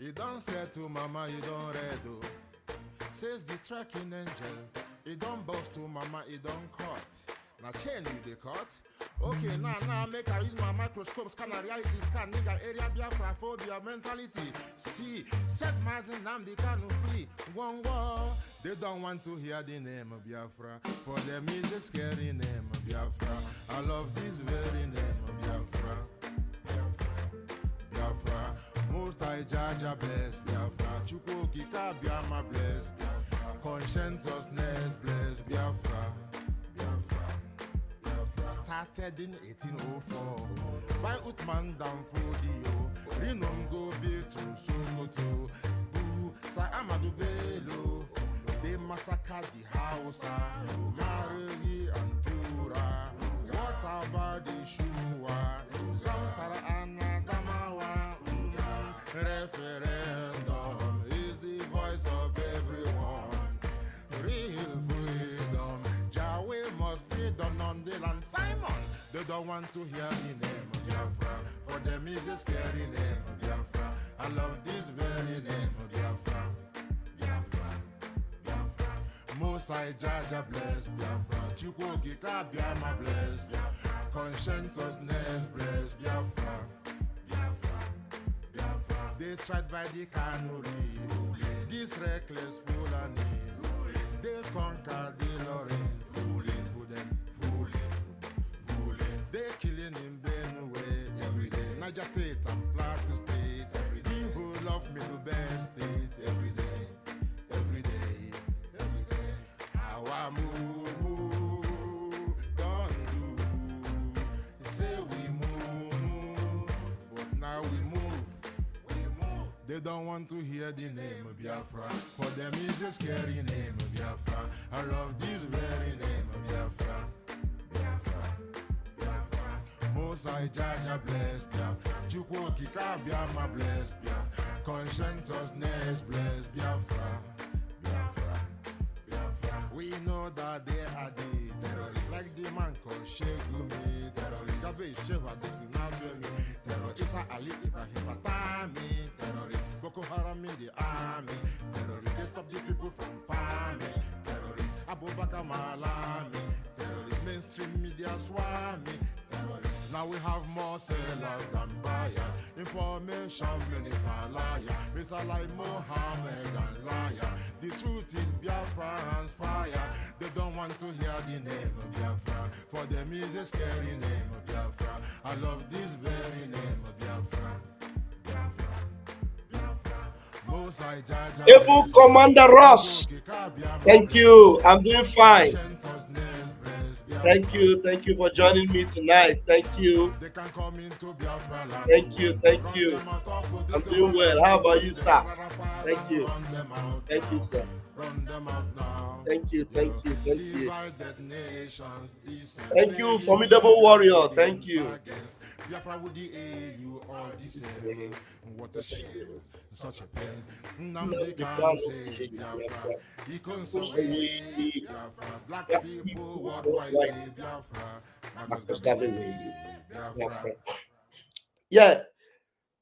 You don't say to mama, you don't read, oh. Says the tracking angel. You don't boast to mama, you don't cut. Now chain you the cut. Okay, now make I use my microscope, scan a reality, scan nigga area Biafra phobia mentality. See, set Mazin Namdi Kanu free. One war. They don't want to hear the name of Biafra. For them is a scary name of Biafra. I love this very name of Biafra. Biafra, most I Jaja bless Biafra, Chuko Kika Biama bless Biafra, conscientiousness bless Biafra, Biafra, Biafra. Started in 1804 by Utman Danfodio, Rinom go be to Sokoto, Boo, Sa Amadou Bello, they massacred the Hausa, Marui and Pura. What about the Shua, Zamfara and Adamawa? Referendum is the voice of everyone. Real freedom, Jawe must be done on the land. Simon, they don't want to hear the name of Biafra. For them is a scary name of Biafra. I love this very name of Biafra. Biafra, Biafra. Mosai Jaja bless Biafra. Chukwu Kika Biama bless Biafra. Conscientiousness bless Biafra. Biafra, Biafra. They tried by the canories. These reckless Fulanis. They conquered the Lorraine. Fooling. They killing in Benue every day. Niger State and Plateau State. The whole of Middle Belt State every day. Our move, don't do. Say we move, but now we move. They don't want to hear the name of Biafra. For them is a scary name of Biafra. I love this very name of Biafra. Biafra, Biafra. Mosai Jaja bless Biafra. Chukwu Kika Biama bless Biafra. Conscientiousness bless Biafra. Biafra, Biafra. We know that they are the terrorists. Like the man called Shegumi, terrorist. Gabe Sheva Dixie Nabemi, terrorist. Isa Ali Ibrahim Batami, terrorist. Boko Haram in the army, terrorist. They stop the people from farming, terrorist. Abubakar Malami, terrorist. Mainstream media swami, terrorist. Now we have more sellers than buyers. Information minister liar. Mr. like Mohammed and liar. The truth is Biafrans fire. They don't want to hear the name of Biafra. For them is a scary name of Biafra. I love this very name of Biafra. Biafra, Biafra. Mosai Jaja. Egwu Commander Ross. Thank you. I'm doing fine. Thank you for joining me tonight. Thank you. Thank you. I'm doing well. How about you, sir? Thank you, sir. Thank you. Thank you, formidable warrior. Thank you. What a shame, such a pain. Black people worldwide say Biafra. Yeah,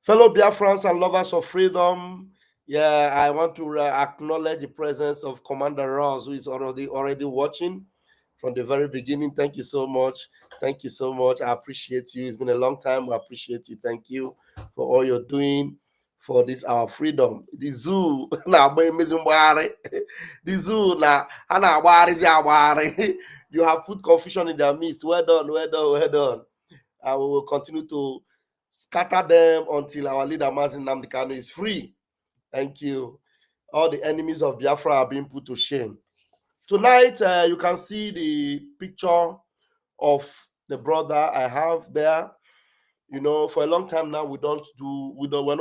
fellow Biafrans and lovers of freedom. Yeah, I want to acknowledge the presence of Commander Ross, who is already watching from the very beginning. Thank you so much. I appreciate you. It's been a long time. I appreciate you. Thank you for all you're doing for this our freedom. The zoo the zoo you have put confusion in their midst. Well done. We will continue to scatter them until our leader Mazin Nnamdi Kanu is free. Thank you. All the enemies of Biafra are being put to shame. Tonight, you can see the picture of the brother I have there. You know, for a long time now, we're no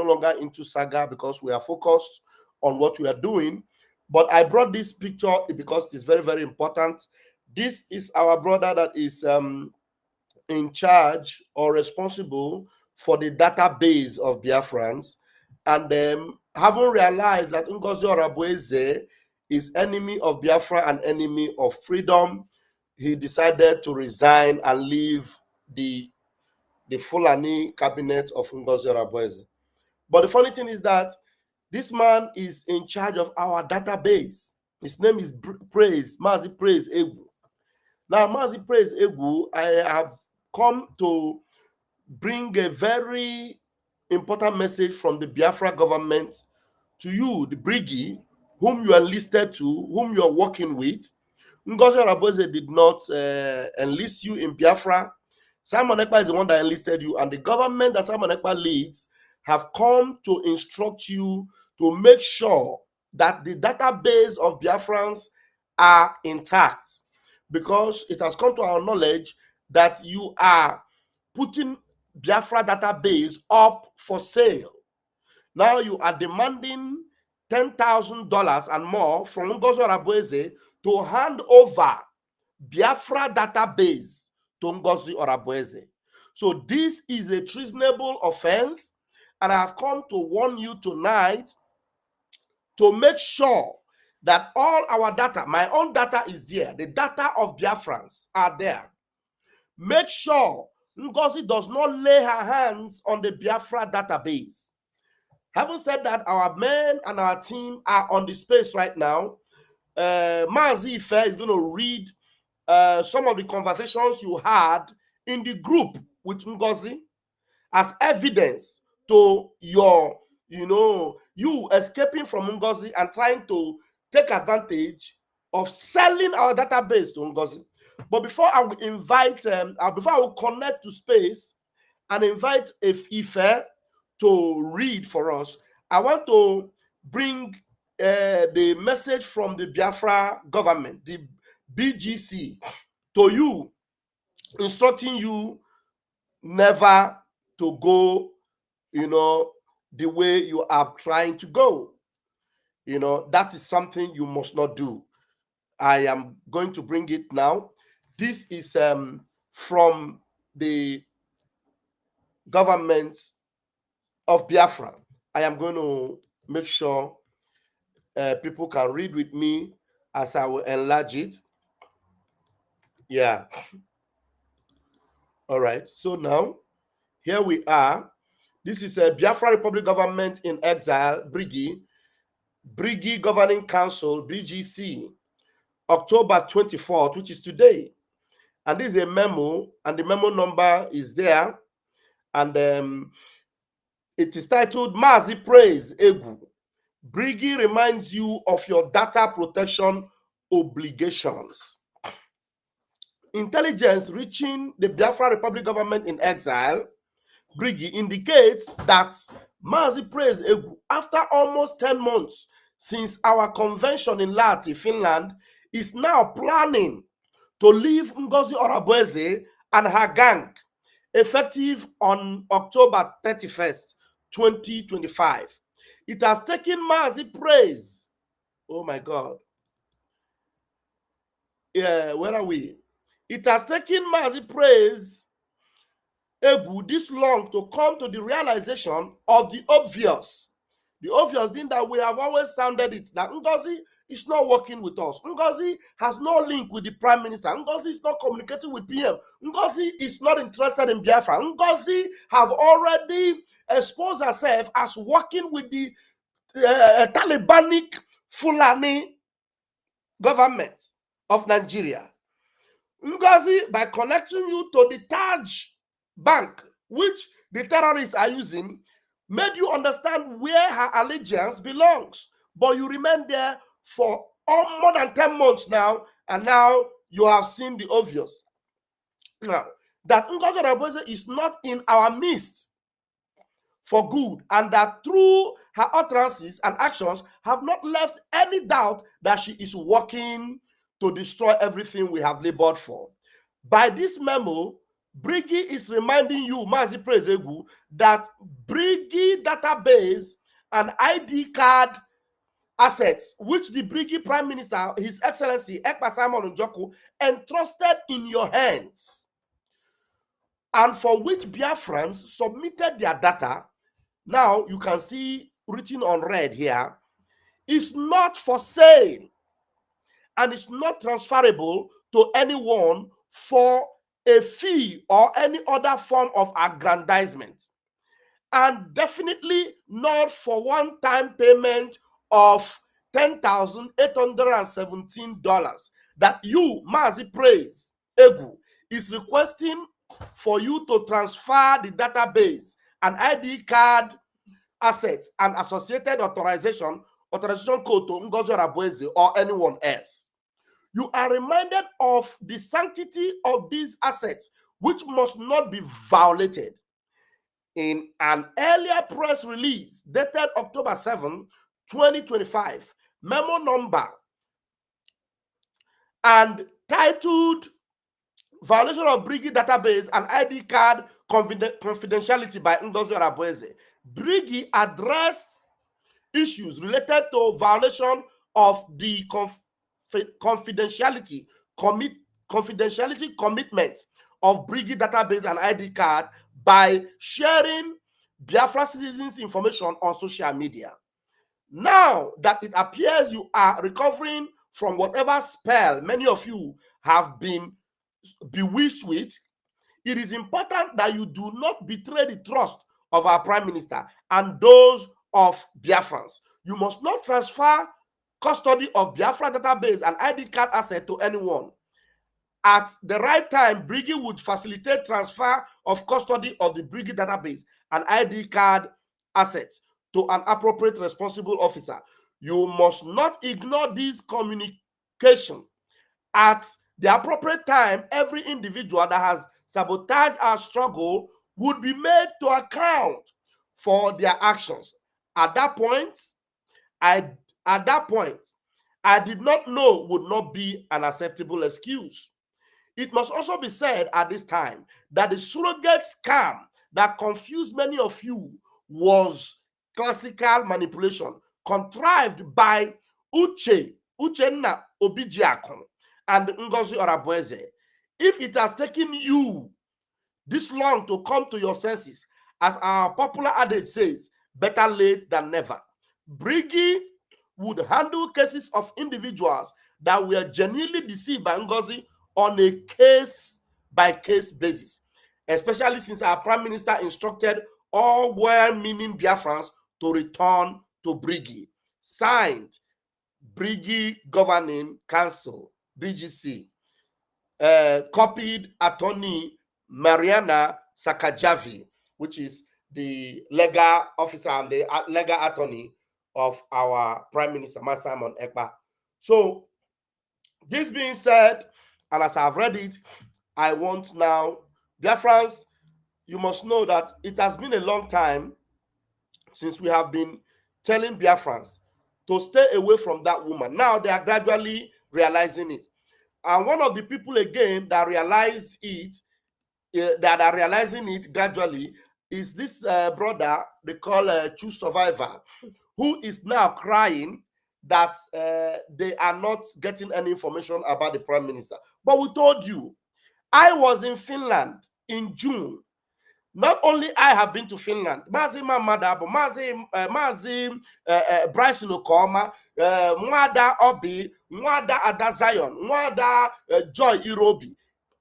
longer into saga because we are focused on what we are doing. But I brought this picture because it's very, very important. This is our brother that is in charge or responsible for the database of Biafrans, and haven't realized that Ngozi Orabufulani is enemy of Biafra and enemy of freedom. He decided to resign and leave the Fulani cabinet of Ngozi Orabufulani. But the funny thing is that This man is in charge of our database. His name is Praise, Mazi Praise Egwu. Now, Mazi Praise Egwu, I have come to bring a very important message from the Biafra government to you, the Brigi, whom you enlisted to, whom you are working with. Ngozi Orabufulani did not enlist you in Biafra. Simon Ekpa is the one that enlisted you, and the government that Simon Ekpa leads have come to instruct you to make sure that the database of Biafrans are intact, because it has come to our knowledge that you are putting Biafra database up for sale. Now you are demanding $10,000 and more from Ngozi Orabufulani to hand over Biafra database to Ngozi Orabufulani. So this is a treasonable offense, and I have come to warn you tonight to make sure that all our data, my own data is there, the data of Biafrans are there. Make sure Ngozi does not lay her hands on the Biafra database. Having said that, our men and our team are on the space right now. Mazi Ife is going to read some of the conversations you had in the group with Ngozi as evidence to your, you escaping from Ngozi and trying to take advantage of selling our database to Ngozi. But before I will invite, before I will connect to space and invite Ife to read for us, I want to bring the message from the Biafra government, the BGC, to you, instructing you never to go, the way you are trying to go. That is something you must not do. I am going to bring it now. This is from the government of Biafra. I am going to make sure people can read with me as I will enlarge it. Yeah. All right. So now, here we are. This is a Biafra Republic government in exile, Brigi Governing Council, BGC, October 24th, which is today. And this is a memo, and the memo number is there. And it is titled Mazi Praise Egwu. Brigi reminds you of your data protection obligations. Intelligence reaching the Biafra Republic government in exile, Brigi, indicates that Mazi Praise Egwu, after almost 10 months since our convention in Lahti, Finland, is now planning to leave Ngozi Orabufulani and her gang, effective on October 31st, 2025. It has taken Mazi Praise. Oh my God. Yeah, where are we? It has taken Mazi Praise Egwu this long to come to the realization of the obvious. The obvious being that we have always sounded it, that Ngozi is not working with us. Ngozi has no link with the Prime Minister. Ngozi is not communicating with PM. Ngozi is not interested in Biafra. Ngozi have already exposed herself as working with the Talibanic Fulani government of Nigeria. Ngozi, by connecting you to the Taj Bank, which the terrorists are using, made you understand where her allegiance belongs. But you remain there for more than 10 months now, and now you have seen the obvious. Now, that Ngozi Orabufulani is not in our midst for good, and that through her utterances and actions have not left any doubt that she is working to destroy everything we have labored for. By this memo, Brigi is reminding you, Mazi Praise Egwu, that Brigi database and ID card assets, which the Brigi Prime Minister, His Excellency Ekpa Simon Njoku, entrusted in your hands, and for which Biafrans submitted their data, now you can see written on red here, is not for sale and is not transferable to anyone for a fee or any other form of aggrandizement. and definitely not for one-time payment of $10,817 that you, Mazi Praise Egwu, is requesting for you to transfer the database and ID card assets and associated authorization code to Ngozi Orabufulani or anyone else. You are reminded of the sanctity of these assets, which must not be violated. In an earlier press release dated October 7, 2025, memo number and titled Violation of Brigi Database and ID Card Confidentiality by Ngozi Orabufulani, Brigi addressed issues related to violation of the confidentiality commitment of Brigi database and ID card by sharing Biafra citizens' information on social media. Now that it appears you are recovering from whatever spell many of you have been bewitched with, it is important that you do not betray the trust of our Prime Minister and those of Biafrans. You must not transfer custody of Biafra database and ID card asset to anyone. At the right time, Brigi would facilitate transfer of custody of the Brigi database and ID card assets to an appropriate responsible officer. You must not ignore this communication. At the appropriate time, every individual that has sabotaged our struggle would be made to account for their actions. At that point, I did not know would not be an acceptable excuse. It must also be said at this time that the surrogate scam that confused many of you was classical manipulation contrived by Uchenna Obijiakon and Ngozi Orabufulani. If it has taken you this long to come to your senses, as our popular adage says, better late than never. Brigi would handle cases of individuals that were genuinely deceived by Ngozi on a case-by-case basis, especially since our Prime Minister instructed all well-meaning Biafrans to return to Brigi. Signed, Brigi Governing Council, BGC. Copied Attorney Mariana Sakajavi, which is the legal officer and the legal attorney of our Prime Minister, Simon Ekpa. So, this being said, and as I've read it, I want now, Biafrans, you must know that it has been a long time since we have been telling Biafrans to stay away from that woman. Now they are gradually realizing it. And one of the people again that realize it, that are realizing it gradually, is this brother they call True Survivor, who is now crying that they are not getting any information about the Prime Minister. But we told you, I was in Finland in June. Not only I have been to Finland, Mazi Mamadabo, Mazi Bryson Okoma, Mwada Obi, Mwada Ada Zion, Mwada Joy Irobi,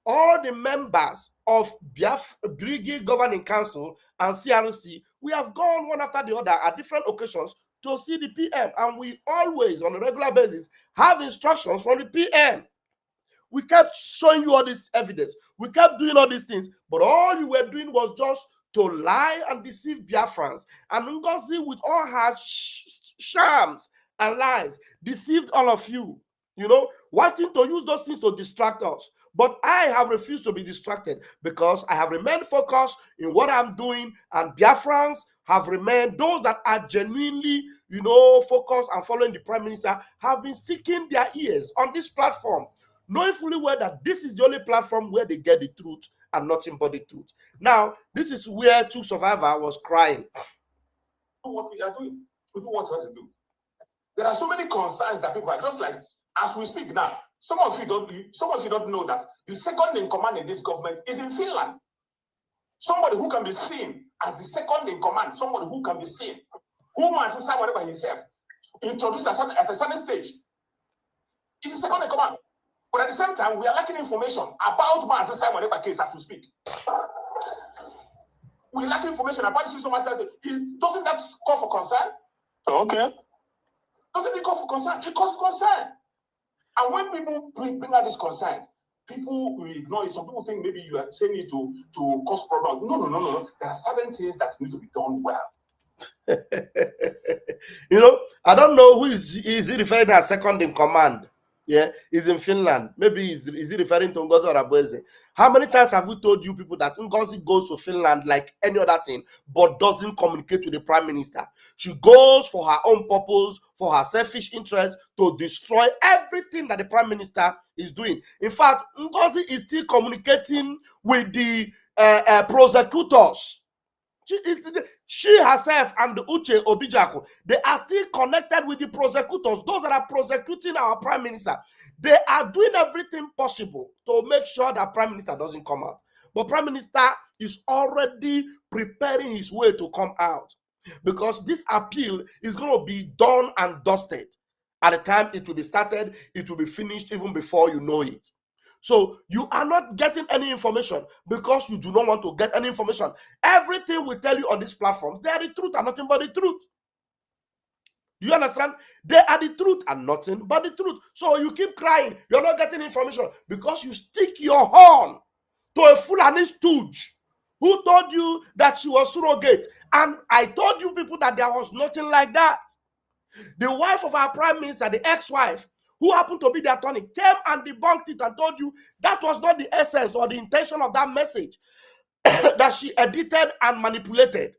all the members of Brigi Governing Council and CRC, we have gone one after the other at different occasions to see the PM, and we always, on a regular basis, have instructions from the PM. We kept showing you all this evidence. We kept doing all these things, but all you were doing was just to lie and deceive Biafrans. And Ngozi, with all her shams and lies, deceived all of you, wanting to use those things to distract us. But I have refused to be distracted because I have remained focused in what I'm doing, and Biafrans have remained, those that are genuinely, focused and following the Prime Minister, have been sticking their ears on this platform, knowing fully well that this is the only platform where they get the truth and nothing but the truth. Now, this is where True Survivor was crying. What we are doing, we do what we have to do. There are so many concerns that people are just like, as we speak now, some of you don't know that the second in command in this government is in Finland. Somebody who can be seen as the second in command, somebody who can be seen, who must decide whatever himself, introduced at a certain stage. Is the second in command. But at the same time, we are lacking information about Mazi Simon Ekpa case as we speak. we lack information about this issue. Doesn't that call for concern? Okay. Doesn't it call for concern? It calls for concern. And when people bring out these concerns, people will ignore it. Some people think maybe you are saying it to cause problems. No. There are certain things that need to be done well. You know, I don't know who is he referring to as second in command. Yeah, he's in Finland. Maybe is he referring to Ngozi Orabufulani? How many times have we told you people that Ngozi goes to Finland like any other thing, but doesn't communicate with the prime minister? She goes for her own purpose, for her selfish interest, to destroy everything that the prime minister is doing. In fact, Ngozi is still communicating with the prosecutors. She herself and Uche Obijaku, they are still connected with the prosecutors, those that are prosecuting our prime minister. They are doing everything possible to make sure that prime minister doesn't come out. But prime minister is already preparing his way to come out, because this appeal is going to be done and dusted. At the time it will be started, it will be finished even before you know it. So you are not getting any information because you do not want to get any information. Everything we tell you on this platform, they are the truth and nothing but the truth. Do you understand? They are the truth and nothing but the truth. So you keep crying, you're not getting information because you stick your horn to a Fulani stooge who told you that she was surrogate. And I told you people that there was nothing like that. The wife of our prime minister, the ex-wife, who happened to be the attorney, came and debunked it and told you that was not the essence or the intention of that message that she edited and manipulated.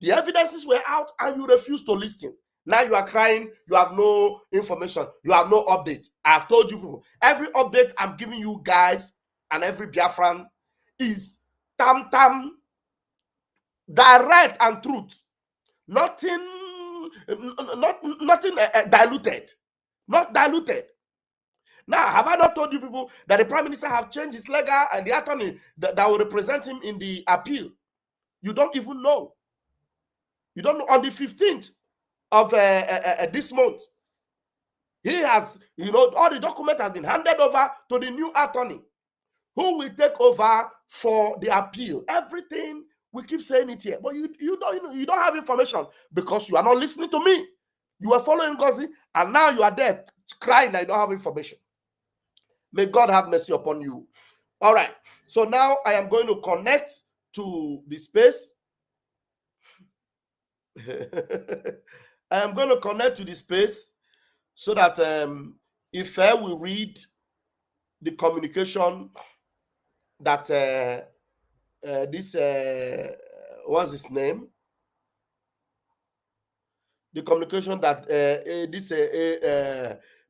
The evidences were out and you refused to listen. Now you are crying, you have no information, you have no update. I have told you people, every update I'm giving you guys and every Biafran is tam, direct and truth. Nothing diluted. Not diluted. Now, have I not told you people that the prime minister have changed his legal and the attorney that will represent him in the appeal? You don't even know. You don't know. On the 15th of this month, he has, all the document has been handed over to the new attorney, who will take over for the appeal. Everything, we keep saying it here, but you don't have information because you are not listening to me. You are following Ngozi, and now you are there crying that you don't have information. May God have mercy upon you. All right. So now I am going to connect to the space. I am going to connect to the space so that if I will read the communication that this what's his name? The communication that this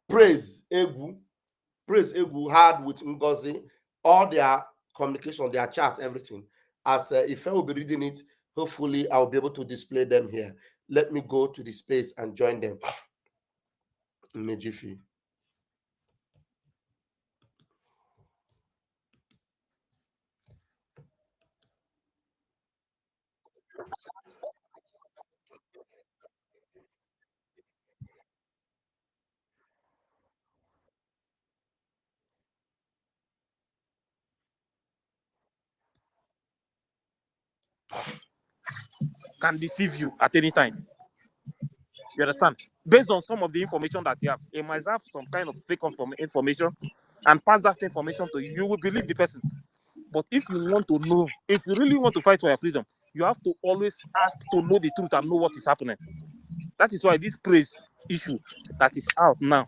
Praise Egwu had with Ngozi, all their communication, their chat, everything. As if I will be reading it, hopefully I'll be able to display them here. Let me go to the space and join them. Mejifi. Can deceive you at any time. You understand? Based on some of the information that you have, it might have some kind of fake information and pass that information to you. You will believe the person. But if you want to know, if you really want to fight for your freedom, you have to always ask to know the truth and know what is happening. That is why this praise issue that is out now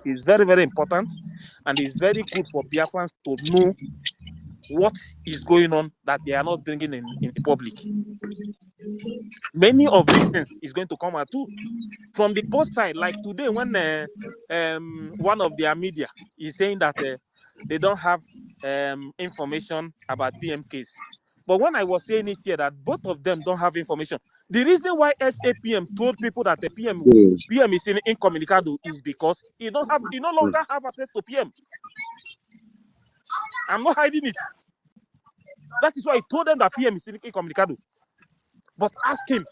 is very, very important, and it's very good for Biafrans to know what is going on that they are not bringing in the public. Many of these things is going to come out too from the post side. Like today, when one of their media is saying that they don't have information about PM case. But when I was saying it here that both of them don't have information, the reason why SAPM told people that the PM is incommunicado is because he no longer have access to PM. I'm not hiding it. That is why he told them that PM is incommunicado. But ask him.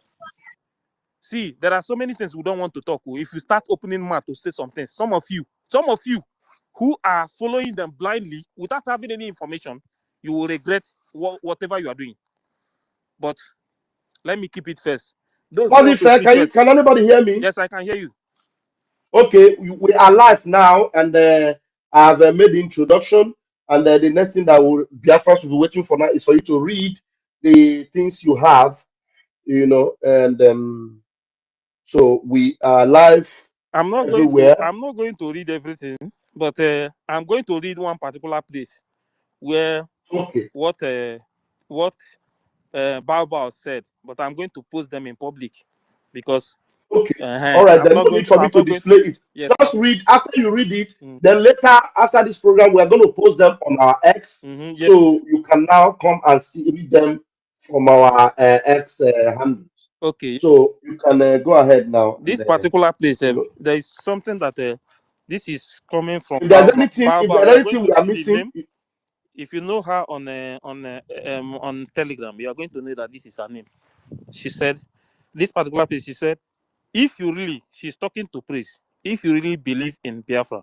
See, there are so many things we don't want to talk. If you start opening mouth to say some things, some of you who are following them blindly without having any information, you will regret whatever you are doing. But let me keep it first. Those who What want if to speak first. can anybody hear me? Yes, I can hear you. Okay, we are live now, and I've made the introduction. And the next thing that Biafrans will be waiting for now is for you to read the things you have, and so we are live I'm not everywhere. going to read everything, but I'm going to read one particular place where Okay, what Bao said, but I'm going to post them in public because okay, all right. I'm Then not no going need to. for me I'm to not going. display it. Yes. Just read after you read it. Mm. Then later, after this program, we are going to post them on our X, Yes. so you can now come and read them from our X handles. Okay. So you can go ahead now. This And, particular place, you know, there is something that this is coming from if there's anything, if Baobab. there's You are going anything to we are see the missing, name. If you know her on Telegram, you are going to know that this is her name. She said, this particular place, she said, if you really, she's talking to Praise, if you really believe in Biafra,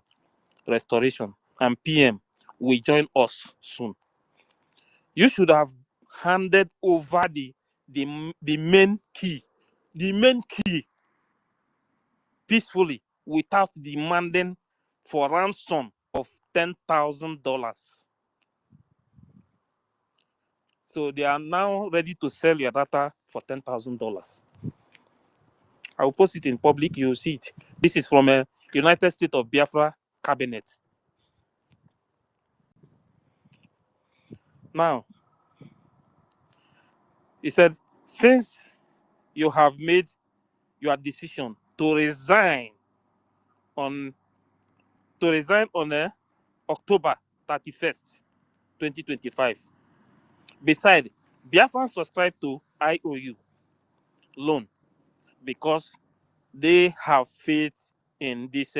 restoration, and PM will join us soon, you should have handed over the main key peacefully without demanding for ransom of $10,000. So they are now ready to sell your data for $10,000. I will post it in public. You will see it. This is from a United States of Biafra cabinet. Now, he said, since you have made your decision to resign on October 31st, 2025, beside Biafrans subscribe to IOU loan because they have faith in this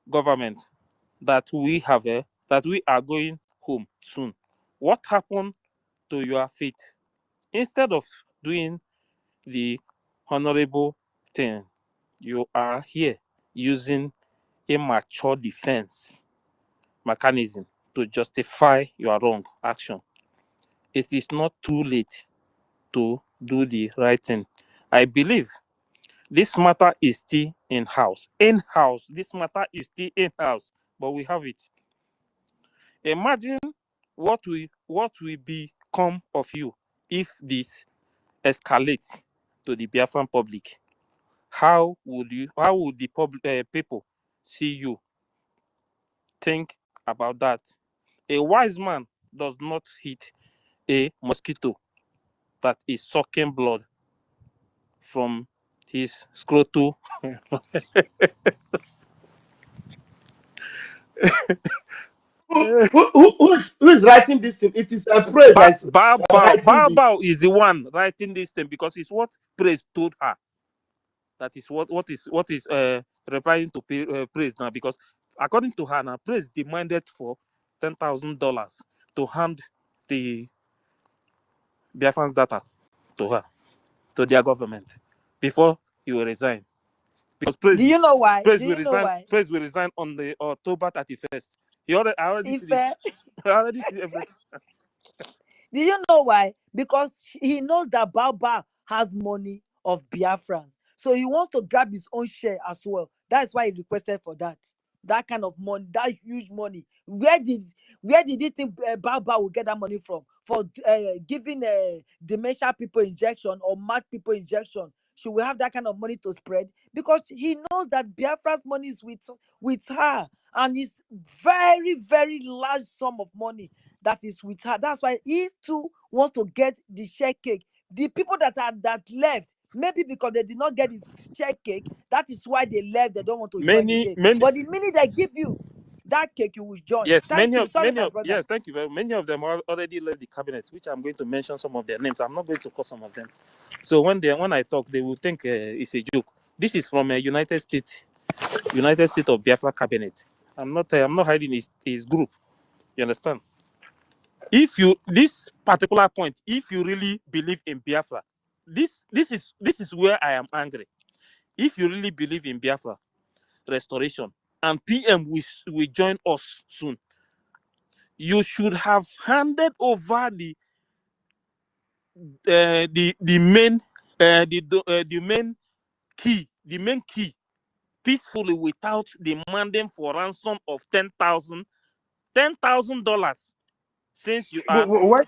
government that we are going home soon. What happened to your faith? Instead of doing the honorable thing, you are here using a mature defense mechanism to justify your wrong action. It is not too late to do the right thing. I believe this matter is still in-house. In-house. This matter is still in-house, but we have it. Imagine what will become of you if this escalates to the Biafran public. How would the public people see you? Think about that. A wise man does not hit a mosquito that is sucking blood from his scrotal. who is writing this thing? It is a praise that's writing this. Bao is the one writing this thing because it's what Praise told her. That is what is replying to Praise now, because according to her now, Praise demanded for $10,000 to hand the Biafran's data to her, to their government, before he will resign. Because Do you know why? Praise Do will you know resign. why? Praise will resign on the October 31st. I already see Ife, I already see everything. do you know why? Because he knows that Baobab has money of Biafrans. So he wants to grab his own share as well. That's why he requested for that. That kind of money, that huge money. Where did he think Baobab will get that money from? For giving dementia people injection or mad people injection? She will have that kind of money to spread because he knows that Biafra's money is with her, and it's very, very large sum of money that is with her. That's why he too wants to get the share cake. The people that left, maybe because they did not get the share cake, that is why they left. They don't want to join again. Many But the minute they give you that cake, you will join. Yes, Thank you. Sorry, my brother. yes, thank you very much. Many of them already left the cabinet, which I'm going to mention some of their names. I'm not going to call some of them. So when I talk, they will think it's a joke. This is from a United States of Biafra cabinet. I'm not hiding his group. You understand? This particular point, if you really believe in Biafra, this is where I am angry. If you really believe in Biafra restoration and PM will join us soon, you should have handed over the main the main key peacefully without demanding for ransom of $10,000 since you are Why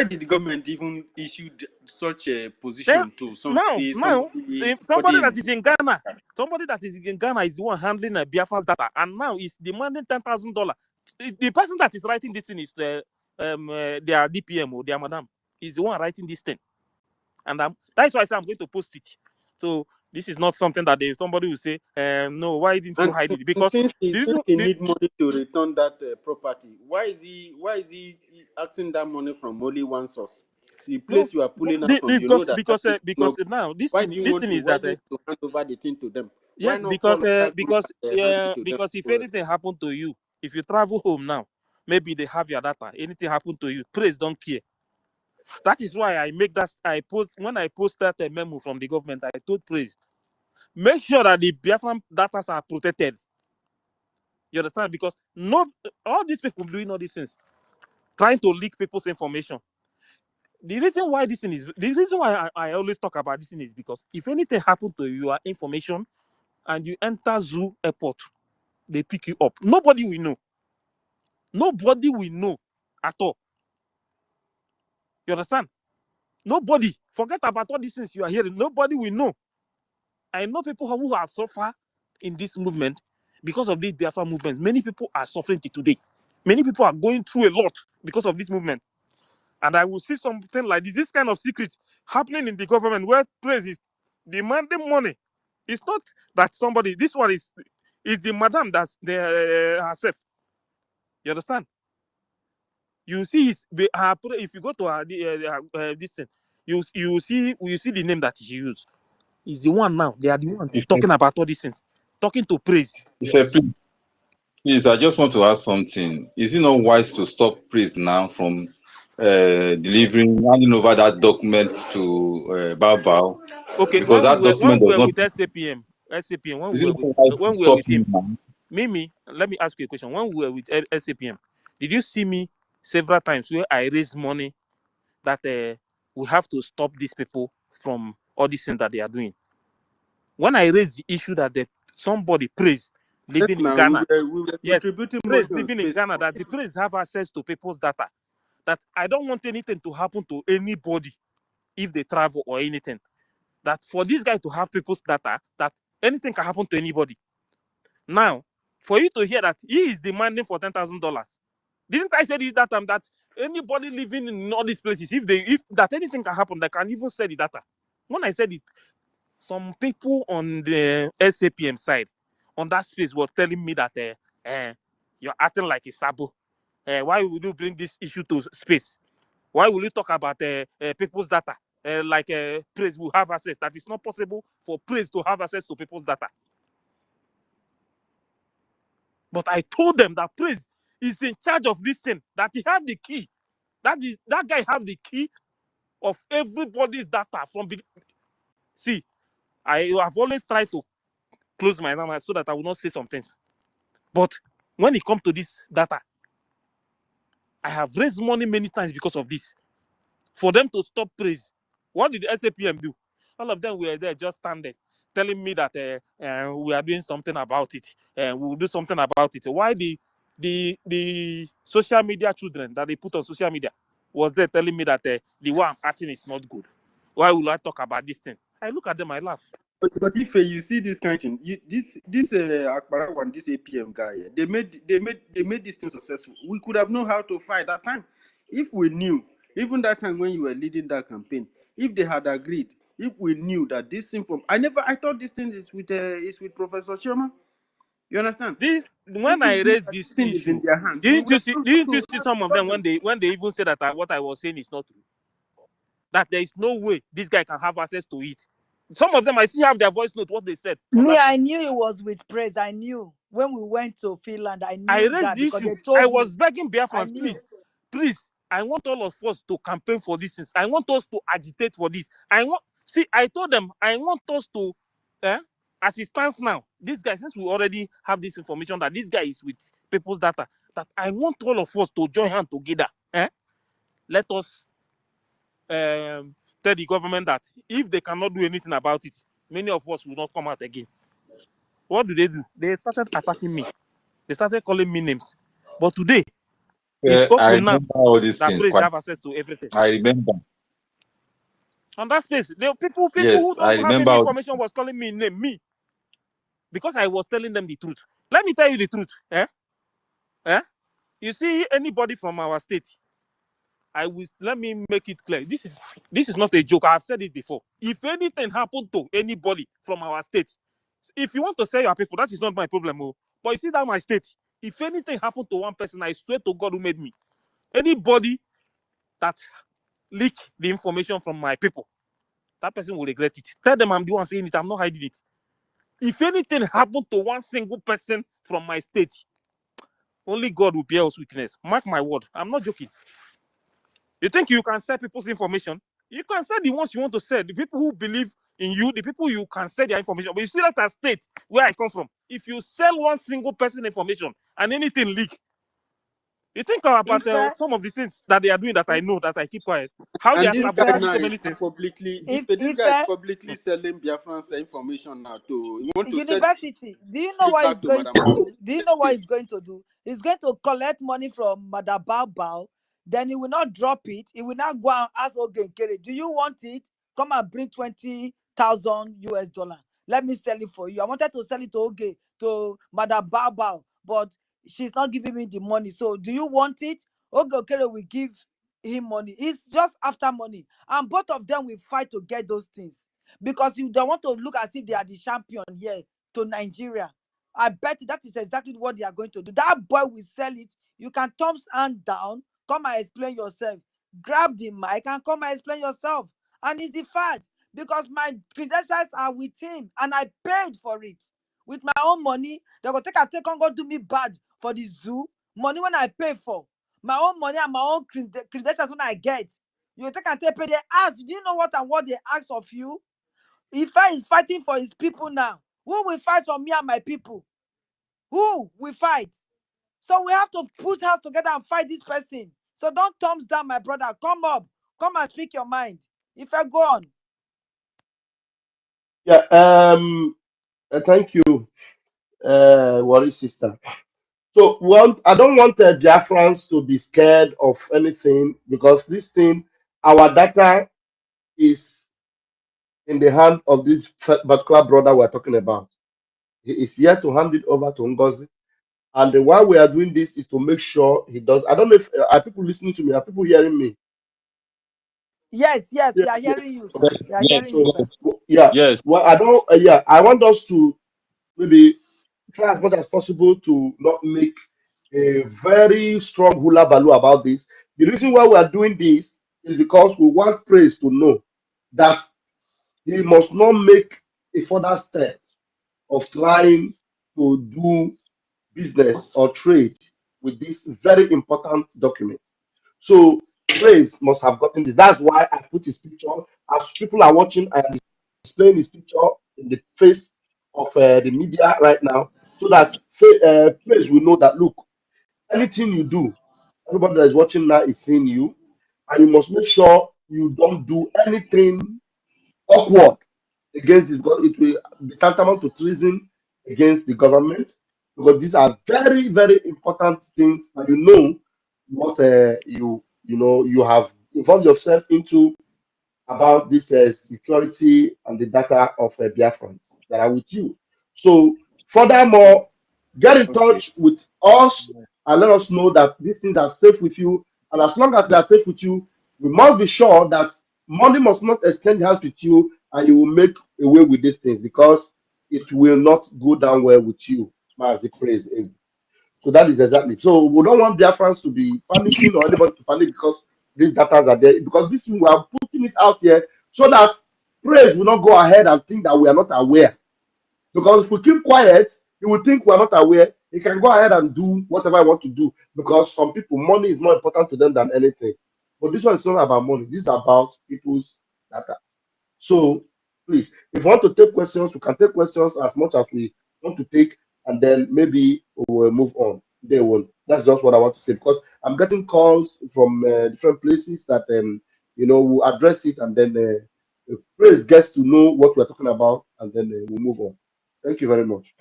did the government even issue such a then position to now somebody somebody in that is in Ghana, somebody that is in Ghana is the one handling Biafran's data, and now is demanding $10,000. The person that is writing this thing is their DPM or their madam is the one writing this thing, and that's why I say I'm going to post it. So this is not something that somebody will say, no, why didn't you and hide it? and Because since the he, reason since he need money to return that property, why is he asking that money from only one source? The no, place you are pulling out from, you know that place is not because good. now this Why thing do you this want thing to is why that do you want to hand over the thing to them? Why yes, not call other group and hand it to them because if to anything happened to you, if you travel home now, maybe they have your data. Anything happened to you, praise don't care. That is why I post when I post that memo from the government. I told praise, make sure that the Biafran data are protected. You understand? Because no, all these people doing all these things, trying to leak people's information. The reason why I always talk about this thing is because if anything happened to your information and you enter zoo airport, they pick you up. Nobody will know. Nobody will know at all. You understand? Nobody. Forget about all these things you are hearing. Nobody will know. I know people who have suffered in this movement because of this Biafra movement. Many people are suffering till today. Many people are going through a lot because of this movement. And I will see something like this kind of secret happening in the government where praise is demanding money. It's not that somebody, this one is the madam that's herself. You understand? You see if you go to her this thing, you see the name that she used. Is the one now. They are the one If talking about all these things, talking to praise. please, I just want to ask something. Is it not wise to stop Priest now from handing over that document to Bao? Okay, Because that when document we does were not. with SAPM, Is it not wise to when we were stop with him him, now? Mimi, let me ask you a question. When we were with SAPM, did you see me several times where I raised money that we have to stop these people from all these things that they are doing? When I raised the issue that somebody praise Yes, living in now Ghana, we were yes, contributing money praise on living in space. Ghana, that the praise have access to people's data, that I don't want anything to happen to anybody if they travel or anything. That for this guy to have people's data, that anything can happen to anybody. Now, for you to hear that he is demanding for $10,000, didn't I say that time that anybody living in all these places, if that anything can happen, they can even sell the data. When I said it, some people on the SAPM side, on that space, were telling me that you're acting like a sabo. Why would you bring this issue to space? Why will you talk about people's data? Like praise will have access. That is not possible for praise to have access to people's data. But I told them that praise is in charge of this thing, that he have the key. That guy have the key of everybody's data from the. See, I have always tried to close my mouth so that I will not say some things. But when it comes to this data, I have raised money many times because of this. For them to stop praise, what did the SAPM do? All of them were there just standing, telling me that we are doing something about it. We will do something about it. Why the social media children that they put on social media was there telling me that the way I'm acting is not good? Why will I talk about this thing? I look at them, I laugh. But if you see this kind of thing, this Akbara one, this APM guy, they made this thing successful. We could have known how to fight that time if we knew. Even that time when you were leading that campaign, if they had agreed, if we knew that this simple, I thought this thing is with Professor Choma. You understand? This If when we I knew raised that this this thing is in issue, their hands, we would have known didn't you see how to some of stop them them. when they even said that what I was saying is not true? That there is no way this guy can have access to it. Some of them I still have their voice note, what they said on Me, that thing. I knew it was with praise. I knew when we went to Finland. I I knew raised that the because issue. they I told me. was begging I Biafrans, knew. please, I want all of us to campaign for this things. I want us to agitate for this. I told them, I want us to, as it stands now, this guy, since we already have this information that this guy is with people's data, that I want all of us to join hands together. Let us tell the government that if they cannot do anything about it, many of us will not come out again. What do? They started attacking me. They started calling me names. But today, it's I open now remember all these that things. praise have access to everything. I remember. On that space, people who Yes, don't I even have remember any all information was calling me name, me, because I was telling them the truth. Let me tell you the truth. You see anybody from our state, let me make it clear. This is not a joke. I've said it before. If anything happened to anybody from our state, if you want to sell your people, that is not my problem. Oh. But you see that my state, if anything happened to one person, I swear to God who made me, anybody that leak the information from my people, that person will regret it. Tell them I'm the one saying it. I'm not hiding it. If anything happened to one single person from my state, only God will bear us witness. Mark my word. I'm not joking. You think you can sell people's information? You can sell the ones you want to sell. The people who believe in you, the people you can sell their information. But you see that as state where I come from. If you sell one single person information and anything leak, you think about Ife, some of the things that they are doing that I if know that I keep quiet. How they And are this guy sabotaging Ife, now so is many things. publicly, if this guy is Ife, publicly selling Biafrans information now to, you want to sell university, do you know truth what back he's to going Madam to Bao. do? Do you know what he's going to do? He's going to collect money from Madam Bao. Then he will not drop it. He will not go and ask Ogenkere, do you want it? Come and bring 20,000 US dollar. Let me sell it for you. I wanted to sell it to Madam Bao, but she's not giving me the money. So do you want it? Ogenkere will give him money. It's just after money. And both of them will fight to get those things. Because you don't want to look as if they are the champion here to Nigeria. I bet you that is exactly what they are going to do. That boy will sell it. You can thumbs hand down, come and explain yourself. Grab the mic and come and explain yourself. And it's the fact because my credentials are with him and I paid for it with my own money. They go take and go do me bad for the zoo. Money when I pay for. My own money and my own credentials when I get. You take and pay. They ask, do you know what and what they ask of you? Ife is fighting for his people now. Who will fight for me and my people? Who will fight? So we have to put us together and fight this person. So don't thumbs down, my brother. Come up. Come and speak your mind. Ife, go on. Yeah. Thank you, Worry sister. So I don't want Biafrans to be scared of anything because this thing, our data is in the hand of this particular brother we're talking about. He is here to hand it over to Ngozi. And why we are doing this is to make sure he does. I don't know if are people listening to me? Are people hearing me? Yes, Yeah. we are hearing you, sir. Yes, We are yes, hearing you, So sir. yeah. yes. Well, I don't. Yeah, I want us to maybe try as much as possible to not make a very strong hula baloo about this. The reason why we are doing this is because we want Praise to know that he must not make a further step of trying to do business or trade with this very important document. So Praise must have gotten this. That's why I put his picture. As people are watching, I am displaying his picture in the face of the media right now, so that Praise will know that look, anything you do, everybody that is watching now is seeing you, and you must make sure you don't do anything awkward against it because it will be tantamount to treason against the government because these are very very important things and you know what you have involved yourself into about this security and the data of Biafrans that are with you. So, furthermore, get in Okay. touch with us and let us know that these things are safe with you. And as long as they are safe with you, we must be sure that money must not exchange hands with you and you will make away with these things because it will not go down well with you, as the praise. So that is exactly. So we don't want Biafrans to be panicking or anybody to panic because these data are there. Because this we are putting it out here so that praise will not go ahead and think that we are not aware. Because if we keep quiet, he will think we are not aware. He can go ahead and do whatever I want to do. Because some people, money is more important to them than anything. But this one is not about money. This is about people's data. So please, if you want to take questions, we can take questions as much as we want to take, and then maybe we will move on. They will. That's just what I want to say because I'm getting calls from different places that we'll address it, and then Praise gets to know what we're talking about, and then we'll move on. Thank you very much.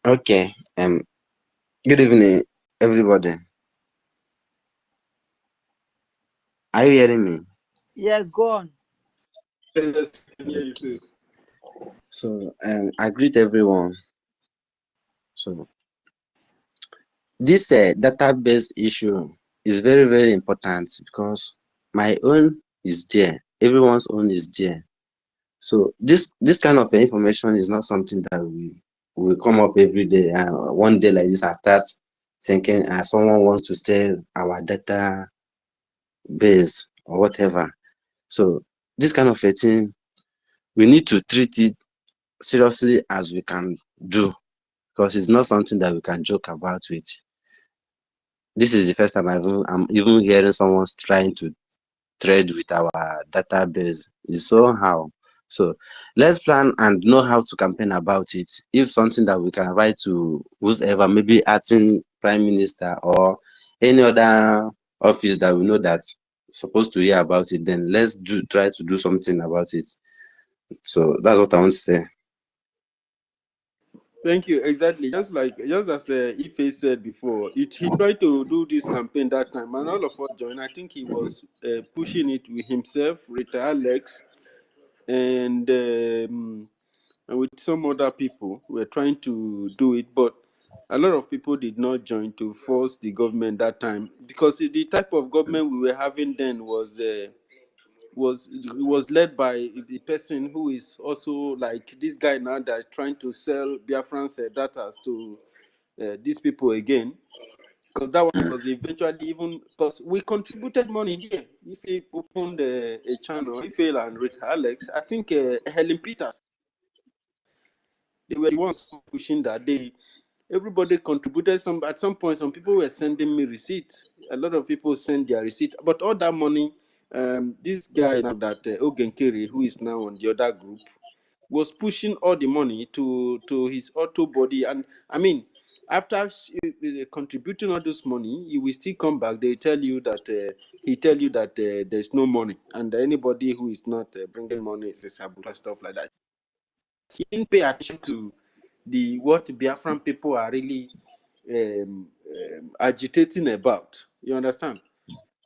Okay. Good evening, everybody. Are you hearing me? Yes, go on. Yes, I can hear you too. So, I greet everyone. So, this database issue is very, very important because my own is there, everyone's own is there. So, this kind of information is not something that we will come up every day. One day like this, I start thinking someone wants to sell our database or whatever. So, this kind of a thing, we need to treat it seriously as we can do, because it's not something that we can joke about with. This is the first time I'm even hearing someone's trying to trade with our database. It's so how. So let's plan and know how to campaign about it. If something that we can write to whoever, maybe acting prime minister or any other office that we know that's supposed to hear about it, then let's try to do something about it. So that's what I want to say. Thank you. Exactly. Just as Ife said before, he tried to do this campaign that time, and all of us joined. I think he was pushing it with himself, Rita Alex, and with some other people. Were trying to do it, but a lot of people did not join to force the government that time, because the type of government we were having then was led by the person who is also like this guy now that's trying to sell Biafrans data to these people again, because that one was eventually, even because we contributed money here. If he opened a channel, if he and Rita Alex, I think Helen Peters, they were the ones pushing that. Everybody contributed some. At some point, some people were sending me receipts. A lot of people send their receipt, but all that money, this guy now that Ogenkere, who is now on the other group, was pushing all the money to his auto body. And I mean, after contributing all this money, you will still come back. They tell you that he tell you that there's no money, and anybody who is not bringing money is a saboteur, stuff like that. He didn't pay attention to the what Biafran people are really agitating about. You understand?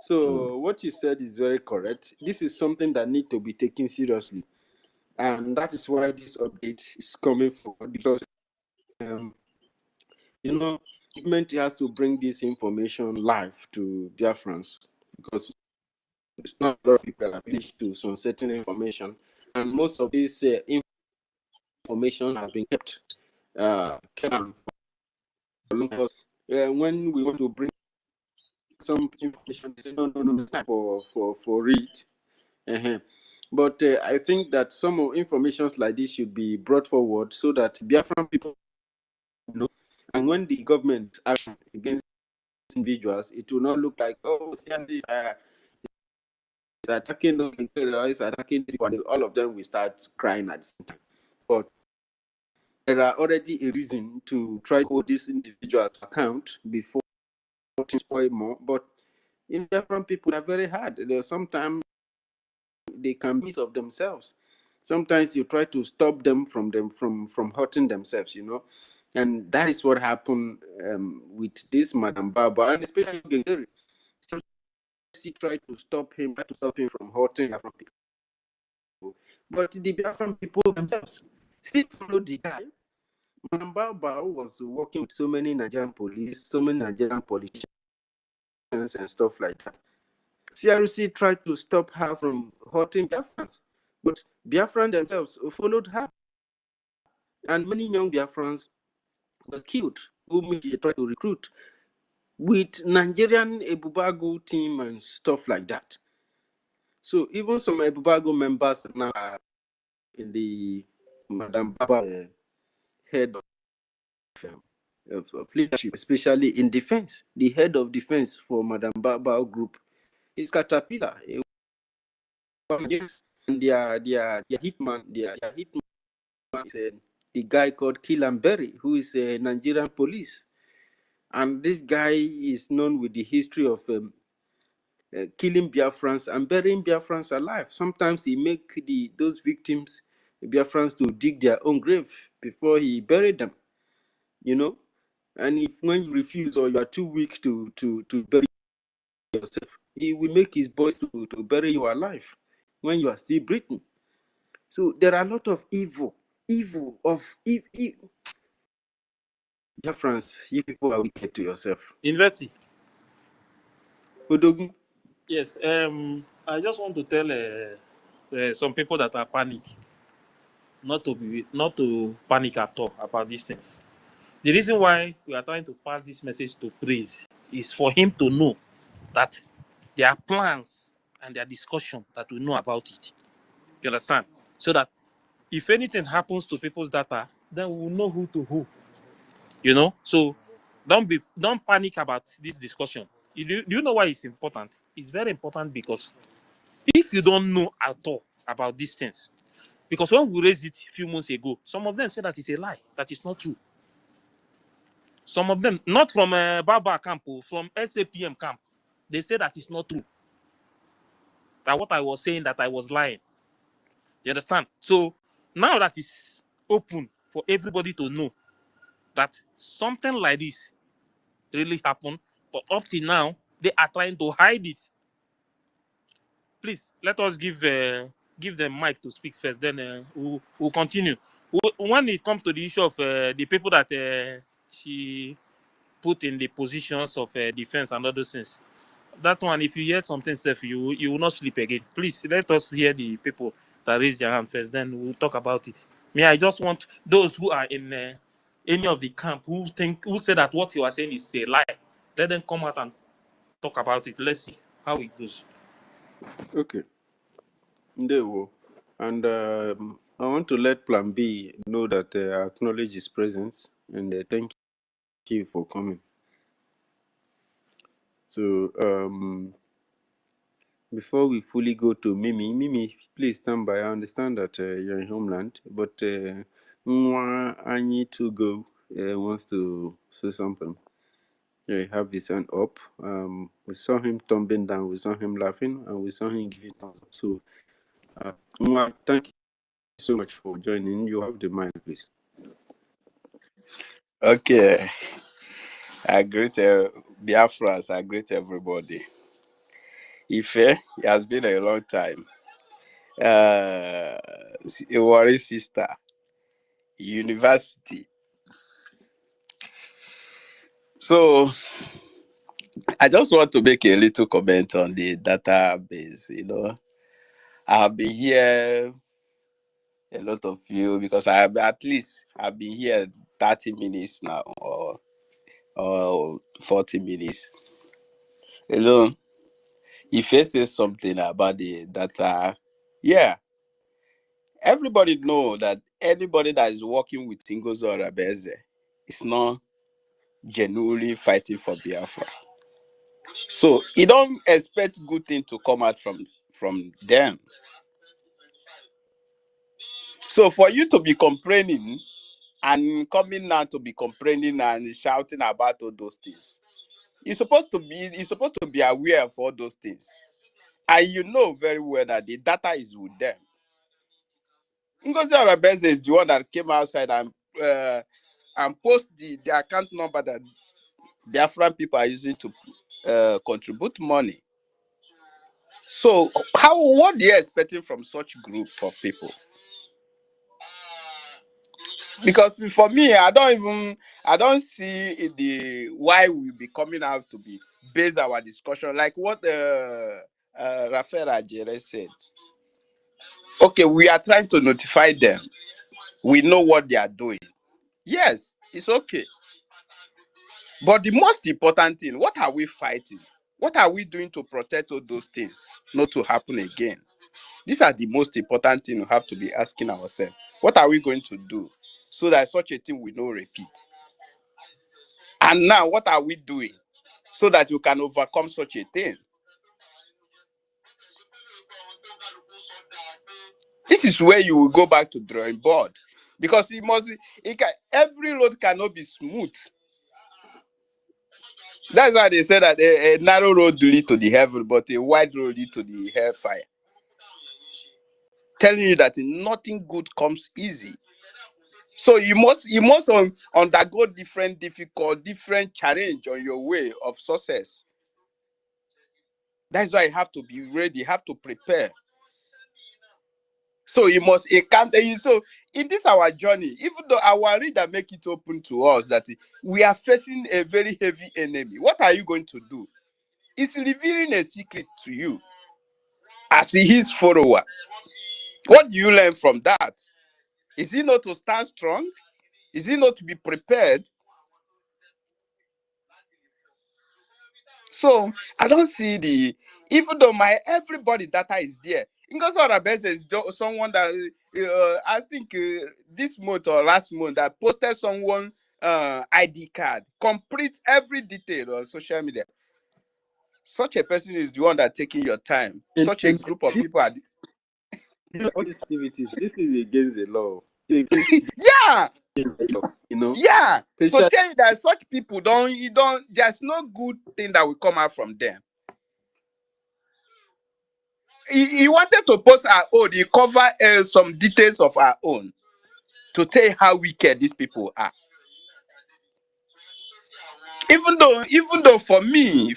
So what you said is very correct. This is something that need to be taken seriously, and that is why this update is coming forward, because government has to bring this information live to Biafrans, because it's not a lot of people are privileged to some certain information, and most of this information has been kept for long. Because when we want to bring some information, they say no, time for it. But I think that some informations like this should be brought forward so that Biafran people know, and when the government acts against individuals, it will not look like, oh, see, this is attacking those people, is attacking these people, all of them will start crying at the same time. But there are already a reason to try to hold these individuals to account before things spoil more. But in different people are very hard. Sometimes they can be of themselves. Sometimes you try to stop them from hurting themselves, and that is what happened with this Madam Baba, and especially Gengeri. She tried to stop him from hurting Biafran people, but the Biafran people themselves still followed the guy. Madam Baba was working with so many Nigerian police, so many Nigerian politicians, and stuff like that. CRC tried to stop her from hurting Biafrans, but Biafrans themselves followed her. And many young Biafrans were killed, whom she tried to recruit with Nigerian Ebubago team and stuff like that. So even some Ebubago members now are in the Madam Baba head of leadership, especially in defense. The head of defense for Madam Baba group is Caterpillar. And their hitman is the guy called Kilamberry, who is a Nigerian police. And this guy is known with the history of killing Biafrans and burying Biafrans alive. Sometimes he make those victims, Biafrans, to dig their own grave before he buried them. And if when you refuse or you are too weak to bury yourself, he will make his boys to bury you alive when you are still breathing. So there are a lot of evil of Biafrans. You people are wicked to yourself. University. Odogun. Yes. I just want to tell some people that are panic not to panic at all about these things. The reason why we are trying to pass this message to Praise is for him to know that there are plans and there are discussion that we know about it. You understand? So that if anything happens to people's data, then we will know who to who. So don't panic about this discussion. Do you know why it's important? It's very important because if you don't know at all about these things, because when we raised it a few months ago, some of them said that it's a lie, that is not true. Some of them, not from Baba camp, from SAPM camp, they say that it's not true. That what I was saying, that I was lying. You understand? So now that it's open for everybody to know that something like this really happened, but up till now, they are trying to hide it. Please, let us give them mic to speak first, then we'll continue. When it comes to the issue of the people that she put in the positions of defense and other things, that one, if you hear something, Steph, you will not sleep again. Please, let us hear the people that raise their hand first, then we'll talk about it. I just want those who are in any of the camp who say that what you are saying is a lie, let them come out and talk about it. Let's see how it goes. Okay. Ndewo. And I want to let Plan B know that I acknowledge his presence and thank you for coming. So before we fully go to Mimi, please stand by. I understand that you're in homeland, but I need to go. Wants to say something. Yeah, he have his hand up. We saw him tumbling down, we saw him laughing, and we saw him giving thumbs up. So thank you so much for joining. You have the mic, please. Okay, I greet Biafrans, I greet everybody. Ife, it has been a long time. Worry sister, university. So I just want to make a little comment on the database. I've been here a lot of you because I've been here 30 minutes now or 40 minutes. If he says something about the data, yeah, everybody know that anybody that is working with Ngozi Orabufulani is not genuinely fighting for Biafra. So you don't expect good thing to come out from them. So for you to be complaining and coming now to be complaining and shouting about all those things, you're supposed to be aware of all those things. And you know very well that the data is with them. Ngozi Orabufulani is the one that came outside and post the account number that Biafran people are using to contribute money. So what are you expecting from such group of people? Because for me, I don't see the why we be coming out to be base our discussion like what Rafael Ajere said. Okay, we are trying to notify them. We know what they are doing. Yes, it's okay. But the most important thing, what are we fighting? What are we doing to protect all those things not to happen again? These are the most important things we have to be asking ourselves. What are we going to do so that such a thing will not repeat? And now, what are we doing so that you can overcome such a thing? This is where you will go back to drawing board, because every road cannot be smooth. That's why they say that a narrow road lead to the heaven, but a wide road lead to the hellfire. Telling you that nothing good comes easy. So you must undergo different difficult, different challenge on your way of success. That's why you have to be ready, you have to prepare. So you must encounter. So in this our journey, even though our reader make it open to us that we are facing a very heavy enemy, what are you going to do? It's revealing a secret to you as his follower. What do you learn from that? Is it not to stand strong? Is it not to be prepared? So I don't see even though my everybody data is there. Ngozi Orabufulani is someone that I think this month or last month that posted someone ID card, complete every detail on social media. Such a person is the one that taking your time. Such a group of people are. All these activities, this is against the law. It's against Yeah. the law, you know. Yeah. To Especially- tell you that such people there's no good thing that will come out from them. He wanted to post our own. He covered some details of our own to tell you how wicked these people are. Even though for me,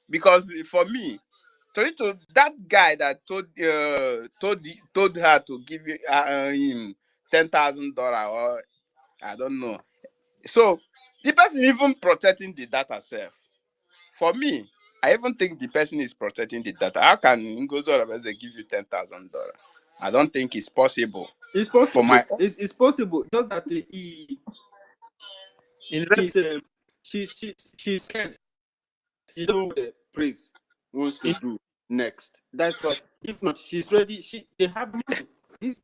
because for me, to that guy that told her to give him $10,000 or I don't know. So the person even protecting the data self. For me, I even think the person is protecting the data. How can Ngozi Orabufulani give you $10,000? I don't think it's possible. It's possible. For my It's possible. Just that she's scared. You know what the priest wants to do next. That's why. If not, she's ready. They have money. This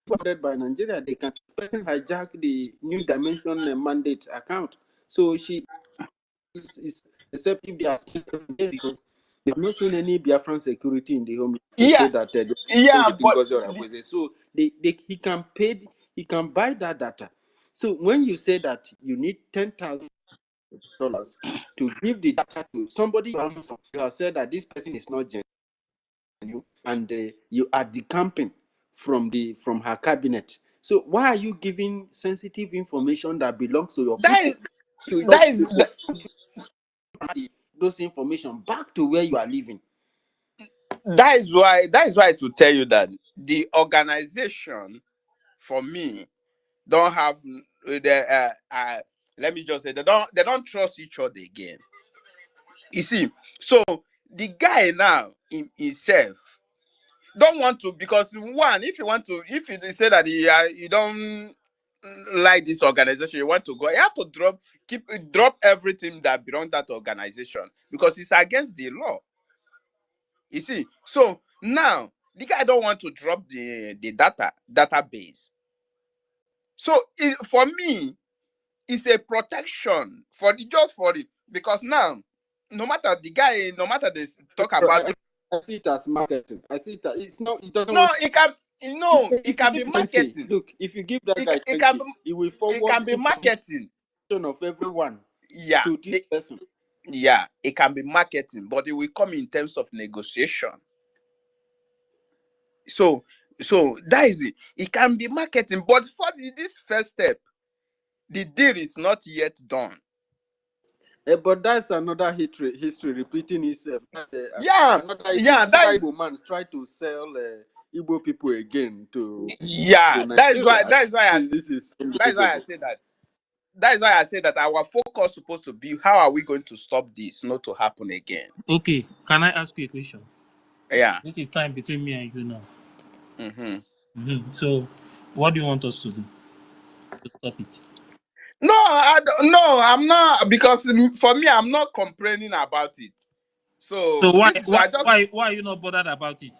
funded by Nigeria. They can person hijack the New Dimension mandate account. So she is except if they are scared every day because they've not seen any Biafran security in the home to yeah, say that yeah, but so he can pay, he can buy that data. So when you say that you need $10,000 to give the data to somebody, you have said that this person is not genuine, and you are decamping from her cabinet. So why are you giving sensitive information that belongs to your people? that is Those information back to where you are living. that is why to tell you that the organization for me don't have let me just say they don't trust each other again. You see, so the guy now in himself don't want to, because one, if you say that you don't like this organization, you want to go, you have to drop everything that belongs to that organization because it's against the law. You see, so now the guy don't want to drop the database. So for me, it's a protection because now no matter the guy, no matter they talk about. I see it as marketing. I see it as, it's not. It doesn't. No, work. It can be marketing. Look, if you give that guy 20, it will forward. It can be marketing Of everyone. Yeah. To this person. Yeah, it can be marketing, but it will come in terms of negotiation. So that is it. It can be marketing, but for this first step, the deal is not yet done. But that's another history repeating itself. That's another Igbo man try to sell Igbo people again to. Yeah, to that's why I say that our focus is supposed to be how are we going to stop this not to happen again. Okay, can I ask you a question? Yeah. This is time between me and you now. Mm-hmm. So, what do you want us to do to stop it? No, I'm not, because for me, I'm not complaining about it. So why are you not bothered about it?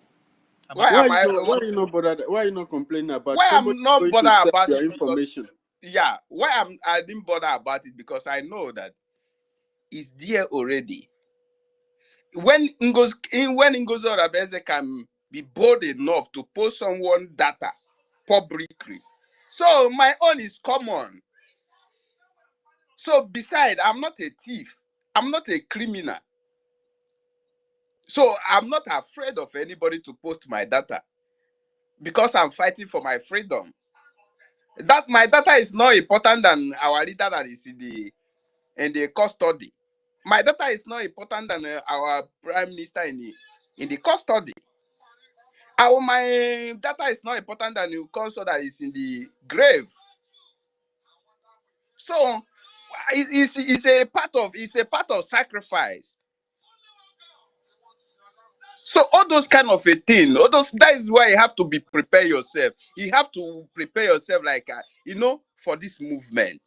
Why are you not bothered? Why are you not complaining about? Why I'm not bothered about your it? Information. Why I didn't bother about it because I know that it's there already. When Ngozi Orabufulani can be bold enough to post someone data publicly, so my own is common. So besides, I'm not a thief. I'm not a criminal. So I'm not afraid of anybody to post my data because I'm fighting for my freedom. That my data is not important than our leader that is in the custody. My data is not important than our prime minister in the custody. My data is not important than the console that is in the grave. So it's a part of sacrifice. So all those kind of a thing, that is why you have to be prepare yourself. You have to prepare yourself like for this movement.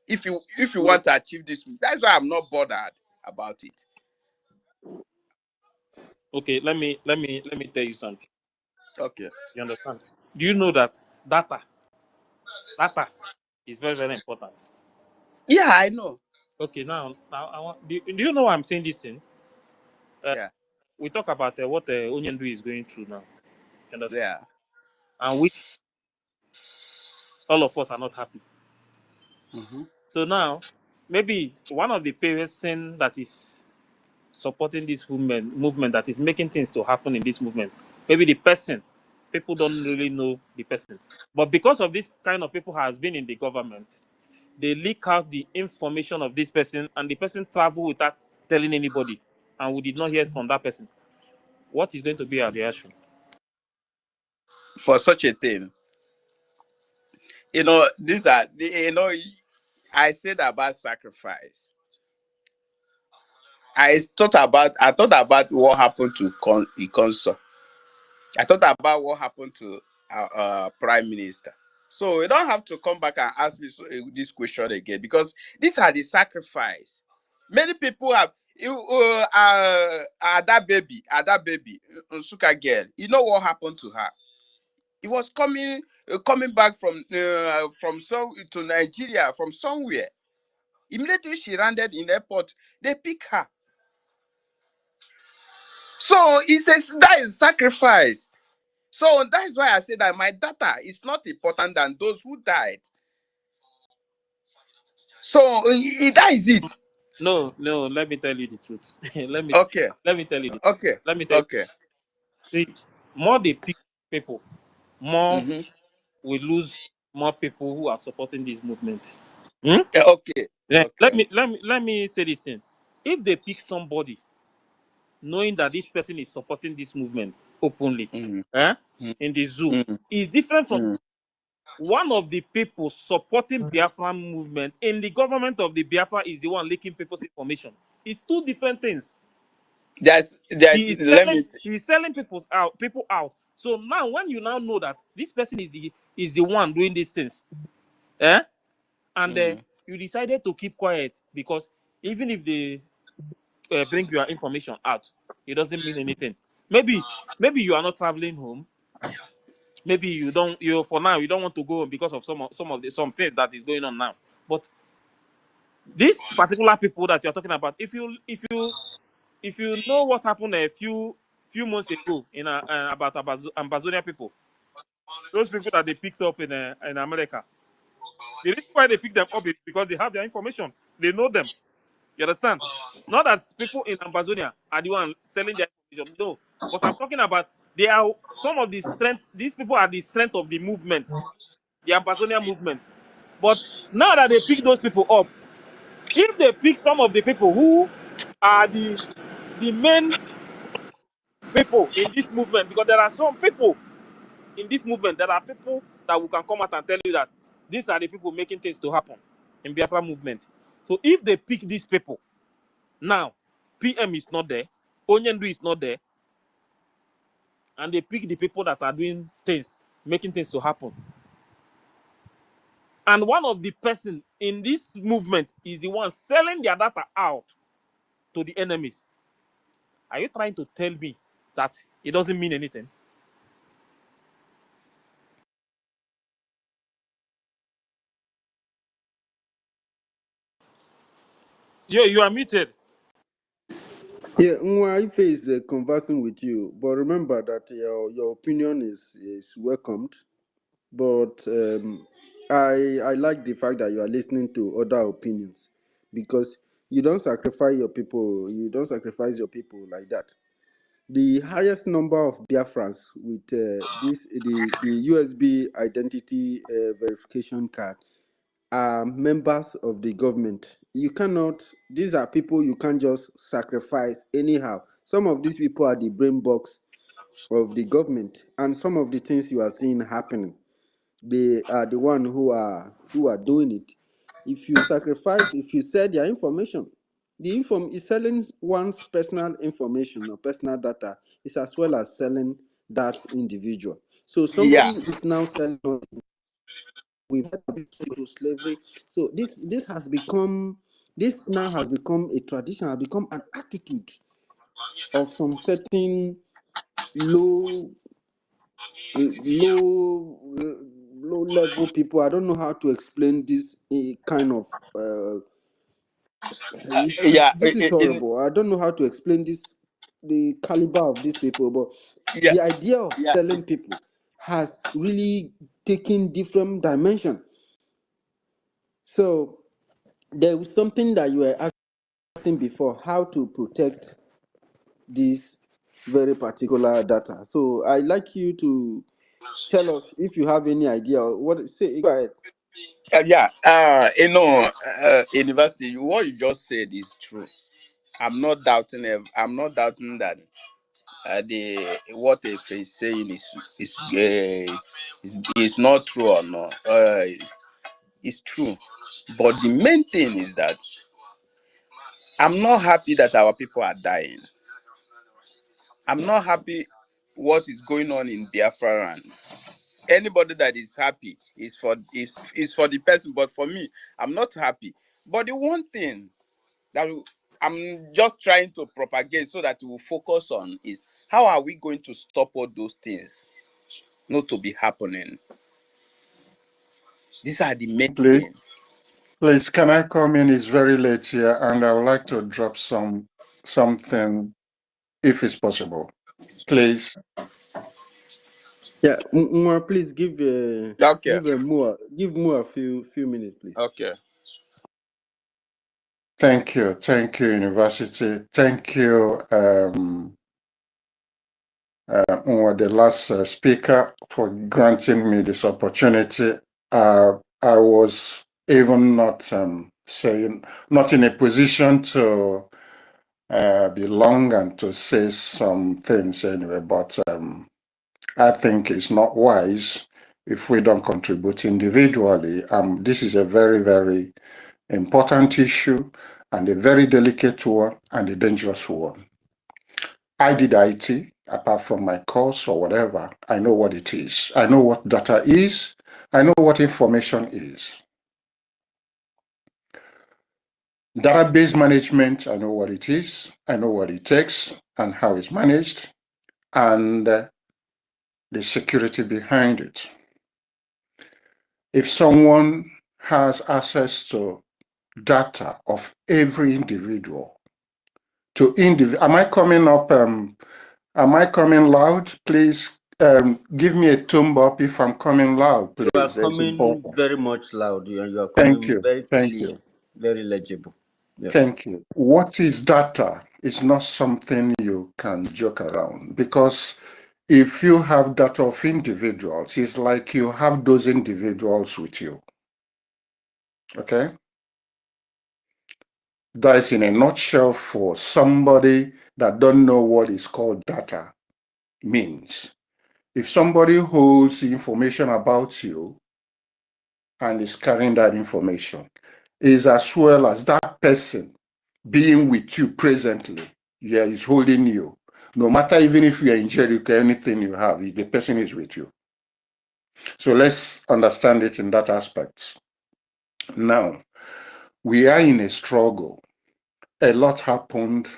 If you want to achieve this, that's why I'm not bothered about it. Okay, let me tell you something. Okay. You understand? Do you know that data is very, very important? Yeah, I know. Okay, now I want. Do you know why I'm saying this thing? Yeah. We talk about what Onyendu is going through now. You understand? Yeah. And which all of us are not happy. Mm-hmm. So now, maybe one of the person that is supporting this movement that is making things to happen in this movement, maybe the person, people don't really know the person. But because of this kind of people has been in the government, they leak out the information of this person and the person travel without telling anybody. And we did not hear from that person. What is going to be our reaction? For such a thing, these are I said about sacrifice. I thought about what happened to Ikonso. I thought about what happened to our prime minister. So you don't have to come back and ask me this question again because these are the sacrifice. Many people have that baby, Nsuka girl. You know what happened to her? He was coming back from some to Nigeria from somewhere. Immediately she landed in the airport, they pick her. So it says that is sacrifice. So that's why I say that my data is not important than those who died. So that is it. No, let me tell you the truth. Okay. Let me tell you the truth. Okay. Let me tell you. Okay. See, more they pick people, more Mm-hmm. we lose more people who are supporting this movement. Hmm? Okay. Then Okay. let me say this thing. If they pick somebody knowing that this person is supporting this movement openly, Mm-hmm. in the zoo, Mm-hmm. is different from Mm-hmm. one of the people supporting Biafran movement in the government of the Biafra is the one leaking people's information. It's two different things. There's let me He's selling people out. So now when you now know that this person is the one doing these things, and mm-hmm. you decided to keep quiet because even if they bring your information out, it doesn't mean anything. Maybe you are not traveling home. Maybe you for now you don't want to go home because of some things that is going on now. But these particular people that you're talking about, if you know what happened a few months ago in about Ambazonia people, those people that they picked up in America, the reason why they picked them up is because they have their information. They know them. You understand? Not that people in Amazonia are the one selling their information. No. But I'm talking about they are some of the strength. These people are the strength of the movement, the Amazonia movement. But now that they pick those people up, if they pick some of the people who are the main people in this movement, because there are some people in this movement, there are people that we can come out and tell you that these are the people making things to happen in Biafra movement. So if they pick these people, now, PM is not there, Onyendu is not there, and they pick the people that are doing things, making things to happen. And one of the person in this movement is the one selling their data out to the enemies. Are you trying to tell me that it doesn't mean anything? You are muted. Yeah, Nwa Ife is conversing with you, but remember that your opinion is welcomed. But I like the fact that you are listening to other opinions, because you don't sacrifice your people like that. The highest number of Biafrans with the USB identity verification card are members of the government. You cannot. These are people you can't just sacrifice anyhow. Some of these people are the brain box of the government, and some of the things you are seeing happening, they are the one who are doing it. If you sacrifice, if you sell their information, the inform is selling one's personal information or personal data is as well as selling that individual. So somebody Yeah, is now selling. We've had to slavery. So this now has become a tradition, has become an attitude of some certain low low low level people. I don't know how to explain this kind of yeah, this is horrible. I don't know how to explain this, the caliber of these people, but yeah, the idea of yeah, selling people has really taken different dimension. So there was something that you were asking before, how to protect this very particular data. So I like you to tell us if you have any idea what say. Go ahead. yeah. University, what you just said is true. I'm not doubting that the what if is saying is not true or not. It's true, but the main thing is that I'm not happy that our people are dying. I'm not happy what is going on in Biafra. Anybody that is happy is for the person, but for me, I'm not happy. But the one thing that I'm just trying to propagate so that we will focus on is how are we going to stop all those things not to be happening. These are the main Please, things. please, can I come in? It's very late here, and I would like to drop something if it's possible. Please. Yeah, Umar, please Okay, give more a few minutes, please. okay. Thank you. Thank you, University. Thank you, the last speaker, for granting me this opportunity. I was even not not in a position to be long and to say some things anyway, but I think it's not wise if we don't contribute individually. This is a very, very important issue and a very delicate one and a dangerous one. I did IT, apart from my course or whatever. I know what it is. I know what data is. I know what information is. Database management, I know what it is. I know what it takes and how it's managed and the security behind it. If someone has access to data of every individual, am I coming up? Am I coming loud? Please give me a thumb up if I'm coming loud, You are please. It's coming important. very much loud. You are Thank coming you. very Thank clear, you. very legible. Yeah. Thank you. What is data? It's not something you can joke around, because if you have data of individuals, it's like you have those individuals with you. Okay? That is in a nutshell for somebody that don't know what is called data means. If somebody holds information about you and is carrying that information, is as well as that person being with you presently, yeah, is holding you. No matter even if you're in jail, anything you have, the person is with you. So let's understand it in that aspect. Now, we are in a struggle. A lot happened.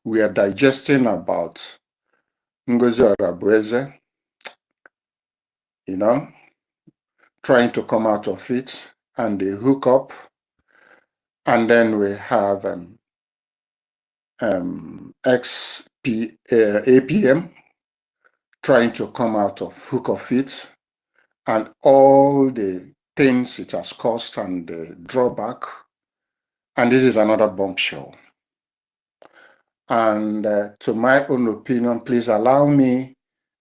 We are digesting about Ngozi Orabufulani, trying to come out of it, and they hook up. And then we have APM trying to come out of hook of it, and all the things it has cost and the drawback. And this is another bombshell. And to my own opinion, please allow me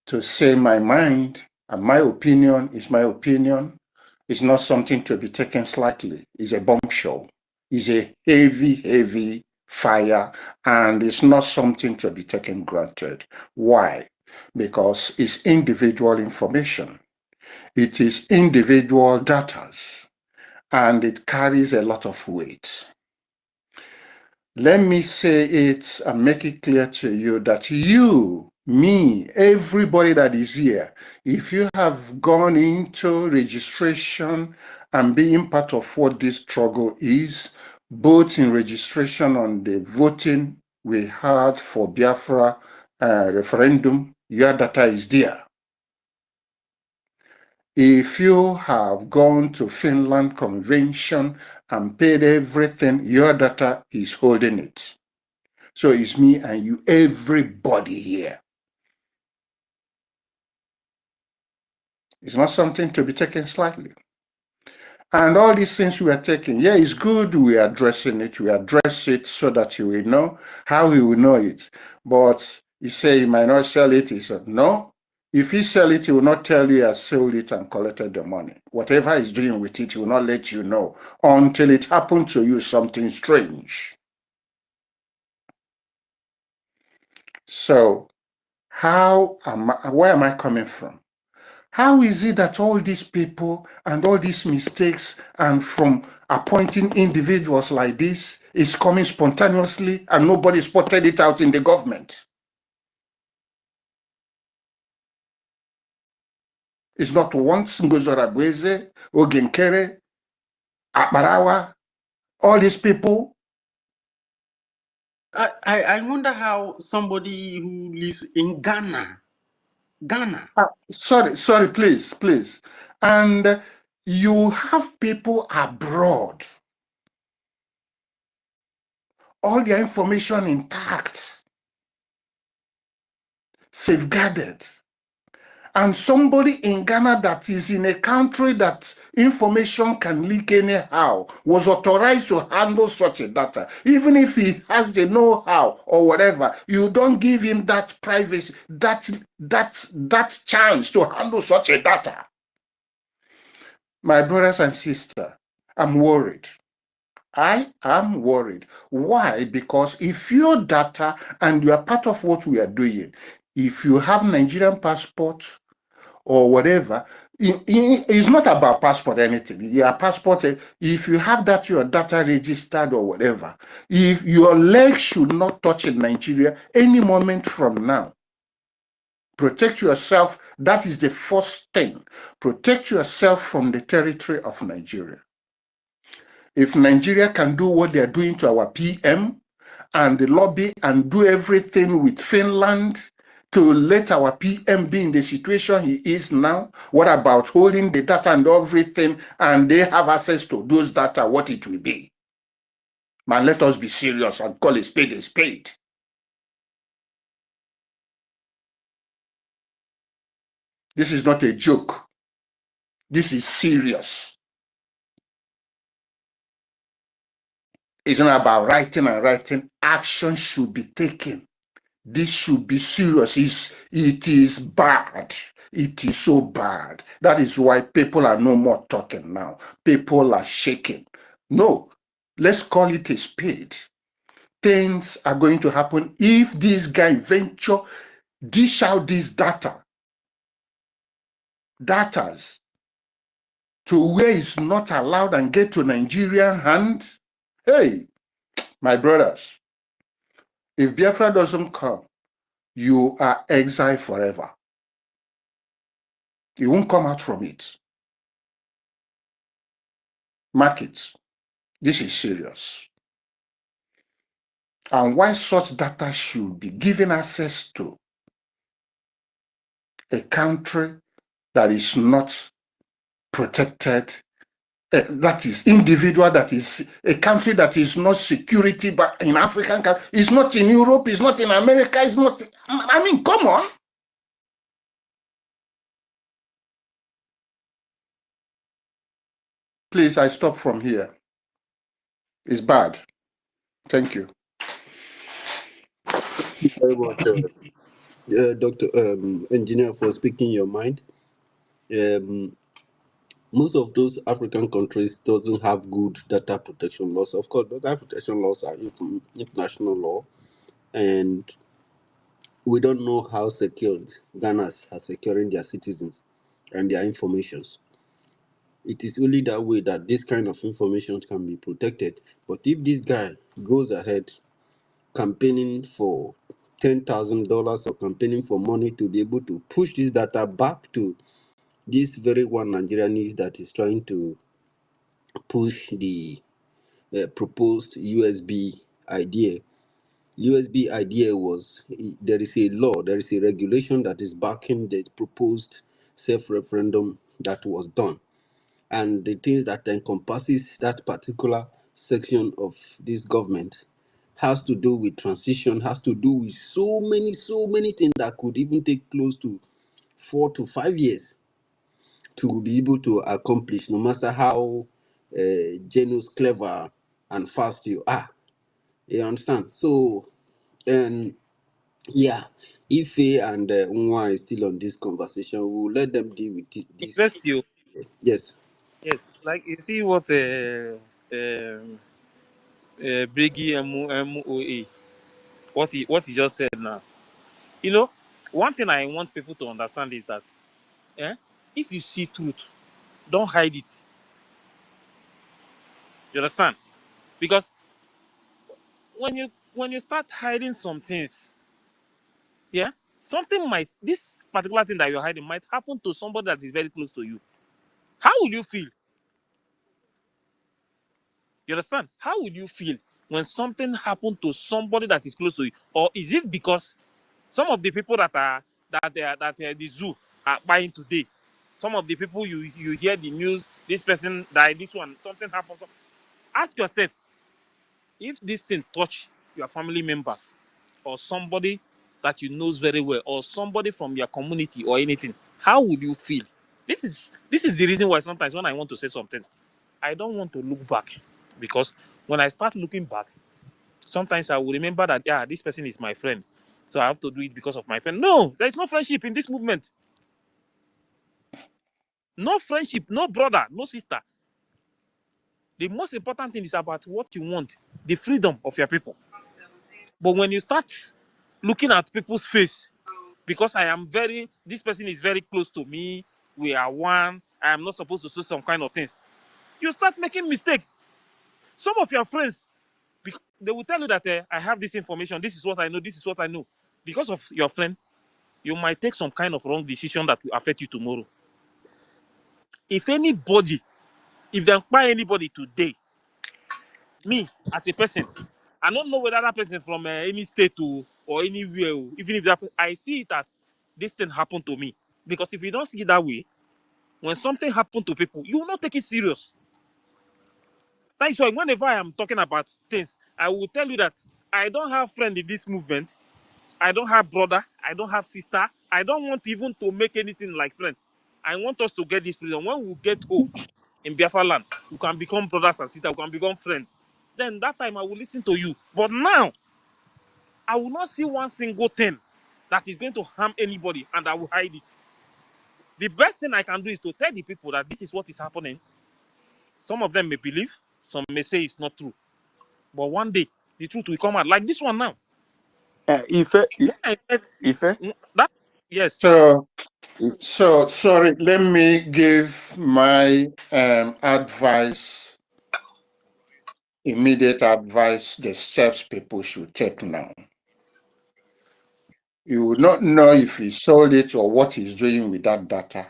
to say my mind. And my opinion is my opinion. It's not something to be taken slightly. It's a bombshell. It's a heavy, heavy fire. And it's not something to be taken granted. Why? Because it's individual information. It is individual data. And it carries a lot of weight. Let me say it and make it clear to you that you, me, everybody that is here, if you have gone into registration and being part of what this struggle is, both in registration on the voting we had for Biafra referendum, your data is there. If you have gone to Finland Convention and paid everything, your data is holding it. So it's me and you, everybody here. It's not something to be taken slightly. And all these things we are taking, yeah, it's good we are addressing it. We address it so that you will know how we will know it. But you say you might not sell it. He said, no. If he sell it, he will not tell you he has sold it and collected the money. Whatever he's doing with it, he will not let you know until it happened to you something strange. So where am I coming from? How is it that all these people and all these mistakes and from appointing individuals like this is coming spontaneously and nobody spotted it out in the government? It's not once Ngozi Orabufulani, Ogenkere, Akbarawa, all these people. I wonder how somebody who lives in Ghana. Sorry, please. And you have people abroad, all their information intact, safeguarded. And somebody in Ghana that is in a country that information can leak anyhow was authorized to handle such a data. Even if he has the know-how or whatever, you don't give him that privacy, that chance to handle such a data. My brothers and sisters, I'm worried. I am worried. Why? Because if your data and you are part of what we are doing, if you have Nigerian passport, or whatever, it's not about passport anything. Your passport, if you have that, your data registered or whatever, if your leg should not touch in Nigeria any moment from now, protect yourself. That is the first thing. Protect yourself from the territory of Nigeria. If Nigeria can do what they're doing to our PM and the lobby and do everything with Finland, to let our PM be in the situation he is now? What about holding the data and everything, and they have access to those data, what it will be? Man, let us be serious and call a spade a spade. This is not a joke. This is serious. It's not about writing and writing. Action should be taken. This should be serious. It is bad. It is so bad. That is why people are no more talking now. People are shaking. No, let's call it a spade. Things are going to happen if this guy venture dish out this data to where it's not allowed and get to Nigerian hands. Hey, my brothers, if Biafra doesn't come, you are exiled forever. You won't come out from it. Mark it. This is serious. And why such data should be given access to a country that is not protected, that is individual, that is a country that is not security, but in African country, it's not in Europe, it's not in America, it's not, I mean, come on. Please, I stop from here. It's bad. Thank you. Very much, Dr. Engineer, for speaking your mind. Most of those African countries doesn't have good data protection laws. Of course, data protection laws are international law, and we don't know how secured Ghana are securing their citizens and their informations. It is only that way that this kind of information can be protected. But if this guy goes ahead campaigning for $10,000 or campaigning for money to be able to push this data back to this very one Nigerian needs that is trying to push the proposed USB idea. USB idea was there is a law, there is a regulation that is backing the proposed self-referendum that was done. And the things that encompasses that particular section of this government has to do with transition, has to do with so many things that could even take close to 4 to 5 years to be able to accomplish, no matter how genius, clever, and fast you are. You understand? So, yeah, Ife and Nwa is still on this conversation. We'll let them deal with this. Invest you. Yes. Yes, like you see what Briggy MOA, what he just said now. You know, one thing I want people to understand is that, if you see truth, don't hide it. You understand? Because when you start hiding some things, yeah, something might this particular thing that you're hiding might happen to somebody that is very close to you. How would you feel? You understand? How would you feel when something happened to somebody that is close to you? Or is it because some of the people that the zoo are buying today, some of the people you hear the news, this person died, this one, something happened. Ask yourself, if this thing touch your family members or somebody that you knows very well or somebody from your community or anything, how would you feel? This is the reason why sometimes when I want to say something, I don't want to look back, because when I start looking back, sometimes I will remember that, yeah, this person is my friend, so I have to do it because of my friend. No, there is no friendship in this movement. No friendship, no brother, no sister. The most important thing is about what you want, the freedom of your people. But when you start looking at people's face, because this person is very close to me, we are one, I am not supposed to say some kind of things, you start making mistakes. Some of your friends, they will tell you that, I have this information, this is what I know, this is what I know. Because of your friend, you might take some kind of wrong decision that will affect you tomorrow. If they buy anybody today, me as a person, I don't know whether that person from any state or anywhere, even if I see it as this thing happened to me. Because if you don't see it that way, when something happened to people, you will not take it serious. That's why whenever I am talking about things, I will tell you that I don't have friend in this movement. I don't have brother. I don't have sister. I don't want even to make anything like friend. I want us to get this freedom. When we get home in Biafra land, we can become brothers and sisters. We can become friends. Then that time I will listen to you. But now, I will not see one single thing that is going to harm anybody, and I will hide it. The best thing I can do is to tell the people that this is what is happening. Some of them may believe, some may say it's not true. But one day, the truth will come out. Like this one now. When I met Ife. that, yes. So sorry, let me give my advice, immediate advice, the steps people should take now. You will not know if he sold it or what he's doing with that data.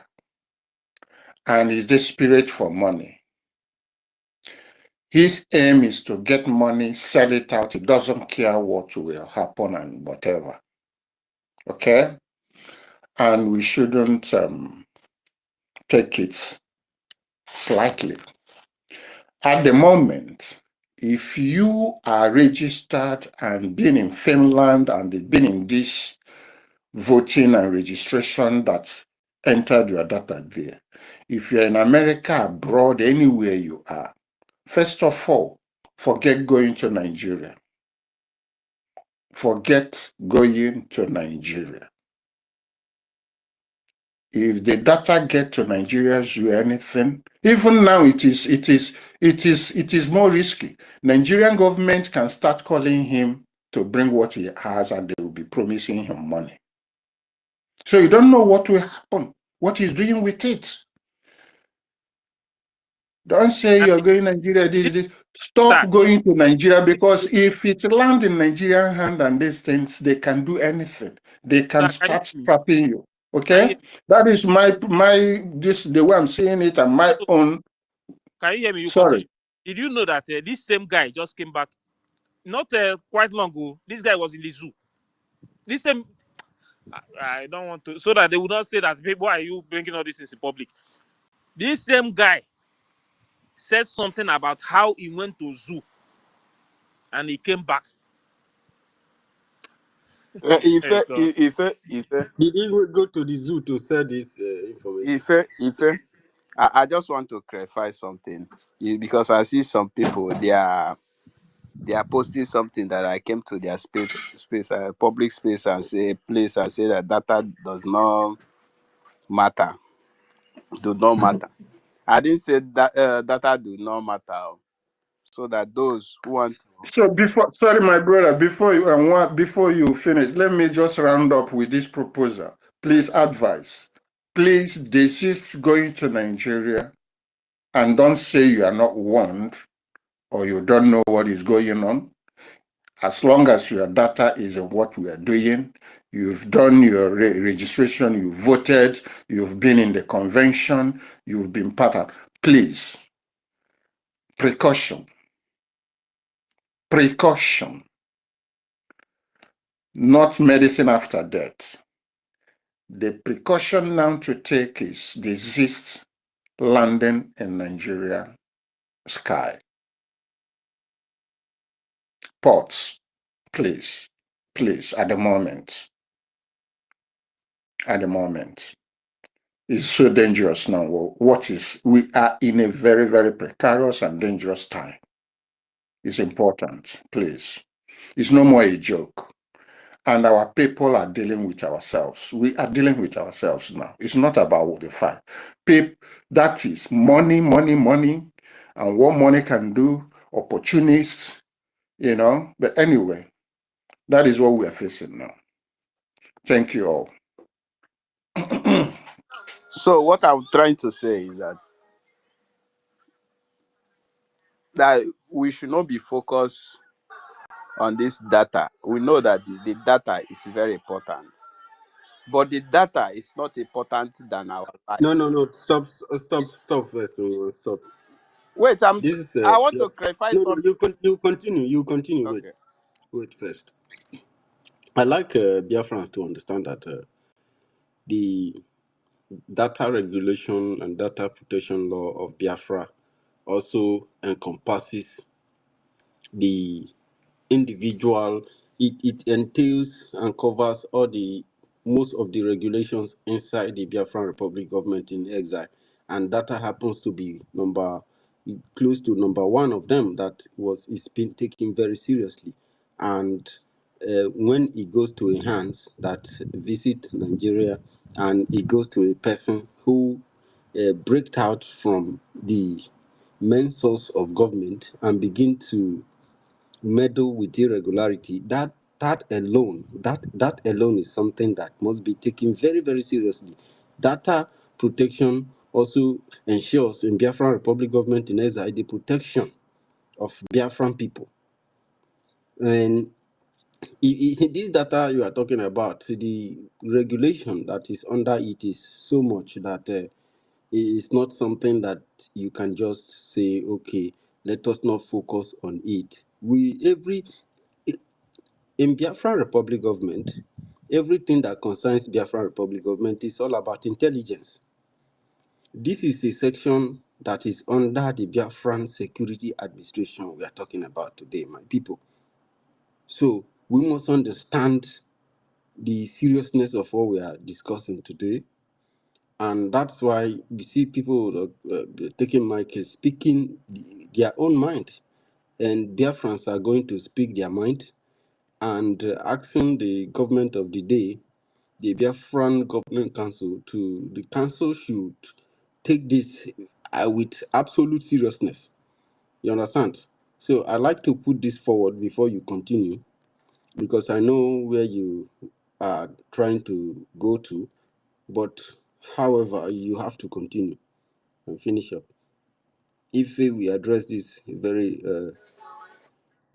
And he's desperate for money. His aim is to get money, sell it out. He doesn't care what will happen and whatever. Okay? And we shouldn't take it slightly. At the moment, if you are registered and been in Finland and been in this voting and registration that entered your data there, If you're in America, abroad, anywhere you are, first of all, forget going to Nigeria. Forget going to Nigeria. If the data get to Nigeria, do anything, even now it is more risky. Nigerian government can start calling him to bring what he has, and they will be promising him money. So you don't know what will happen, what he's doing with it. Don't say you're going Nigeria. This. Stop going to Nigeria, because if it lands in Nigerian hand and these things, they can do anything. They can start trapping you. Okay, that is the way I'm saying it, and my own. Can you hear me? Sorry. Did you know that this same guy just came back not quite long ago? This guy was in the zoo. This same. I don't want to, so that they would not say that, why are you bringing all this in public? This same guy said something about how he went to zoo and he came back. Ife. Did he go to the zoo to sell this information? Ife. I just want to clarify something, because I see some people, they are posting something that I came to their public space, and say that data does not matter. Do not matter. I didn't say that data do not matter. So that those who want to... So sorry, my brother, before you finish, let me just round up with this proposal. Please advise. Please desist going to Nigeria, and don't say you are not warned or you don't know what is going on. As long as your data is in what we are doing, you've done your registration, you voted, you've been in the convention, you've been part of, please, precaution, not medicine after death. The precaution now to take is desist landing in Nigeria sky. Ports, please, at the moment. It's so dangerous now. We are in a very, very precarious and dangerous time. It's important, please. It's no more a joke. And our people are dealing with ourselves. We are dealing with ourselves now. It's not about the fight. That is money, and what money can do, opportunists, But anyway, that is what we are facing now. Thank you all. So what I'm trying to say is that we should not be focused on this data. We know that the data is very important, but the data is not important than our life. No. Stop first. Stop. Wait, I want to clarify No, something. you continue. Okay. Wait first. I like Biafrans to understand that the data regulation and data protection law of Biafra also encompasses the individual. It entails and covers most of the regulations inside the Biafran Republic government in exile, and data happens to be close to number one of them that is being taken very seriously. And when it goes to a hands that visit Nigeria, and it goes to a person who break out from the main source of government and begin to meddle with irregularity, that alone is something that must be taken very, very seriously. Data protection also ensures in Biafran Republic government in exile the protection of Biafran people. And this data you are talking about, the regulation that is under it is so much that it's not something that you can just say, okay, let us not focus on it. In Biafran Republic government, everything that concerns Biafran Republic government is all about intelligence. This is a section that is under the Biafran Security Administration we are talking about today, my people. So we must understand the seriousness of what we are discussing today. And that's why you see people taking mic, speaking their own mind. And Biafrans are going to speak their mind and asking the government of the day, the Biafran Government Council, to the council should take this with absolute seriousness. You understand? So I like to put this forward before you continue, because I know where you are trying to go to, but however, you have to continue and finish up. If we address this very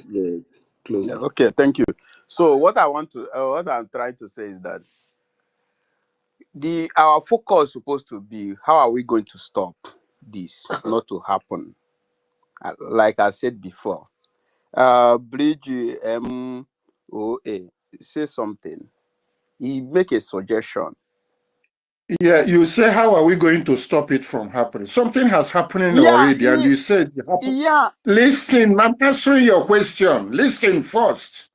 Yeah, closely. okay, thank you. So what I'm trying to say is that our focus is supposed to be how are we going to stop this not to happen. Like I said before, Bridge MOA say something. He make a suggestion. Yeah, you say, how are we going to stop it from happening? Something has happening Yeah, already, and you said, it happened. yeah. Listen, I'm answering your question. Listen first.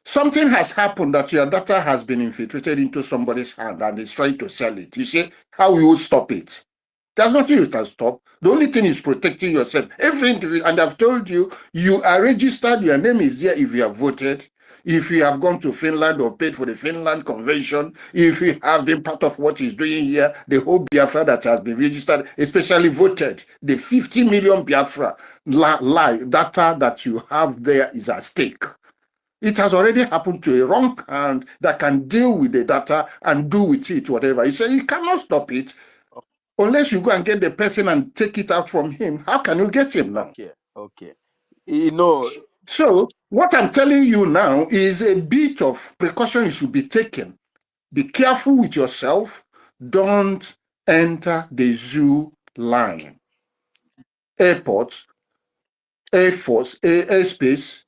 Something has happened that your data has been infiltrated into somebody's hand and is trying to sell it. You say, how will you stop it? There's nothing you can stop. The only thing is protecting yourself. Every individual, and I've told you, you are registered, your name is there if you have voted, if you have gone to Finland or paid for the Finland Convention, if you have been part of what he's doing here, the whole Biafra that has been registered, especially voted, the 50 million Biafra data that you have there is at stake. It has already happened to a wrong hand that can deal with the data and do with it whatever. You say you cannot stop it unless you go and get the person and take it out from him. How can you get him now? Okay. You know, So what I'm telling you now is a bit of precaution should be taken. Be careful with yourself. Don't enter the zoo line. Airports, Air Force, airspace,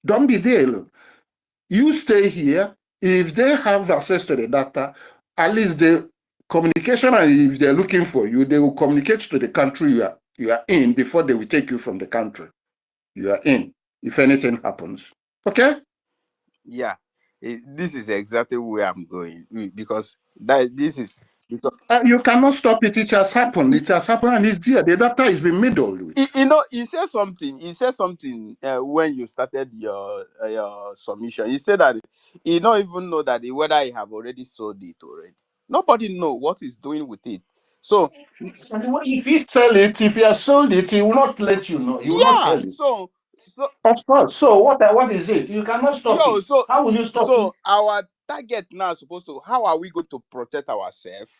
don't be there alone. You stay here. If they have access to the data, at least the communication, and if they're looking for you, they will communicate to the country you are in before they will take you from the country you are in, if anything happens. Okay? yeah, this is exactly where I'm going because this is because You cannot stop it. It has happened. It has happened and it's there. The data is being meddled with. he said something. He said something when you started your submission. He said that he don't even know that whether he have already sold it already. Nobody know what he's doing with it. So If he sell it, if he has sold it, he will not let you know. He will not yeah, tell you. so Of course. So what is it? You cannot stop it. How will you stop it? our target now is supposed to how are we going to protect ourselves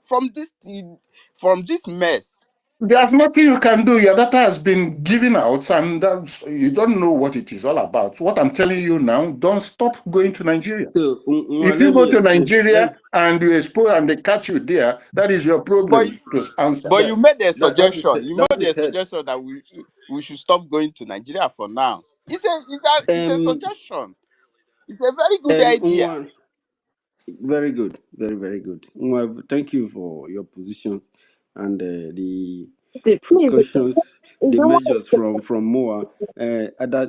from this mess? There's nothing you can do. Your data has been given out, and you don't know what it is all about. What I'm telling you now, don't stop going to Nigeria. So, If you let go me to explain. Nigeria and you expose and they catch you there, that is your But problem to answer. but you made a That is suggestion. You that made a is head. suggestion that we should stop going to Nigeria for now. It's a Um, suggestion. It's a very good idea. Nwa, very good, very very good. Nwa, thank you for your positions and the Please, precautions, is the the one measures from Moa.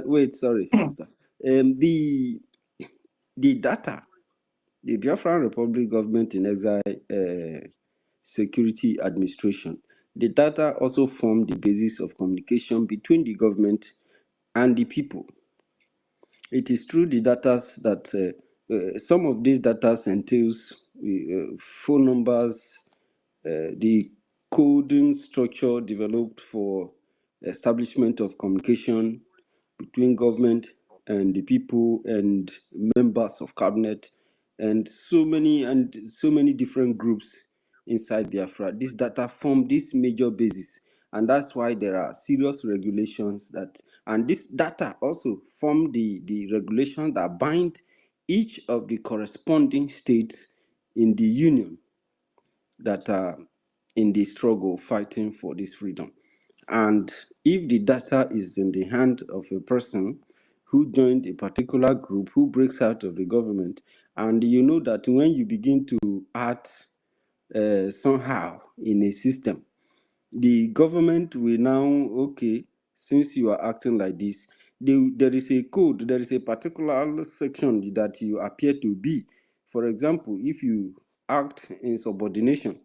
Wait, sorry, sister. The data, the Biafran Republic Government in Exile Security Administration, the data also form the basis of communication between the government and the people. It is through the data that some of these data entails phone numbers, the coding structure developed for establishment of communication between government and the people and members of cabinet and so many different groups inside Biafra. This data form this major basis, and that's why there are serious regulations that, and this data also form the regulations that bind each of the corresponding states in the union that are in the struggle fighting for this freedom. And if the data is in the hand of a person who joined a particular group, who breaks out of the government, and you know that when you begin to act somehow in a system, the government will now, okay, since you are acting like this, there is a code, there is a particular section that you appear to be. For example, if you act in subordination,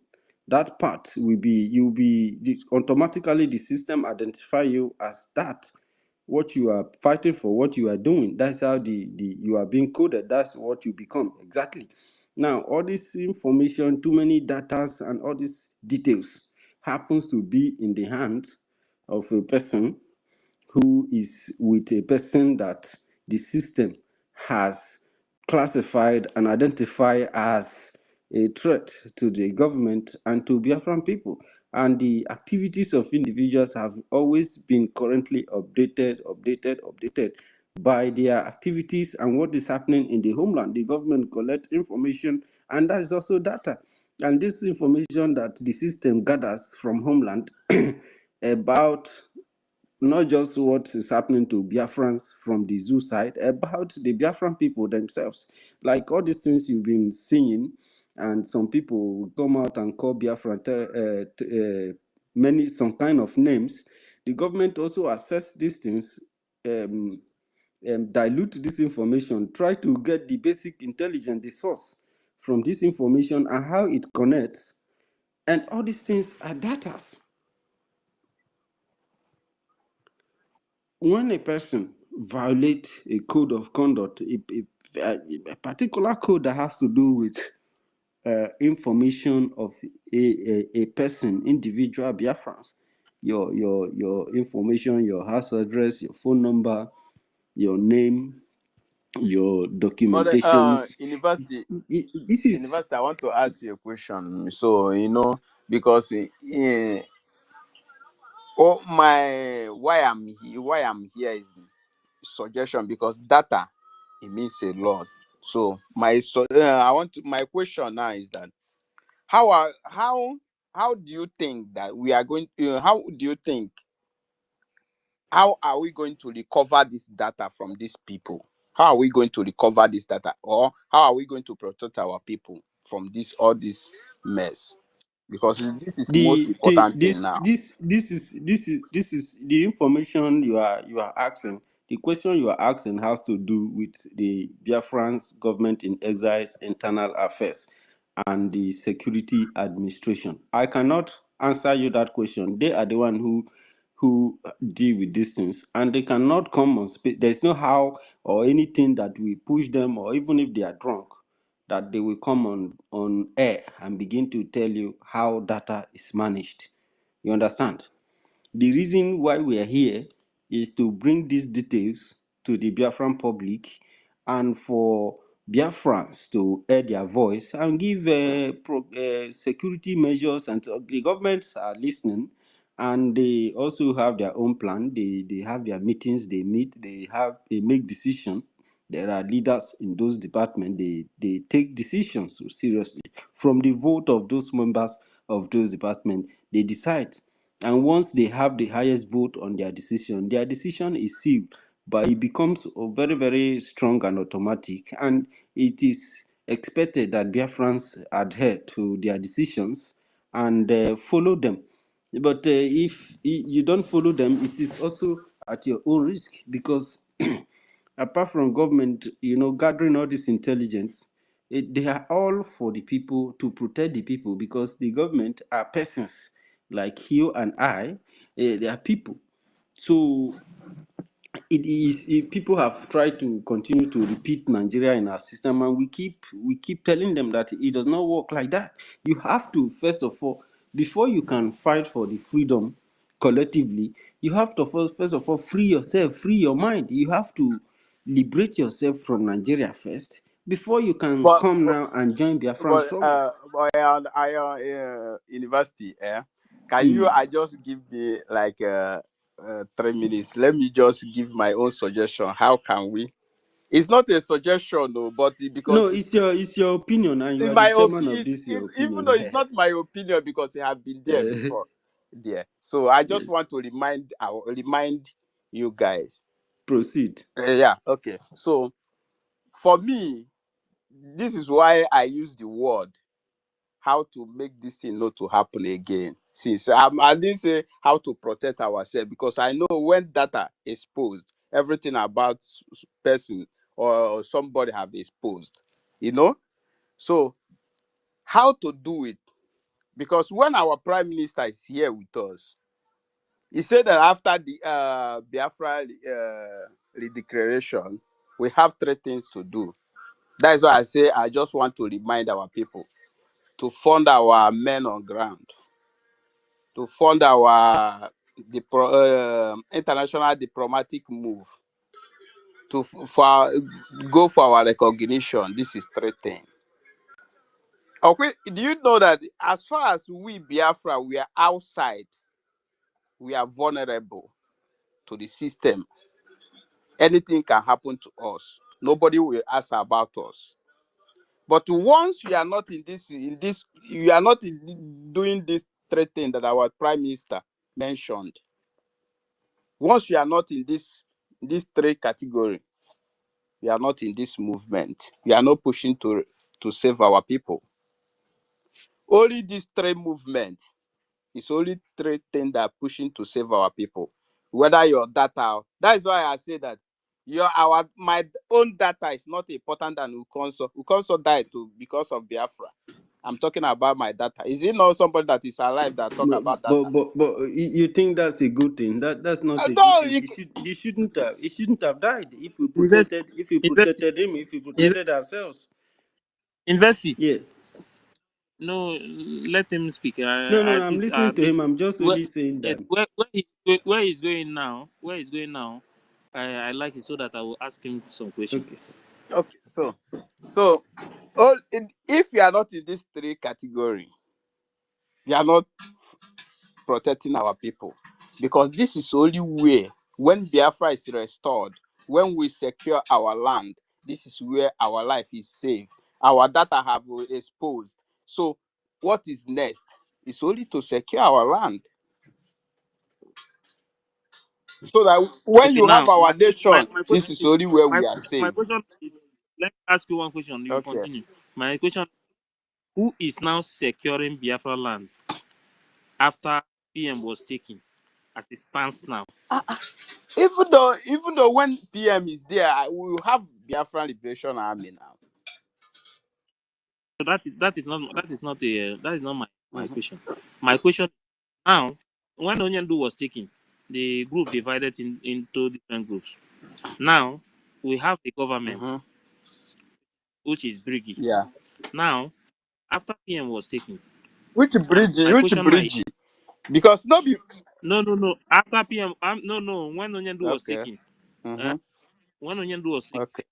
that part automatically the system identify you as that, what you are fighting for, what you are doing. That's how the you are being coded. That's what you become exactly. Now, all this information, too many datas, and all these details happens to be in the hand of a person who is with a person that the system has classified and identified as a threat to the government and to Biafran people. And the activities of individuals have always been currently updated by their activities and what is happening in the homeland. The government collect information, and that is also data. And this information that the system gathers from homeland about not just what is happening to Biafrans from the zoo side, about the Biafran people themselves. Like all these things you've been seeing, and some people will come out and call Biafran many, some kind of names. The government also assess these things, um, dilute this information, try to get the basic intelligence, the source from this information and how it connects. And all these things are data. When a person violates a code of conduct, a particular code that has to do with information of a person, individual Biafrans, your information, your house address, your phone number, your name, your But documentations. university, This is university, I want to ask you a question. So because why I'm here is suggestion, because data, it means a lot. So my question now is that how are how do you think that we are going how are we going to recover this data from these people? How are we going to recover this data, or how are we going to protect our people from this mess? Because this is most the important thing now. this is the information you are asking. The question you are asking has to do with the Biafran's government in exile's internal affairs and the security administration. I cannot answer you that question. They are the one who deal with these things, and they cannot come on space. There's no how or anything that we push them, or even if they are drunk, that they will come on air and begin to tell you how data is managed. You understand? The reason why we are here is to bring these details to the Biafran public, and for Biafrans to air their voice and give security measures. And the governments are listening, and they also have their own plan. They have their meetings, they meet, they make decisions. There are leaders in those departments. They take decisions seriously. From the vote of those members of those departments, they decide. And once they have the highest vote on their decision is sealed, but it becomes very, very strong and automatic. And it is expected that Biafrans adhere to their decisions and follow them. But if you don't follow them, it is also at your own risk, because apart from government, gathering all this intelligence, they are all for the people, to protect the people, because the government are persons like you and I. They are people. So people have tried to continue to repeat Nigeria in our system, and we keep telling them that it does not work like that. You have to, first of all, before you can fight for the freedom collectively, you have to first of all free yourself, free your mind. You have to liberate yourself from Nigeria first before you can But come now and join Biafran struggle. university, can you Mm. just give me like 3 minutes? Let me just give my own suggestion. How can we? It's not a suggestion, though, but No, because it's your opinion, and you in are the my chairman of opinion, this your even opinion. though it's not my opinion, because I have been there before, there. So I just Yes, want to remind you guys. proceed. Yeah, okay. So for me, this is why I use the word how to make this thing not to happen again. Since I didn't say how to protect ourselves, because I know when data exposed, everything about person or somebody have exposed. So how to do it? Because when our prime minister is here with us, he said that after the Biafra redeclaration, we have three things to do. That is why I say I just want to remind our people to fund our men on ground, to fund our international diplomatic move, to go for our recognition. This is three things. Okay, do you know that as far as we Biafra, we are outside, we are vulnerable to the system. Anything can happen to us. Nobody will ask about us. But once you are not you are not doing this three thing that our prime minister mentioned. Once you are not in this three category, we are not in this movement. We are not pushing to save our people. Only these three movements is only three things that are pushing to save our people. Whether your data, that is why I say that my own data is not important than Ukonso. Ukonso died because of Biafra. I'm talking about my data. Is it not somebody that is alive that talk about data? But you think that's a good thing? That's not a good No, thing. He shouldn't have died if we Invest, protected invest, him, if we invest, protected ourselves. invest. Yeah. No, let him speak. No, I'm listening to It's him. I'm just where, only saying yes, that. where he's going now. Where he's going now. I like it so that I will ask him some questions. Okay. okay. So if you are not in this three category, you are not protecting our people, because this is only way when Biafra is restored, when we secure our land, this is where our life is safe. Our data have exposed. So what is next? It's only to secure our land, so that when Okay, you have now our nation, my this question is is only where my we are my safe. question is, let me ask you one question. You Okay. continue. My question: who is now securing Biafra land after PM was taken, as it stands now? Even though when PM is there, we will have Biafran Liberation Army now. So that is not my Mhm. question. My question now, when Onyendu was taken, the group divided into different groups. Now we have the government, Mhm. which is Briggy. Yeah. Now, after PM was taken, Which bridge? my Which question now is, bridge? Because no be no. After PM, no. When Onyendu was okay. taken, uh, Mhm. when Onyendu was taken, Okay.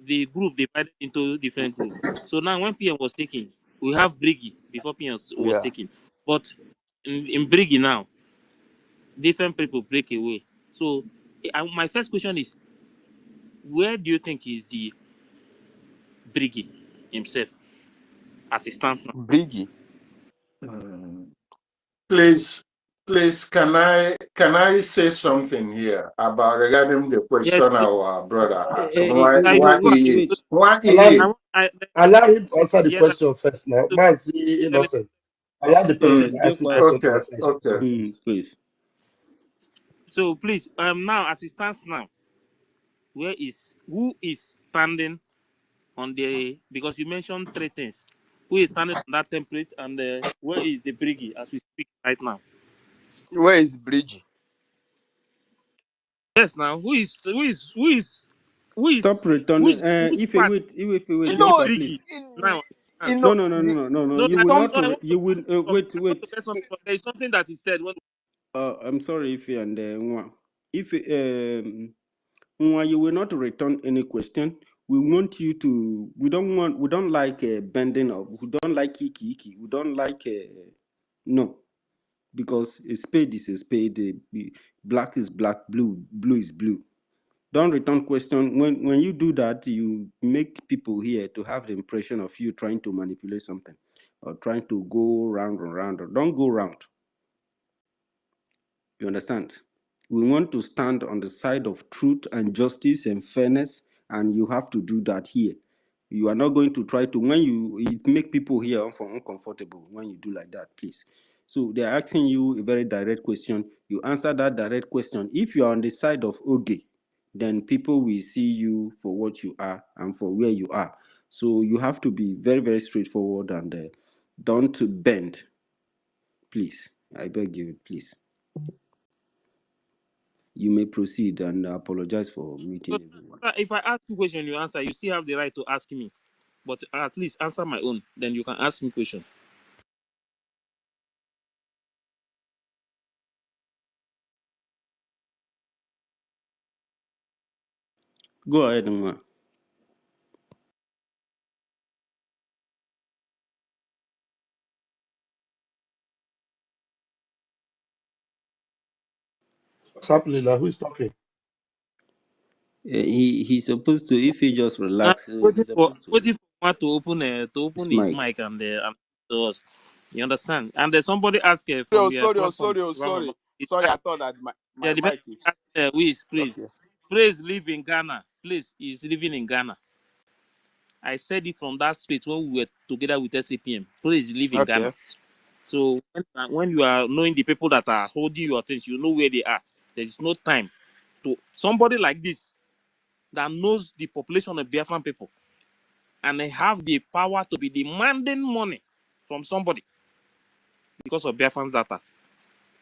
the group divided into different groups. So now when PM was taken, we have Briggy before PM was Yeah. taken. But in Briggy now, different people break away. So my first question is, where do you think is the Briggy himself as it stands now? Briggy. Mm. Please, can I say something here about regarding the Yes, question please. our brother asked? I Why go he Wait. is? Why Allow he I is? want allow him to answer the yes, I question first now. to Mazi tell him. Innocent. Allow the person Mm. asking I, question Jokwa. to Okay, answer his okay. question first. Please. so please, now as it stands now, who is standing on the, because you mentioned three things. Who is standing on that template, and where is the Briggy as we speak right now? Where is Briggy? Yes, now Stop returning. whose If you part wait, You in the know, Jokwa, Briggy please. now? you Stands? know No. No, You the will not. no, I want to You will wait. I want to get something, but there is something that is said when. I'm sorry if you and Nwa. If Nwa, you will not return any question. We want you to. We don't like bending up. We don't like iki. We don't like no, because a spade is a spade. Black is black. Blue is blue. Don't return question. When you do that, you make people here to have the impression of you trying to manipulate something or trying to go round and round. Don't go round. You understand? We want to stand on the side of truth and justice and fairness, and you have to do that here. You are not going to try to, when it make people here uncomfortable when you do like that, please. So they're asking you a very direct question. You answer that direct question. If you are on the side of Oge, then people will see you for what you are and for where you are. So you have to be very, very straightforward and don't bend. Please, I beg you, please. You may proceed, and I apologize for So, muting everyone. if I ask you question, you answer. You still have the right to ask me, but at least answer my own. Then you can ask me question. Go ahead, Nwa. What's happening now? Who is talking? He's supposed to, if he just I'm relax, he's supposed to waiting for one to open his his mic. mic and to us. You understand? And there's somebody asked from Oh, your sorry, oh, platform. sorry, oh, sorry. Sorry, I thought that my Yeah, the person mic is asked, who is Praise. okay. Praise live in Ghana. Praise is living in Ghana. I said it from that space when we were together with SAPM. Praise live in Ghana. Okay. So when you are knowing the people that are holding your attention, you know where they are. There is no time to somebody like this that knows the population of Biafran people and they have the power to be demanding money from somebody because of Biafran data.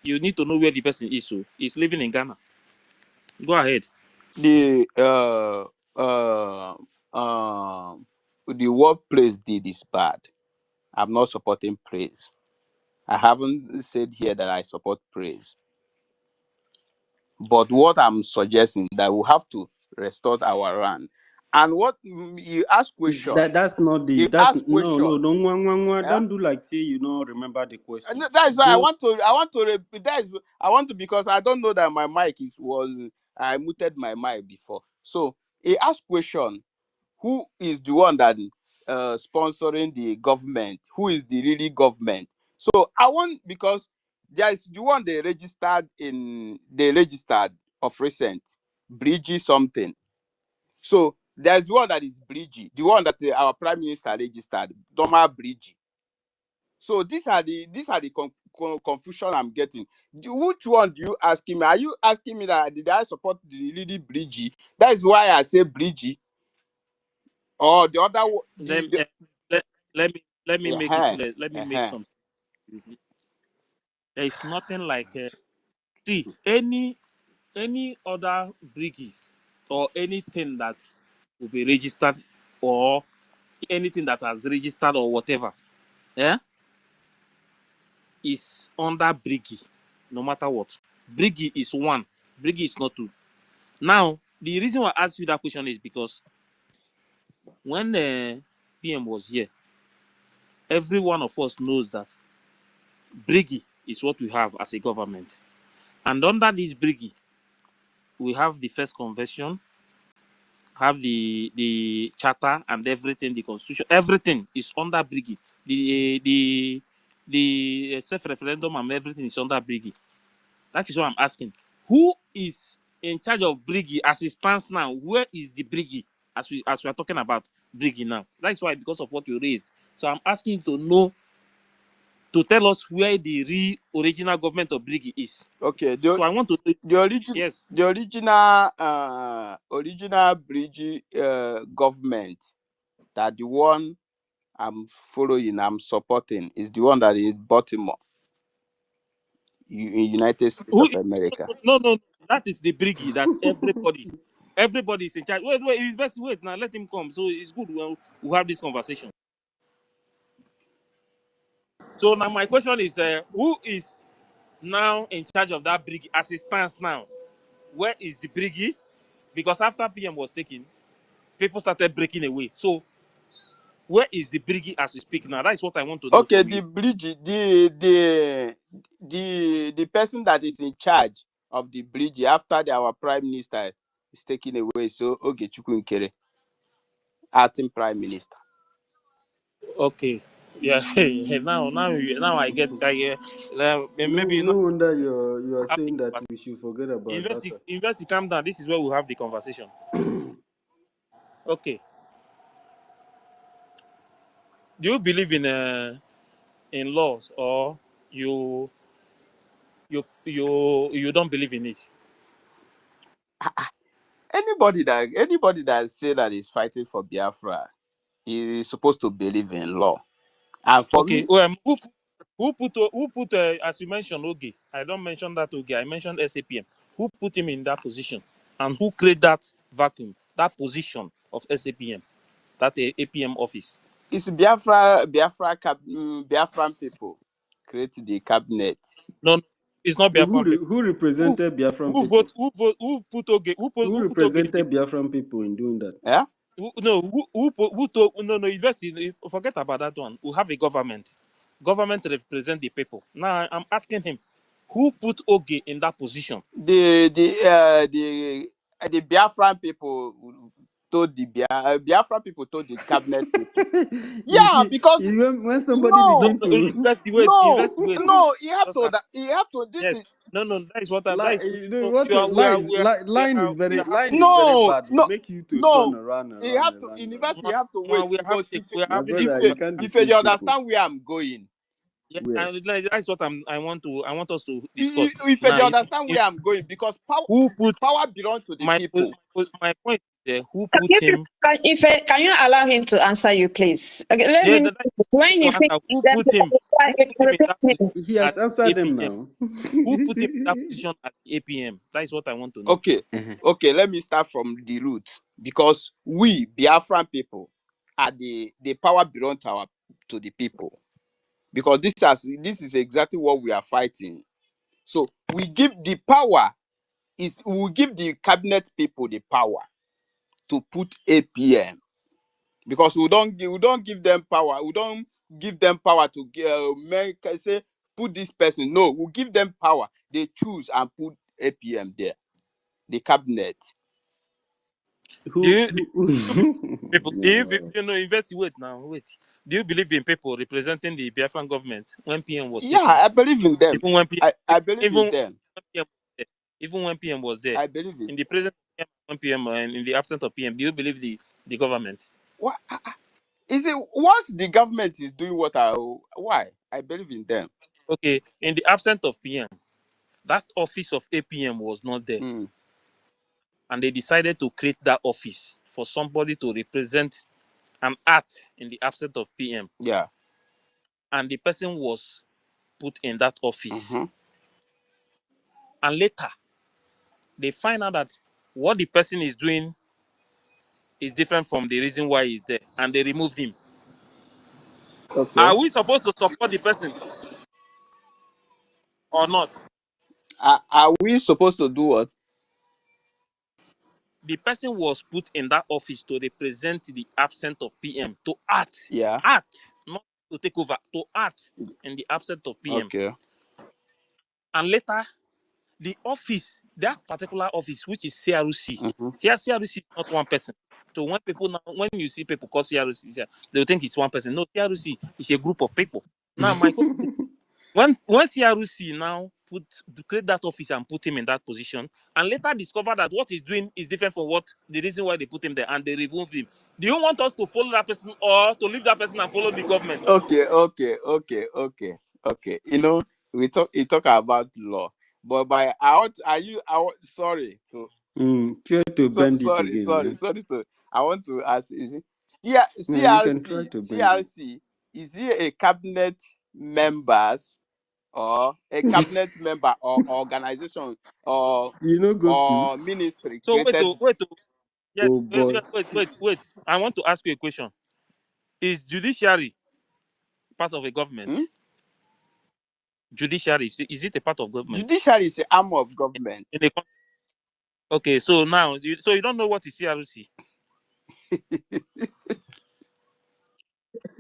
You need to know where the person is. So he's living in Ghana. Go ahead. The uh the workplace did is bad. I'm not supporting praise. I haven't said here that I support praise. But what I'm suggesting that we have to restore our run. And what you ask question, That's not the you that's ask no no question. don't Yeah? don't do like say you don't remember the And question. that is why Go I want to repeat. That is I want to, because I don't know that my mic was I muted my mic before. So he asked question: who is the one that sponsoring the government? Who is the really government? So I want, because there is the one they registered of recent, Bridgie something. So there's the one that is Bridgie, the one that our prime minister registered, Doma Bridgie. So these are the confusion I'm getting. Which one do you asking me? Are you asking me that did I support the lady Bridgie? That is why I say Bridgie. Or the other Then the let me make it uh-huh, clear. Let me make uh-huh. some. There is nothing like see any other briggy or anything that will be registered or anything that has registered or whatever, yeah, is under briggy, no matter what. Briggy is one, briggy is not two. Now, the reason why I asked you that question is because when the PM was here, every one of us knows that briggy is what we have as a government. And under this briggy, we have the first convention, have the charter and everything, the constitution, everything is under briggy. The self referendum and everything is under briggy. That is what I'm asking. Who is in charge of briggy as it stands now? Where is the briggy as we are talking about briggy now? That's why, because of what you raised. So I'm asking you to know, to tell us where the original government of briggy is. Okay. So I want to know. Yes. The original bridge government, that the one I'm following, I'm supporting, is the one that is Baltimore, in United States Who? of America. No. That is the briggy that everybody is in charge. Wait, invest. Wait, now let him come. So it's good when we have this conversation. So now my question is, who is now in charge of that briggy as it stands now? Where is the briggy? Because after PM was taken, people started breaking away. So where is the briggy as we speak now? That is what I want to know Okay, from the you. bridge, the person that is in charge of the bridge after our prime minister is taken away. So Ogechukwu Nkere, acting prime minister. Okay. Yeah. Now I get that. Yeah. no Maybe not. no wonder you are Have the saying that conversation. we should forget about data. Calm down. This is where we have the conversation. Okay. Do you believe in laws, or you you don't believe in it? Anybody that say that is fighting for Biafra is supposed to believe in law. And for Okay. me, Who put as you mentioned Oge? I don't mention that Oge. I mentioned SAPM. Who put him in that position, and who created that vacuum, that position of SAPM, that APM office? It's Biafran people create the cabinet. No, it's not Biafran people. Who represented Biafran Who people? vote? Who put Oge? Who Who put Oge in the? represented Biafran people in doing that? Yeah. Who told? No, invest. Forget about that one. We have a government. Government represent the people. Now I'm asking him, who put Oge in that position? The Biafran people told the Biafran people told the cabinet people. You Yeah, see, because when somebody No, begin no, to invest wait. Just you have to. This yes. is No, that is what lie, that is. you know No, what you are, line is very no, bad. It no, make you to turn no. around and You run have and to run in and run. university. You have to wait we are because if My having a brother, you conversation. can't if you deceive people. understand where I'm going, Yeah, Where? and that's what I want us to discuss if you now. understand where I'm going, because Who put power belongs to the people. my point is there? Who put him? Can you allow him to answer you, please? Okay, let Yeah, him. When he finishes, who then put him? Who you put can him in replace that position him. He has at answered them APM? now. Who put him in that position at APM? That is what I want to know. Okay, okay. Let me start from the root, because we Biafran people are the power belongs to the people, because this is exactly what we are fighting. So we give the power we give the cabinet people the power to put APM, because we don't give them power. We don't give them power to make say put this person. No, we give them power. They choose and put APM there, the cabinet. Do Who? you people? No. Wait now. Wait. Do you believe in people representing the Biafran government when PM was Yeah, taken? I believe in them. Even when PM, I believe even in them. when PM was there, even when PM was there, I believe in. in the presence of PM, when PM and in the absence of PM, do you believe the government? What is it? Once the government is doing why I believe in them. Okay, in the absence of PM, that office of APM was not there, Mm, and they decided to create that office for somebody to represent an act in the absence of PM, yeah. and the person was put in that office, Mm-hmm. and later they find out that what the person is doing is different from the reason why he's there, and they removed him. Okay. Are we supposed to support the person or not? Are we supposed to do what? The person was put in that office to represent the absence of PM, to act, Yeah. not to take over, to act in the absence of PM. Okay. And later, the office, that particular office, which is CRC, Mm-hmm. here CRC is not one person. So when you see people call CRC, they will think it's one person. No, CRC is a group of people. Now, my question is, when CRC now create that office and put him in that position, and later discover that what he's doing is different from what the reason why they put him there, and they remove him. Do you want us to follow that person or to leave that person and follow the government? Okay. We talk about law, but by sorry to Try to bend it again. sorry to I want to ask you. No, you can try to bend it. CRC, is he a cabinet members or a cabinet member or organization or You know, go school. ministry So created? yes, Oh boy. wait. I want to ask you a question. Is judiciary part of a government? Hmm? Judiciary is it a part of government? Judiciary is an arm of government. Okay, so now you don't know what is CRC?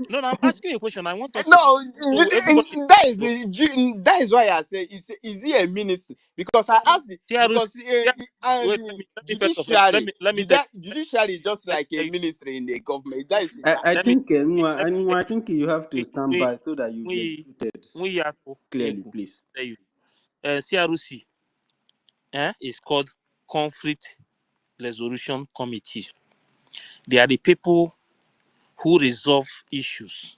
No, I'm asking you a question. I want us No, to everybody. that is why I say is he a ministry? Because I asked CRC, because wait, the let me first of all judiciary let me tell judiciary is just let me like a tell you ministry in the government. That is I let me think let me I think you have to stand by so that you be we executed we are clearly, please. tell you. CRC is called Conflict Resolution Committee. They are the people who resolve issues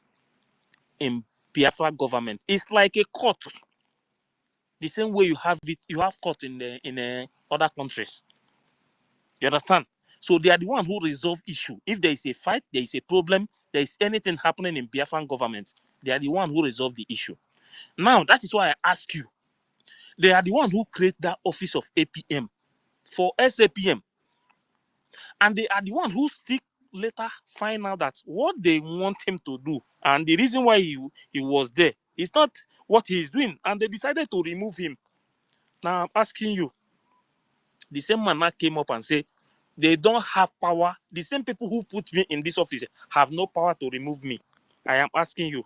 in Biafra government. It's like a court. The same way you have court in other countries. You understand? So they are the one who resolve issue. If there is a fight, there is a problem, there is anything happening in Biafran government, they are the one who resolve the issue. Now, that is why I ask you. They are the one who create that office of APM for SAPM. And they are the one who still later find out that what they want him to do and the reason why he was there is not what he's doing. And they decided to remove him. Now, I'm asking you, the same man now came up and said, they don't have power. The same people who put me in this office have no power to remove me. I am asking you,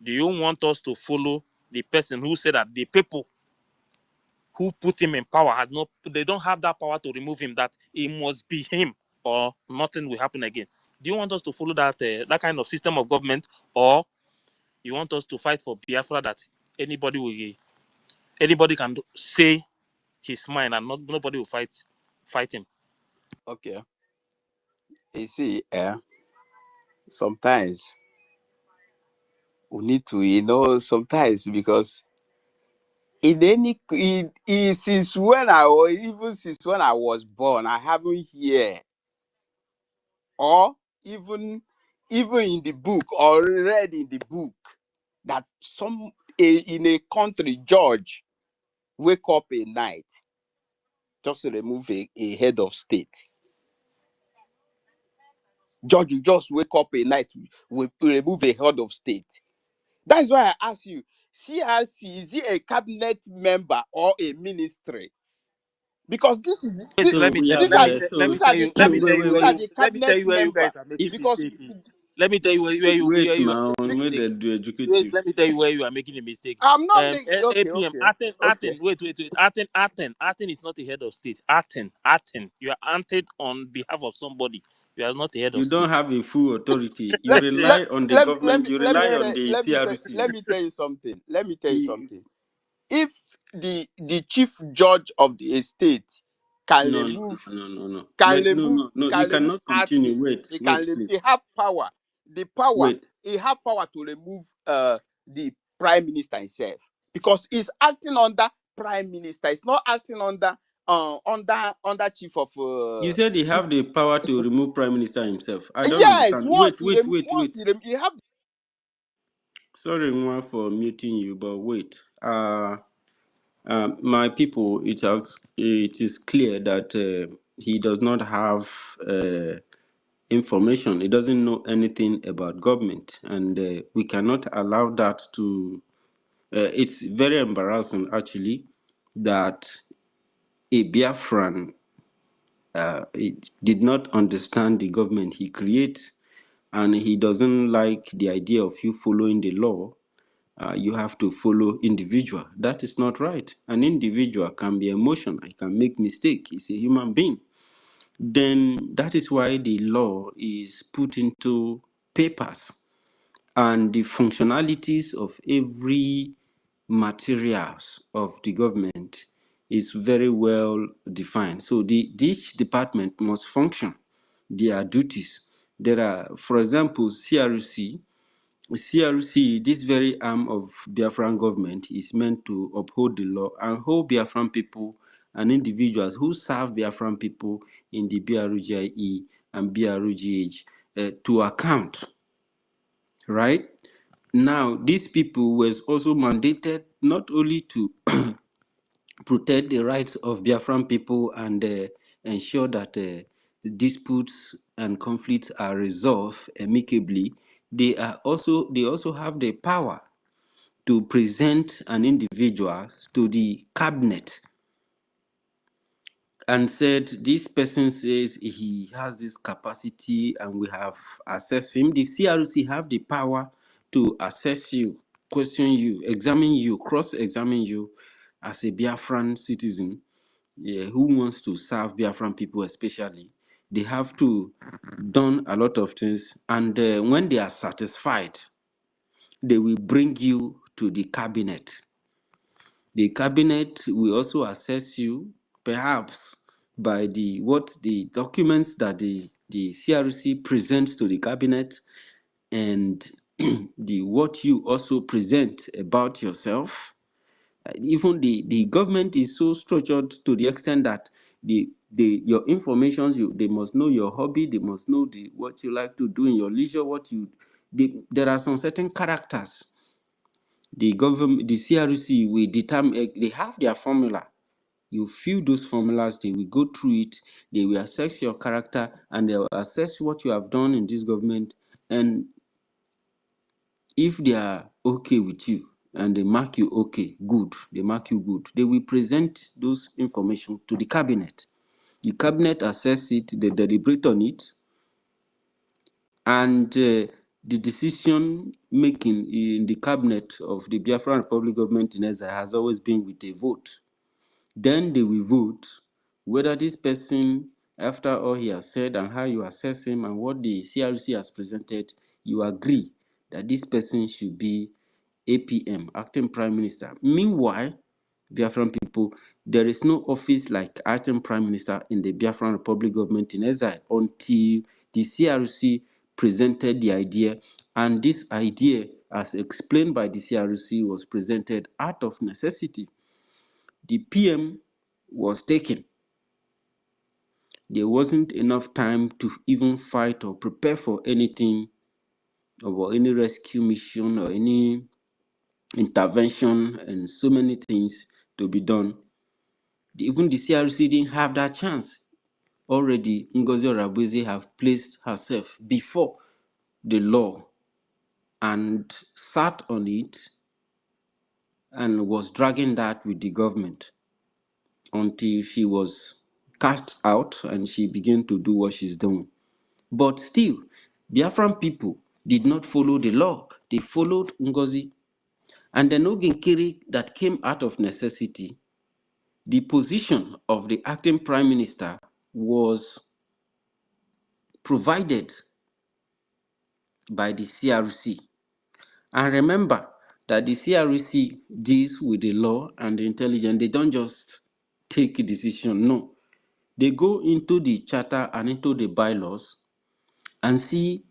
do you want us to follow the person who said that the people who put him in power has no, they don't have that power to remove him, that it must be him or nothing will happen again? Do you want us to follow that kind of system of government, or you want us to fight for Biafra, that anybody can say his mind and nobody will fight him? Okay. You see, sometimes we need to, sometimes, because since when since when I was born, I haven't heard, or even in the book, or read in the book, that in a country judge wake up a night just to remove a head of state. Judge will just wake up a night to remove a head of state. That's why I ask you, CRC, is he a cabinet member or a ministry? Because Wait, let me tell these let are me the tell, let me these tell are you the let me tell cabinet you these where are you the let me tell cabinet you where you member. guys are making Because mistake. Let me tell you where Wait you are now, making wait mistake. they do educate Wait, you. let me tell you where you are making a mistake. I'm not making, okay, APM, okay, Aten, okay. wait. Aten is not the head of state. Aten, you are acting on behalf of somebody. You are not the head of You don't state. have a full authority. You Let, let, rely on the let, me- let government. me You let me rely on tell the let CRC. me tell you something. Let me tell you You- something. If the chief judge of the estate can No, no, remove no, no, no. can Wait, no, remove no, no. You can remove cannot continue. acting, Wait, he wait, can please. he have power. The power Wait. he have power to remove the prime minister himself, because he's acting under prime minister. It's not acting under chief of You said he have the power to remove Prime Minister himself. I don't yes. understand. Wait, wait, wait, Once wait. he have. Sorry, Nwa, for muting you, but wait. My people, it is clear that he does not have information. He doesn't know anything about government, and we cannot allow that to. It's very embarrassing, actually, that a Biafran it did not understand the government he creates, and he doesn't like the idea of you following the law. You have to follow individual. That is not right. An individual can be emotional. He can make mistake. He's a human being. Then that is why the law is put into papers, and the functionalities of every materials of the government is very well defined. So each department must function their duties. There are, for example, CRC, this very arm of Biafran government, is meant to uphold the law and hold Biafran people and individuals who serve Biafran people in the BRUGIE and BRUGH to account, right? Now, these people were also mandated not only to protect the rights of Biafran people and ensure that the disputes and conflicts are resolved amicably, they also have the power to present an individual to the cabinet and said this person says he has this capacity and we have assessed him. The CRC have the power to assess you, question you, examine you, cross-examine you as a Biafran citizen, who wants to serve Biafran people especially. They have to done a lot of things, and when they are satisfied, they will bring you to the cabinet. The cabinet will also assess you, perhaps by the documents that the CRC presents to the cabinet, and the what you also present about yourself. Even the government is so structured to the extent that your informations, they must know your hobby, they must know what you like to do in your leisure, there are some certain characters The government, the CRC will determine, they have their formula. You fill those formulas, they will go through it, they will assess your character, and they will assess what you have done in this government. And if they are okay with you and they mark you okay, good, they mark you good, they will present those information to the cabinet. The cabinet assess it, they deliberate on it, and the decision making in the cabinet of the Biafran Republic government in Ezra has always been with a vote. Then they will vote whether this person, after all he has said and how you assess him and what the CRC has presented, you agree that this person should be APM, acting prime minister. Meanwhile, Biafran people, there is no office like acting prime minister in the Biafran Republic government in exile until the CRC presented the idea, and this idea, as explained by the CRC, was presented out of necessity. The PM was taken. There wasn't enough time to even fight or prepare for anything, or any rescue mission or any intervention, and so many things to be done. Even the CRC didn't have that chance. Already, Ngozi Orabufulani have placed herself before the law and sat on it and was dragging that with the government until she was cast out and she began to do what she's doing. But still, Biafran people did not follow the law. They followed Ngozi. And the Oginkiri that came out of necessity, the position of the acting prime minister was provided by the CRC. And remember that the CRC deals with the law and the intelligence. They don't just take a decision, no. They go into the charter and into the bylaws and see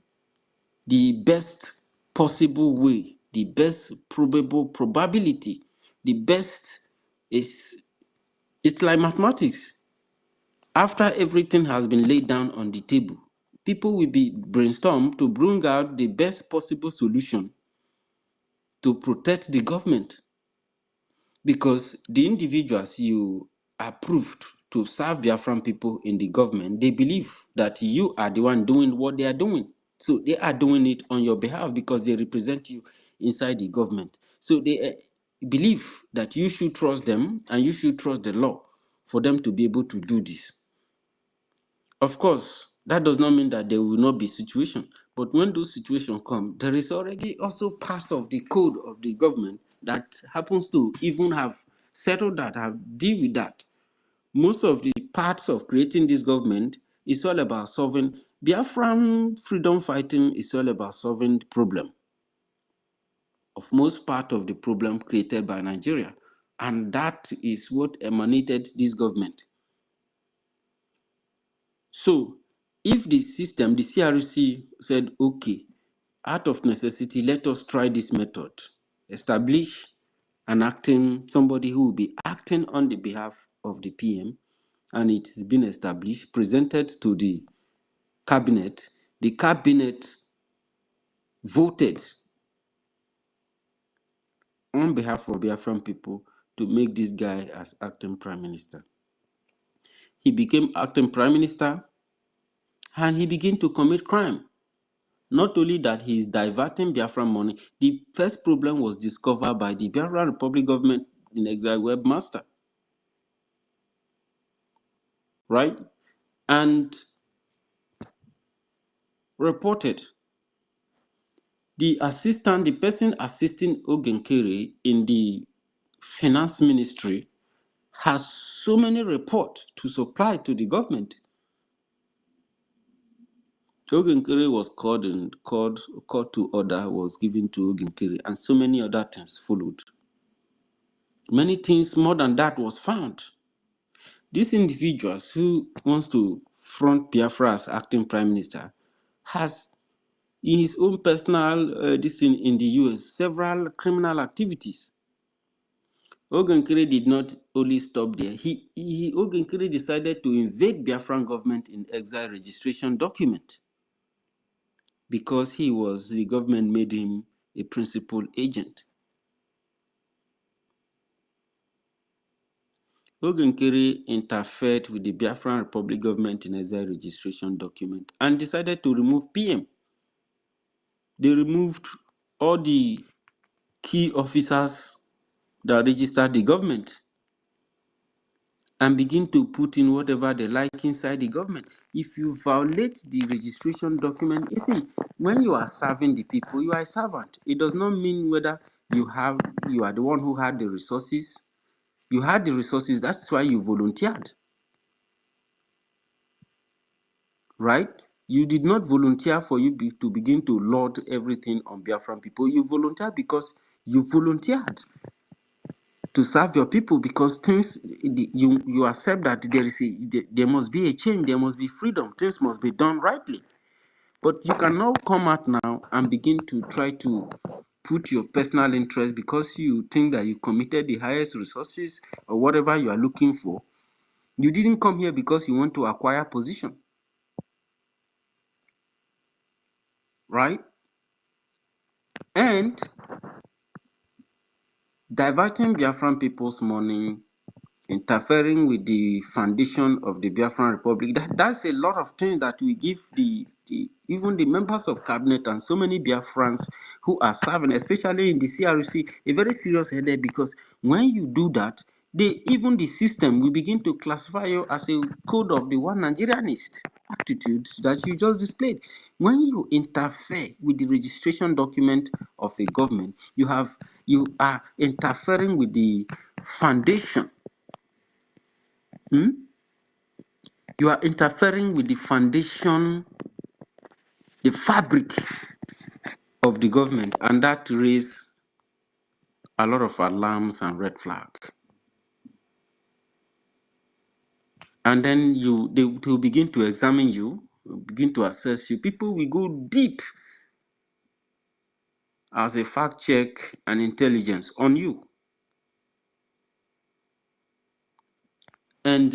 the best possible way, the best probable probability, the best is, it's like mathematics. After everything has been laid down on the table, people will be brainstormed to bring out the best possible solution to protect the government. Because the individuals you approved to serve Biafran people in the government, they believe that you are the one doing what they are doing. So they are doing it on your behalf because they represent you inside the government. So they believe that you should trust them and you should trust the law for them to be able to do this. Of course, that does not mean that there will not be situation. But when those situations come, there is already also part of the code of the government that happens to even have settled that, have deal with that. Most of the parts of creating this government is all about solving Biafran freedom fighting, is all about solving the problem of most part of the problem created by Nigeria. And that is what emanated this government. So, if the system, the CRC said, okay, out of necessity, let us try this method, establish somebody who will be acting on the behalf of the PM, and it has been established, presented to the cabinet voted on behalf of Biafran people to make this guy as acting prime minister. He became acting prime minister and he began to commit crime. Not only that, he is diverting Biafran money. The first problem was discovered by the Biafran Republic government in exile webmaster, right? And reported. The person assisting Ogenkere in the finance ministry has so many reports to supply to the government. Ogenkere was called to order, was given to Ogenkere, and so many other things followed. Many things more than that was found. These individuals who wants to front Biafra as acting prime minister has in his own personal this in the US several criminal activities. Ogenkere did not only stop there. Ogenkere decided to invade Biafran government in exile registration document because the government made him a principal agent. Ogenkere interfered with the Biafran Republic government in exile registration document and decided to remove PM. They removed all the key officers that registered the government and begin to put in whatever they like inside the government. If you violate the registration document, you see, when you are serving the people, you are a servant. It does not mean whether you are the one who had the resources. You had the resources, that's why you volunteered, right? You did not volunteer for you to begin to lord everything on Biafran people. You volunteered because you volunteered to serve your people, because things you accept that there must be a change, there must be freedom, things must be done rightly. But you cannot come out now and begin to try to put your personal interest because you think that you committed the highest resources or whatever you are looking for. You didn't come here because you want to acquire position, right? And diverting Biafran people's money, interfering with the foundation of the Biafran Republic. That's a lot of things that we give even the members of cabinet and so many Biafrans who are serving, especially in the CRC, a very serious headache, because when you do that, even the system will begin to classify you as a code of the one Nigerianist attitude that you just displayed. When you interfere with the registration document of a government, you are interfering with the foundation. You are interfering with the foundation, the fabric of the government, and that raised a lot of alarms and red flags. And then they will begin to examine you, begin to assess you. People will go deep as a fact check and intelligence on you. And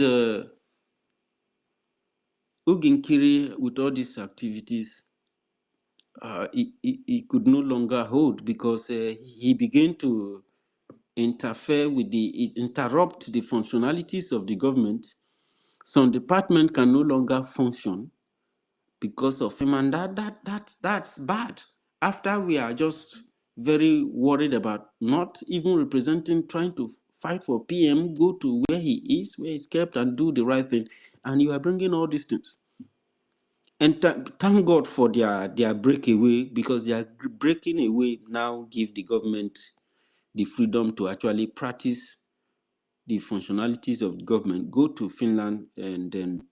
Uginkiri, with all these activities, he could no longer hold, because he began to interrupt the functionalities of the government. Some department can no longer function because of him, and that's bad. After we are just very worried about not even representing, trying to fight for PM, go to where he's kept, and do the right thing, and you are bringing all these things. And thank God for their breakaway, because their breaking away now give the government the freedom to actually practice the functionalities of the government, go to Finland and then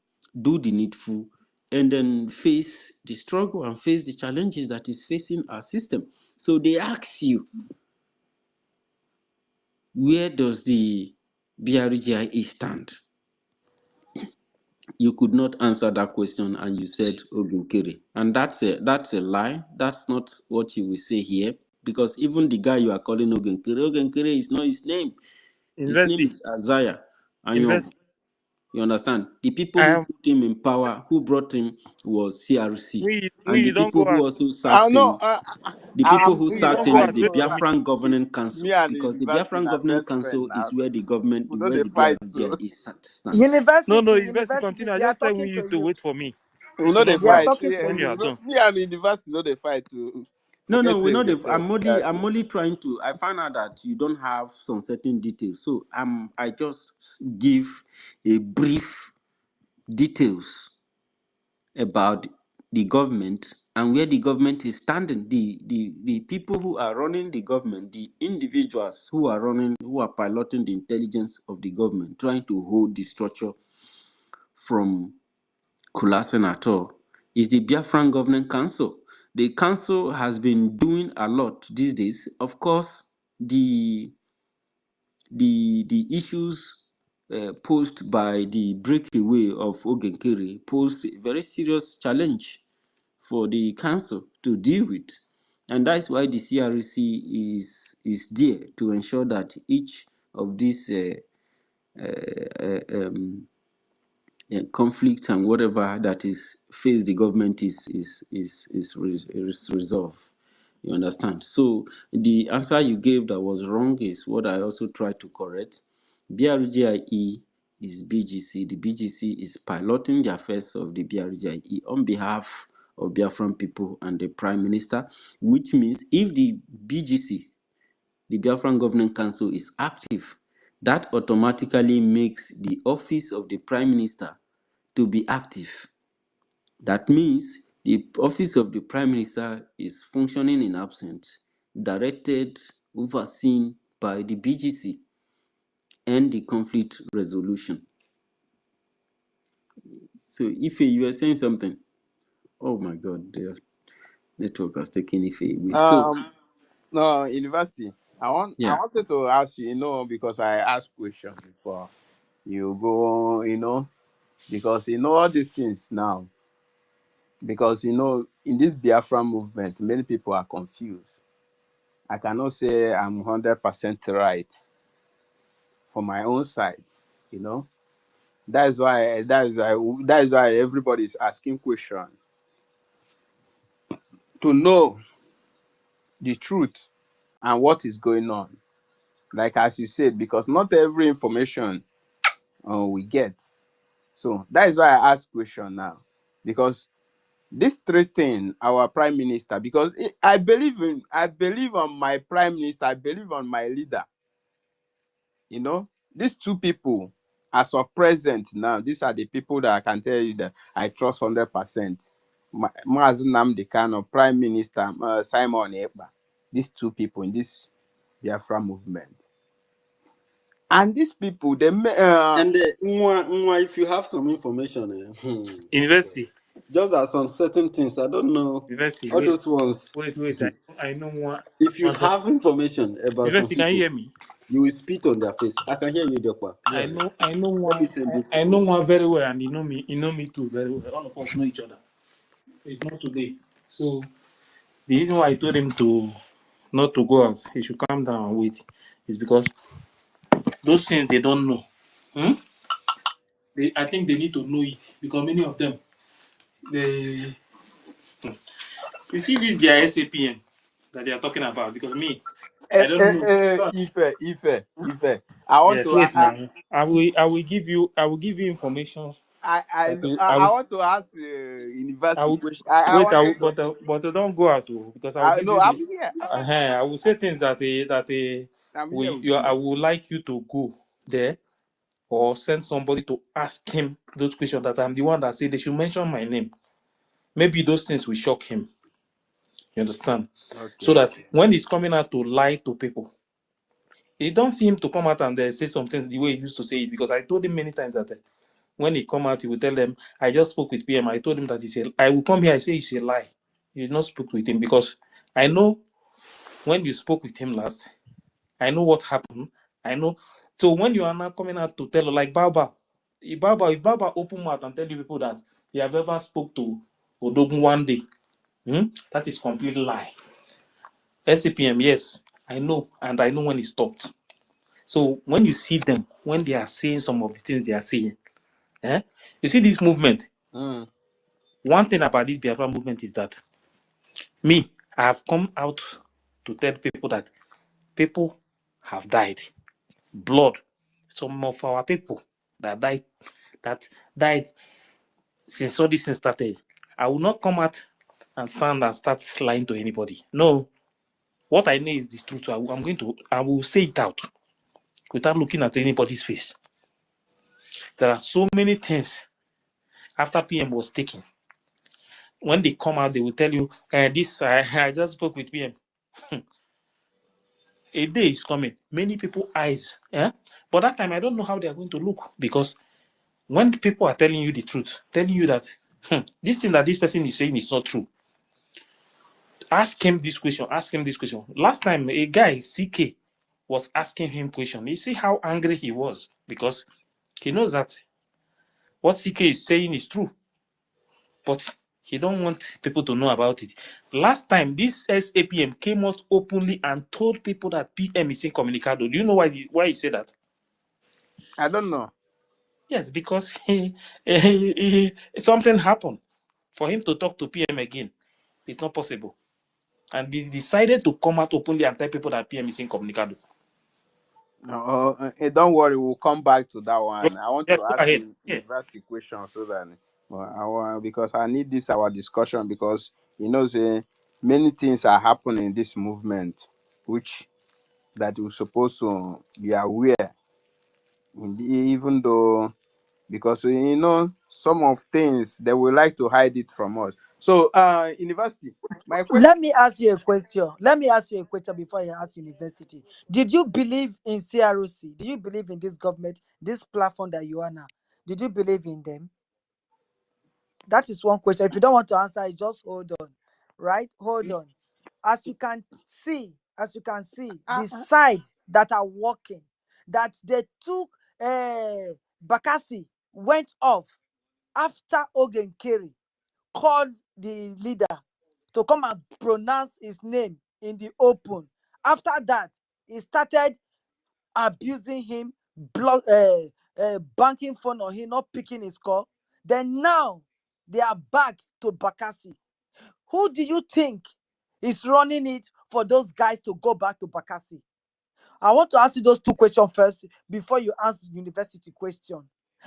do the needful, and then face the struggle and face the challenges that is facing our system. So they ask you, where does the BRGIA stand? You could not answer that question, and you said Ogunkere. And that's a lie. That's not what you will say here, because even the guy you are calling Ogunkere is not his name. His name University. is Isaiah Anyom. University. You understand? The people I who have put him in power, who brought him, was CRC. when And the you don't go people who and also I sacked know. him, the people I'm who when you still. don't sacked go him I is and the wait know. for me. Biafran Me, Governing Council. me and the Because the university Biafran are Governing best Council friend is now. where the government, We know where they the fight BRGI too. stands. No, University, university university, continue. I they are just tell talking you to to you. wait for me. We You know should they not They go are out fight. talking Yeah, to when you you. are done. me and the university know they fight too. No, Forget no, we say know we dey the. talk. Yeah. I'm only trying to. I find out that you don't have some certain details, so I just give a brief details about the government and where the government is standing. The people who are running the government, the individuals who are piloting the intelligence of the government, trying to hold the structure from collapsing at all, is the Biafran Government Council. The council has been doing a lot these days. Of course, the issues posed by the breakaway of Ogenkere posed a very serious challenge for the council to deal with, and that's why the CRC is there to ensure that each of these uh, um, conflicts and whatever that is face the government is resolved. You understand? So the answer you gave that was wrong is what I also tried to correct. BRGIE is BGC. The BGC is piloting the affairs of the BRGIE on behalf of Biafran people and the Prime Minister, which means if the BGC, the Biafran Governing Council, is active, that automatically makes the office of the Prime Minister to be active. That means the office of the Prime Minister is functioning in absence, directed, overseen by the BGC and the conflict resolution. So, Ife, you were saying something. Oh my God, the network has taken Ife away. So, No, university. I yeah. wanted to ask you, because I asked questions before you go, because all these things now, because in this Biafra movement, many people are confused. I cannot say I'm 100% right for my own side, you know. That is why everybody is asking questions to know the truth and what is going on. Like as you said, because not every information we get. So that is why I ask question now. Because this three thing, our prime minister, because I believe on my prime minister, I believe on my leader. These two people, as of present now, these are the people that I can tell you that I trust 100%. Mazi Nnamdi Kanu, Prime Minister Simon Ekpa. These two people in this Biafra movement. And these people, And Nwa, if you have some information, University. just as on certain things, I don't know, University. all those ones. Wait. I know one. If you have information about some University, can you people, hear me? you will spit on their face. I can hear you, Dokwa. Go I ahead. know Let me one. send it. I know one very well, and you know me too very well. All of us know each other. It's not today. So the reason why I told him to not to go out, he should calm down and wait, is because those things they don't know. Hmm? I think they need to know it because many of them, they you see this their SAPM that they are talking about. Because me, I don't know. Ife. I want Yes, to wait now. I will give you information that I want to ask I university will question. I wait. wanted to. But don't go out because I will give No, you I'm the. here. I will say things that I'm here with I you. would like you to go there or send somebody to ask him those questions that I'm the one that say they should mention my name. Maybe those things will shock him. You understand? So Okay. that when he's coming out to lie to people, he don't see him to come out and say some things the way he used to say it. Because I told him many times that when he come out, he will tell them, I just spoke with PM. I told him that I will come here, I say it's a lie. You did not speak with him because I know when you spoke with him last, I know what happened. I know. So when you are now coming out to tell, like Baba, if Baba open mouth and tell you people that he have ever spoke to Odogun one day, that is complete lie. SCPM, yes, I know, and I know when it stopped. So when you see them, when they are saying some of the things they are saying, you see this movement. One thing about this Biafra movement is that I have come out to tell people that people have died. Blood. Some of our people that died since all this thing started. I will not come out and stand and start lying to anybody. No. What I know is the truth. I will say it out without looking at anybody's face. There are so many things after PM was taken. When they come out, they will tell you, I just spoke with PM. A day is coming. Many people eyes. But that time, I don't know how they are going to look. Because when people are telling you the truth, telling you that this thing that this person is saying is not true, ask him this question, ask him this question. Last time, a guy, CK, was asking him question. You see how angry he was because he knows that what CK is saying is true, but he don't want people to know about it. Last time, this SAPM came out openly and told people that PM is incommunicado. Do you know why he said that? I don't know. Yes, because something happened for him to talk to PM again. It's not possible. And he decided to come out openly and tell people that PM is incommunicado. No, don't worry, we'll come back to that Go, one. I want yeah, to go ask ahead. you Yeah. university question so that because I need this our discussion because say many things are happening in this movement which that we're supposed to be aware even though because some of things they would like to hide it from us. So university, my question. Let me ask you a question. Let me ask you a question before I ask university. Did you believe in CROC? Do you believe in this government, this platform that you are now? Did you believe in them? That is one question. If you don't want to answer it, just hold on. Right? Hold on. As you can see, the side that are working, that they took Bakassi went off after Ogen Kerry called the leader to come and pronounce his name in the open. After that, he started abusing him, banking phone on him, not picking his call. Then now they are back to Bakassi. Who do you think is running it for those guys to go back to Bakassi? I want to ask you those two questions first before you ask the university question.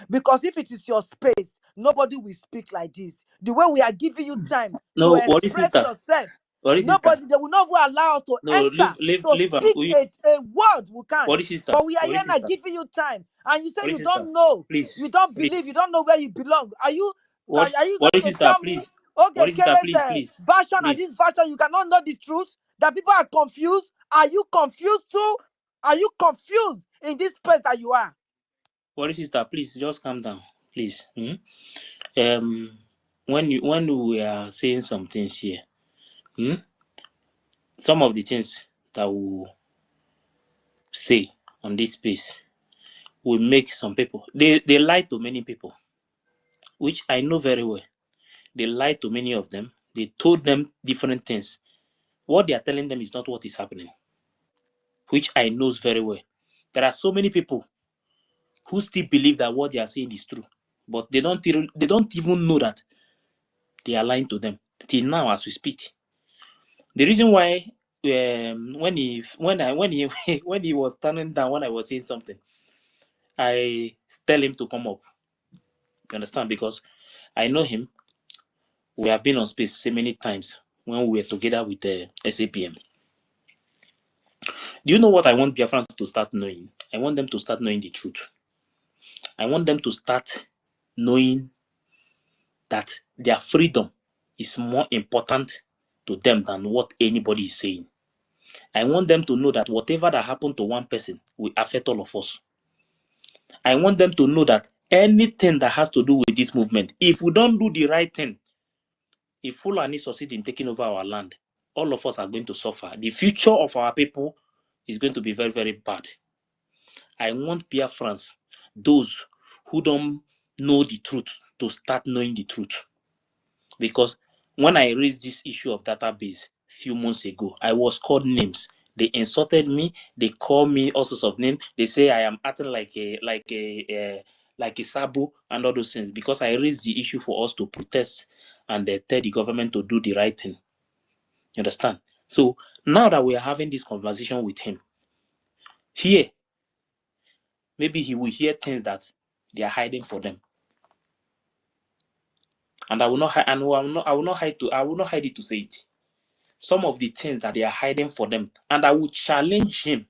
Because if it is your space, nobody will speak like this. The way we are giving you time to No, worry, express sister. yourself, Worry, sister. nobody, they will not even allow us to No, enter to leave am. speak a word. We can't. Worry, sister. But we are Worry, here now sister. giving you time. And you say Worry, you sister. don't know, Please, you don't believe, please. you don't know where you belong. Are you Worry, going to sister. tell me, Please. okay, Worry, sister. Kere's Please, please, version and please. this version, you cannot know the truth? That people are confused? Are you confused too? Are you confused in this place that you are? Worry, sister. Please, just calm down, please. When we are saying some things here, hmm, some of the things that we say on this space will make some people they lie to many people, which I know very well. They lied to many of them. They told them different things. What they are telling them is not what is happening, which I knows very well. There are so many people who still believe that what they are saying is true, but they don't even know that they are lying to them till now as we speak. The reason why when he when he was turning down when I was saying something, I tell him to come up. You understand? Because I know him. We have been on space so many times when we were together with the SAPM. Do you know what I want Biafrans to start knowing? I want them to start knowing the truth. I want them to start knowing that their freedom is more important to them than what anybody is saying. I want them to know that whatever that happened to one person will affect all of us. I want them to know that anything that has to do with this movement, if we don't do the right thing, if Fulani succeed in taking over our land, all of us are going to suffer. The future of our people is going to be very, very bad. I want Biafrans, those who don't know the truth, to start knowing the truth. Because when I raised this issue of database few months ago, I was called names. They insulted me. They call me all sorts of names. They say I am acting like a sabo and all those things because I raised the issue for us to protest and tell the government to do the right thing. You understand? So now that we are having this conversation with him, here maybe he will hear things that they are hiding for them, and I will not hide. And I will not hide to. I will not hide it to say it. Some of the things that they are hiding for them, and I will challenge him,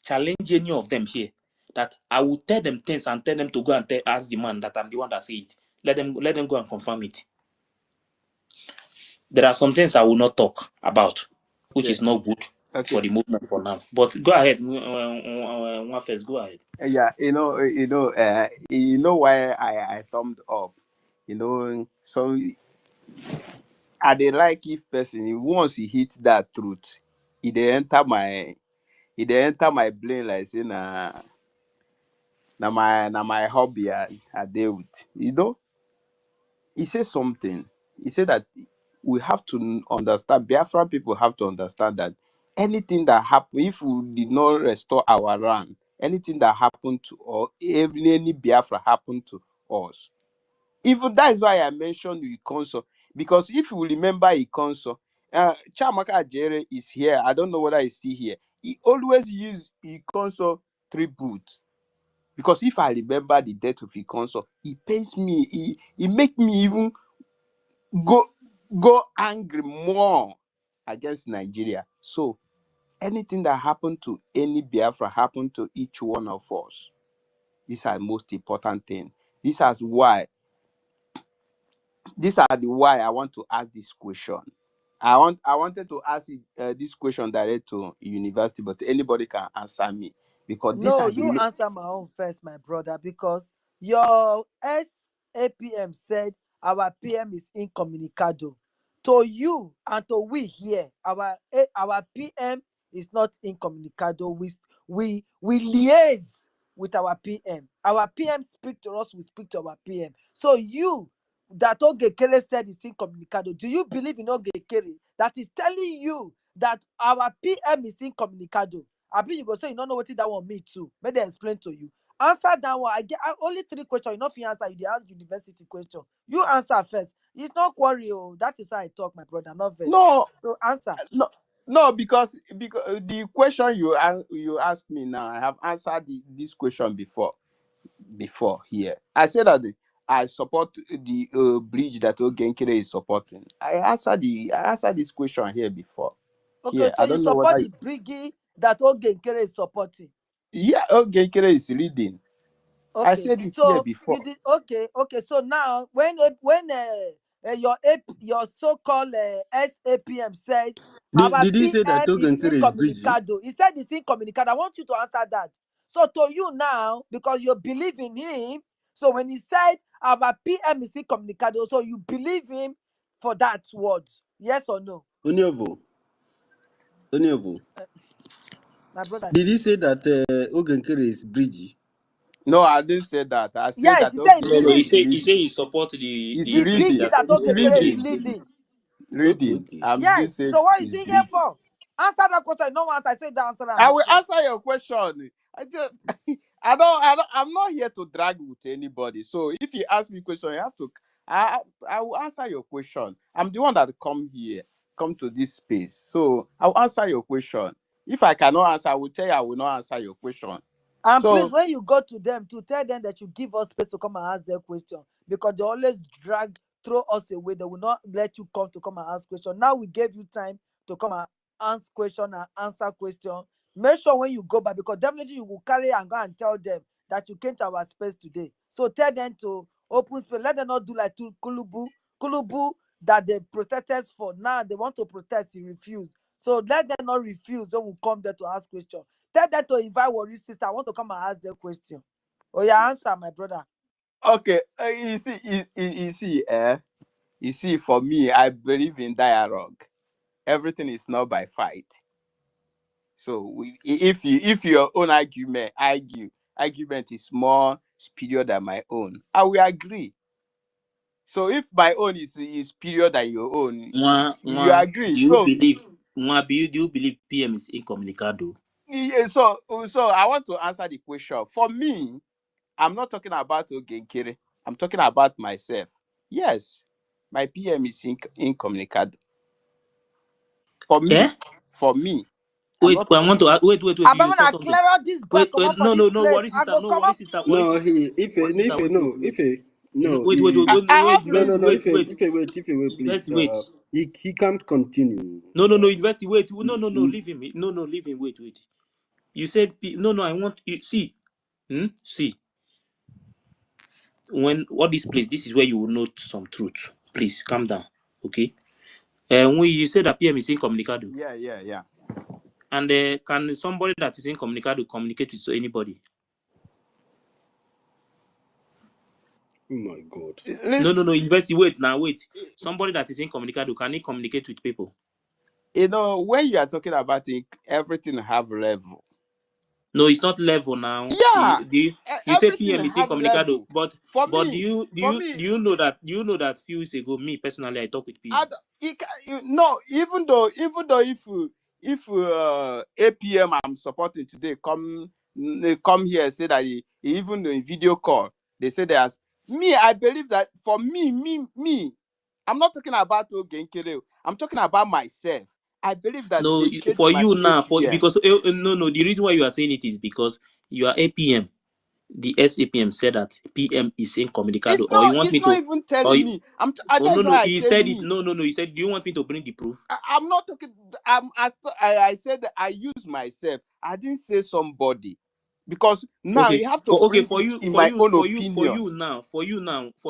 challenge any of them here. That I will tell them things and tell them to go and ask the man that I'm the one that say it. Let them go and confirm it. There are some things I will not talk about, which Okay. is not good Okay. for the movement for now. But go ahead, first. Go ahead. Yeah, you know why I thumbed up. So I dey like if person once he hit that truth, he dey enter my brain like say na my hobby I deal with. He said something. He said that we have to understand, Biafran people have to understand that anything that happen, if we did not restore our land, anything that happened to or any Biafra happened to us. Even that is why I mentioned Ikonso, because if you remember Ikonso, Chamaka Jere is here. I don't know whether he's still here. He always use Ikonso tribute. Because if I remember the death of Ikonso, it pains me. It make me even go angry more against Nigeria. So anything that happened to any Biafra happened to each one of us. These are the most important thing. These are the why I want to ask this question. I wanted to ask this question direct to university, but anybody can answer me because these No, are you the answer my own first, my brother, because your SAPM said our PM is incommunicado. To you and to we here, our PM is not incommunicado. We liaise with our PM. Our PM speak to us, we speak to our PM. So you that Ogekere said is incommunicado, do you believe in Ogekere that is telling you that our PM is incommunicado? Abi you go say you don't know what that one mean too. May they explain to you. Answer that one. I get only 3 questions. You know if you answer, you dey ask university question. You answer first. It's not quarry. Oh. That is how I talk, my brother. Not verse. no So answer. no because the question you asked me now, I have answered this question before here. I said that I support the bridge that Ogenkere is supporting. I answered this question here before. Okay, Here, so I you don't know support whether the briggy that Ogenkere is supporting. yeah, Ogenkere is leading. I Okay, said it here so you before. did okay. So now when your so-called SAPM said our Did he say that PM is Togenkere is bridging? incommunicado, he said it's incommunicado. I want you to answer that. So to you now, because you believe in him, so when he said our PM is incommunicado, so you believe him for that word, yes or no? Oniovo. My brother. Did he say that Ogenkere is bridging? No, I didn't say that. I said Yes, that he said he No, no, Ogenkere he believe is say he leading. say he support He's the the bridge biggie reading. that that He's Ogekere is Ogekere reading. is building. leading. Okay, Reading. okay. I didn't Yes. say So what is he's he here bridging. for? Answer that question. No answer. I said the answer I am will first. answer your question. I'm not here to drag with anybody. So if you ask me a question, you have to. I will answer your question. I'm the one that come to this space. So I'll answer your question. If I cannot answer, I will tell you I will not answer your question. And please, So when you go to them, to tell them that you give us space to come and ask their question, because they always throw us away. They will not let you come and ask question. Now we gave you time to come and ask question and answer question. Make sure when you go back, because definitely you will carry and go and tell them that you came to our space today. So tell them to open space. Let them not do like to Kulubu that they protested for. Now they want to protest, he refused. So let them not refuse when we come there to ask question. Tell them to invite Worry sister. I want to come and ask them question. Oh, yeah, answer, my brother. okay, you see, for me, I believe in dialogue. Everything is not by fight. So if your own argument is more superior than my own, I will agree. So if my own is superior than your own, you agree. So Do you believe PM is incommunicado? so I want to answer the question. For me, I'm not talking about Ogenkere. I'm talking about myself. Yes, my PM is incommunicado. For Eh? me, for me, I'm Wait, not I talking. want to wait. I'm You gonna saw something. clear out this boy. Come Wait. up for No, this no, no. place. Worry I sister. go No, come worry up. sister. Worry No, sister. Ife, Worry no, sister. Ife, no, Ife, no, I have no, reason. Ife, please. University, wait. He can't continue. No. University, wait. No. He- Leave him. No. Leave him. Wait. You said no. I want you see. See. When what this place, this is where you will note some truth. Please calm down. Okay. When you say that PM is incommunicado, Yeah. and can somebody that is incommunicado communicate with anybody? oh my God. No. University, wait. Somebody that is incommunicado, can he communicate with people? You know, when you are talking about it, everything have level. No, it's not level now. Yeah, You say everything PM is have incommunicado, level. but For but do me, you do for you me, do you know that few weeks ago, me personally, I talk with I, PM. no, even though if APM I'm supporting today come here and say that even in video call they say there's me. I believe that for me, I'm not talking about Ogenkere. I'm talking about myself. I believe that No, they changed for my you now, for APM. because no, the reason why you are saying it is because you are APM. The SAPM said that PM is incommunicado, or you want It's me not to, even or telling you, me. Oh, no, that's no, why I he said said it. me. No, he said, do you want me to bring the proof? I'm not talking. I said that I use myself. I didn't say somebody, because now Okay, you have to bring for it you, in my own opinion.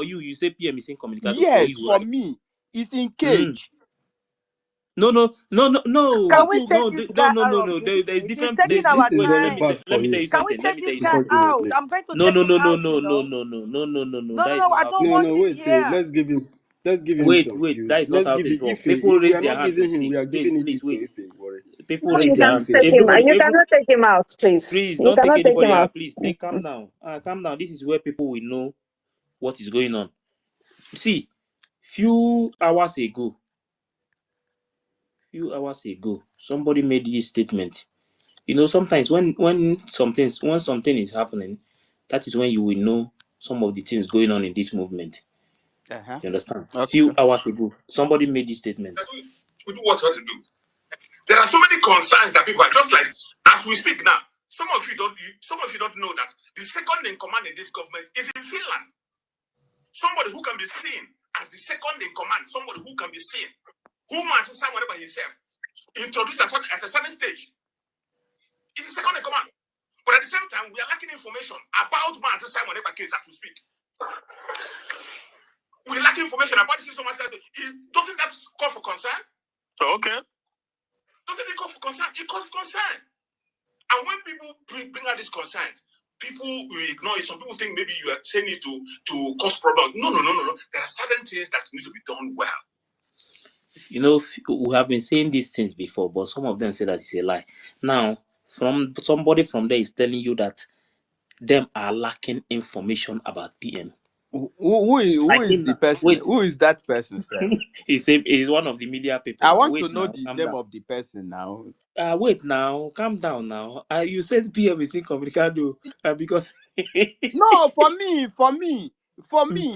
you say PM is incommunicado for Yes, you, for right? me, it's in Mm. cage. No. Can we take this guy out of No. this There's place? He's different. taking This our is very Let me time. bad for tell him. you Can we something. Let take me tell this you guy something. out? Unfortunately. I'm going to take him out, you know. No, That is not I how don't things No, work. want no, him wait, here. let's give him Wait. some cues. That is not Let's how give things it work. if People we raise are their not hand to giving him, we speak. are giving it Please to wait. Ife. Worry. People No, raise you their cannot hand. Ife, take him out. Everybody, You cannot take him out, please. please You don't take cannot take him anybody out. out. Please, take calm down. Calm down. This is where people will know what is going on. See, few hours ago, somebody made this statement. You know, sometimes when something is happening, that is when you will know some of the things going on in this movement. You understand? Few Okay. hours ago, somebody made this statement. We do what we have to do. There are so many concerns that people are just like, as we speak now. Some of you don't know that the second in command in this government is in Finland. Somebody who can be seen as the second in command, somebody who can be seen, who must decide whatever himself, introduced at a certain stage. It's the second in command. But at the same time, we are lacking information about Master Simon Ekpa case as we speak. We lack information about this. Doesn't that call for concern? Okay. Doesn't it call for concern? It calls for concern. And when people bring out these concerns, people will ignore it. Some people think maybe you are saying it to cause problems. No. There are certain things that need to be done well. You know, we have been saying these things before, but some of them say that it's a lie. Now, from somebody from there is telling you that them are lacking information about PM. Who Like is him the now. person? Wait, Who is that person, sir? he's one of the media people I now. want to Wait know now, the calm name down. of the person now. Wait now, calm down now. You said PM is incommunicado because No, for me.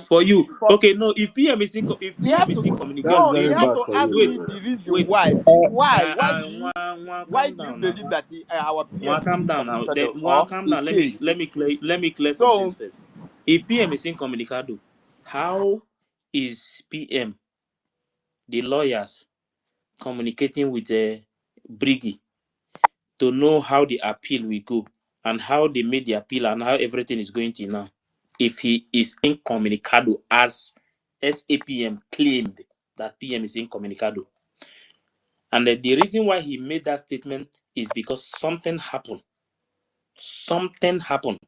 for you. Okay, no. If PM is He have to That's incommunicado, very he have bad to for ask you. wait, me the reason wait. why. Why Calm do you down now. believe that our PM is Calm down now. incommunicado Calm in down. cage? Let me clear some things So first. If PM is incommunicado, how is PM, the lawyers, communicating with the Briggy to know how the appeal will go and how they made the appeal and how everything is going to now? If he is incommunicado, as SAPM claimed that PM is incommunicado. And the reason why he made that statement is because something happened. Something happened.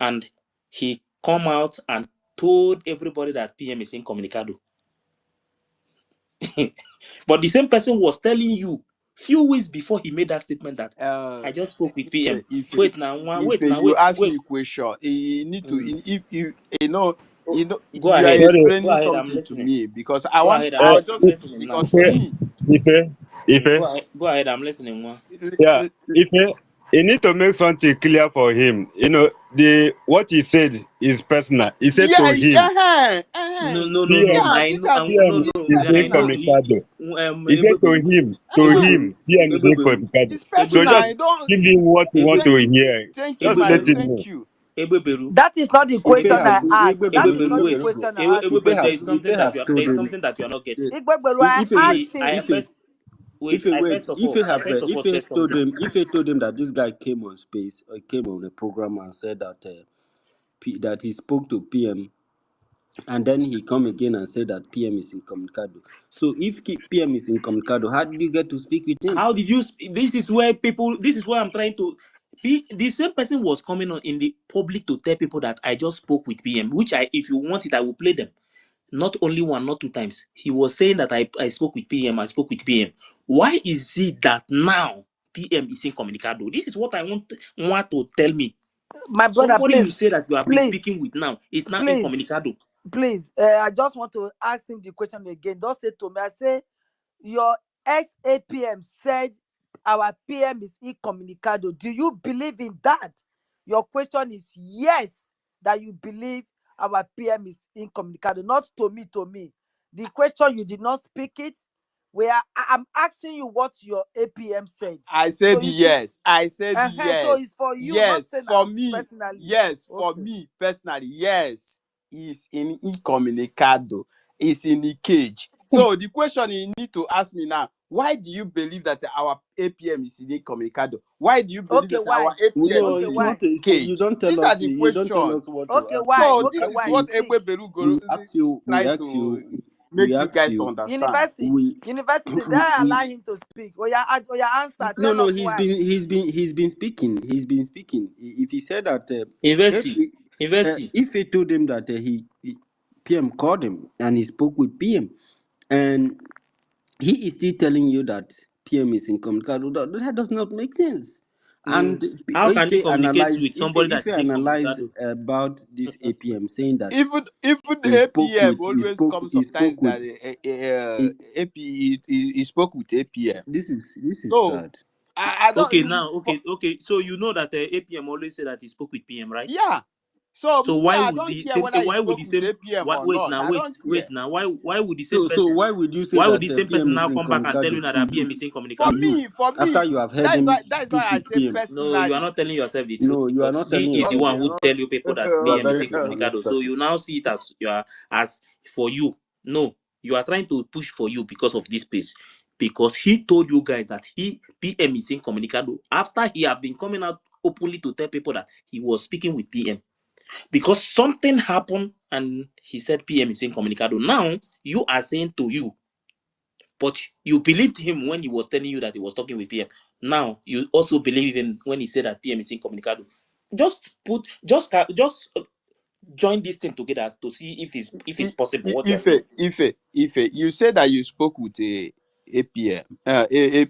And he come out and told everybody that PM is incommunicado. But the same person was telling you few weeks before he made that statement that I just spoke with PM. Wait now, you ask me a question, you need to if Go you are ahead. Sorry, Go explaining ahead, I'm something to listening. me, because Go ahead, I was just listening now. because for Ife, me, Go ahead, I'm listening. yeah, Ife, you need to make something clear for him. You know, what he said is personal. He said to him, No. PM, yeah, I these know. are PM it's is I know. personal. incommunicado. He said to him, PM is incommunicado. It's So personal. just I don't give him what you want to Egbeberu. hear. Just let him know. thank you. Egbeberu. That is not the Ife question have I asked. That is Egbeberu, not the wait. question I asked him. There is Ife something that have told him. you are not getting. Igbegberu, I Ife See, asked I him. Ife first wait. Ife I wait. first of all Ife said told something. him. Ife told him that this guy came on space, or came on the program and said that that he spoke to PM, and then he come again and said that PM is incommunicado. So if PM is incommunicado, how did you get to speak with him? How did you? This is where people. This is where I'm trying to. The same person was coming on in the public to tell people that I just spoke with PM, which if you want it, I will play them. Not only one, not two times. He was saying that I spoke with PM. I spoke with PM. Why is it that now PM is incommunicado? This is what I want to tell me. My brother, Somebody you say that you have been speaking with now is now please, incommunicado. I just want to ask him the question again. Don't say to me, I say, your ex-APM said our PM is incommunicado. Do you believe in that? Your question is yes, that you believe our PM is incommunicado. Not to me. The question, you did not speak it. I'm asking you what your APM said. I So said if you yes. I said so yes. it's for you, not Yes, saying for me. personally. Yes, for Okay. me personally. Yes, is in incommunicado. Is in the cage. So the question you need to ask me now: why do you believe that our APM is in incommunicado? Why do you believe Okay, that our why? APM No, is Okay, it's in not. why? You cage? don't tell These us. are the You don't tell us questions. what to Okay, ask why? you. So We Okay, this is ask why? what you. Speak. Ekweberu We try ask to you. make We you ask guys to you. understand. University, We allow him to speak. Oh yeah, answer. No, Tell no, us why. he's been speaking. He's been speaking. If he said that, Investi. Investi. if he told him that PM called him and he spoke with PM, and he is still telling you that PM is incommunicado, that does not make sense. And How can you communicate with somebody if that he is analyzed incommunicado? about this APM saying that Even he spoke APM with always comes sometimes that he, AP he spoke with APM. this is So sad. I Okay, don't now, okay. So you know that APM always say that he spoke with PM, right? yeah. So So me why I would don't the care same? whether he Why would the spoke with same? APM What, or wait not. now, I don't care. wait now. Why would the same So person? why would you say Why would that the same PM person is now come back and tell incommunicado you that to PM you? is For To incommunicado? you, me, for after me, you have heard him that's why speak I with say PM. No, you are personally. not telling yourself the truth No, you are because not he telling is the yourself one the who truth. tell you people that You are a PM is very dishonest incommunicado. So person. you now see it as as for you. No, you are trying to push for you because of this place. Because he told you guys that PM is incommunicado after he had been coming out openly to tell people that he was speaking with PM. Because something happened and he said PM is incommunicado. Now you are saying to you, but you believed him when he was telling you that he was talking with PM. Now you also believe him when he said that PM is incommunicado. Just join this thing together to see if it's possible what you are saying. Ife, you said that you spoke with a APM,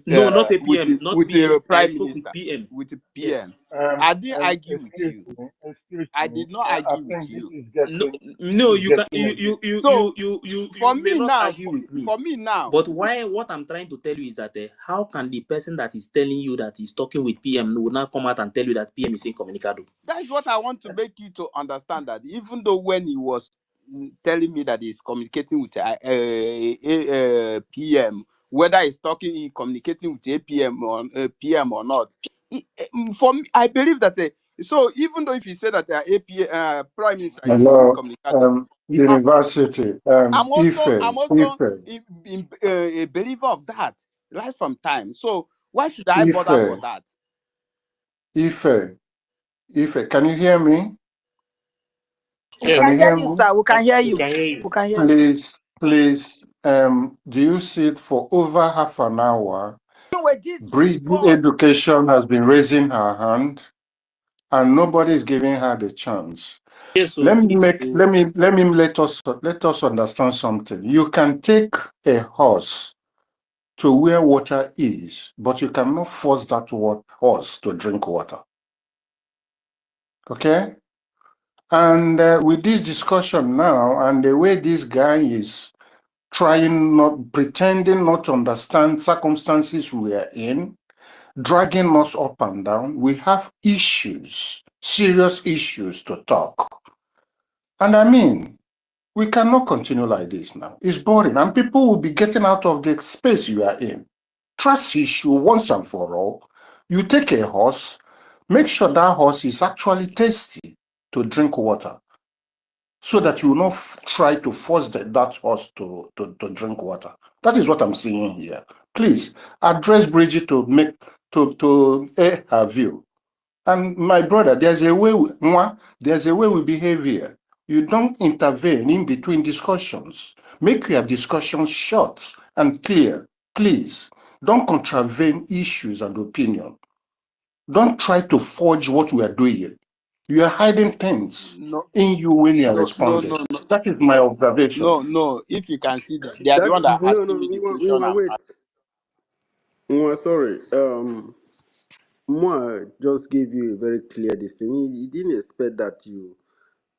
No, not APM, not with PM. a I prime spoke with minister, PM. with a Yes. PM. I didn't argue with Excuse you. me, excuse I me. did not I argue with think you. No, this no, is you can getting a bit. For you may me not now, argue with me. for me now, But why? What I'm trying to tell you is that how can the person that is telling you that he's talking with PM will now come out and tell you that PM is incommunicado? that's what I want to make you to understand, that even though when he was telling me that he's communicating with PM, whether he's communicating with APM or PM or not, for me, I believe that. So even though if you say that Prime Minister is Hello, incommunicado, I, university, I'm also a believer of that right from time. So why should I bother for Ife, that? Ife, Ife, can you hear me? We Yes, Can can you hear hear you, me? sir. We can hear we you. can hear you. We can hear you. Please, do you sit for over half an hour? Anyway, this Bridging boy. Education has been raising her hand, and nobody is giving her the chance. Yes, so please. Let us understand something. You can take a horse to where water is, but you cannot force that horse to drink water. Okay? And with this discussion now, and the way this guy is pretending not to understand circumstances we are in, dragging us up and down, we have issues, serious issues to talk. And I mean, we cannot continue like this now. It's boring, and people will be getting out of the space you are in. Trust issue once and for all. You take a horse, make sure that horse is actually tasty to drink water, so that you will not try to force that horse to drink water. That is what I'm saying here. Please address Bridget to air her view. And my brother, there's a way we behave here. You don't intervene in between discussions. Make your discussions short and clear. Please don't contravene issues and opinion. Don't try to forge what we are doing. You are hiding things No, in you when you are no, no, responding. no, no, That is my observation. no. If you can see them, they are the That one that are no, asking me the question I'm wait. Sorry. Moi just gave you a very clear decision. He didn't expect that you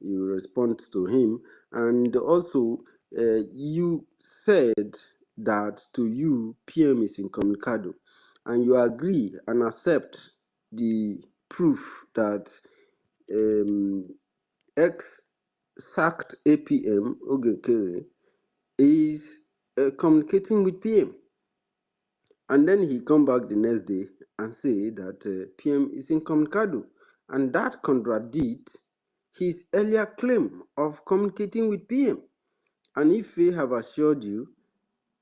respond to him, and also you said that to you PM is incommunicado, and you agree and accept the proof that ex sacked APM Ogenkere is communicating with PM. And then he come back the next day and say that PM is incommunicado, and that contradict his earlier claim of communicating with PM. And if we have assured you,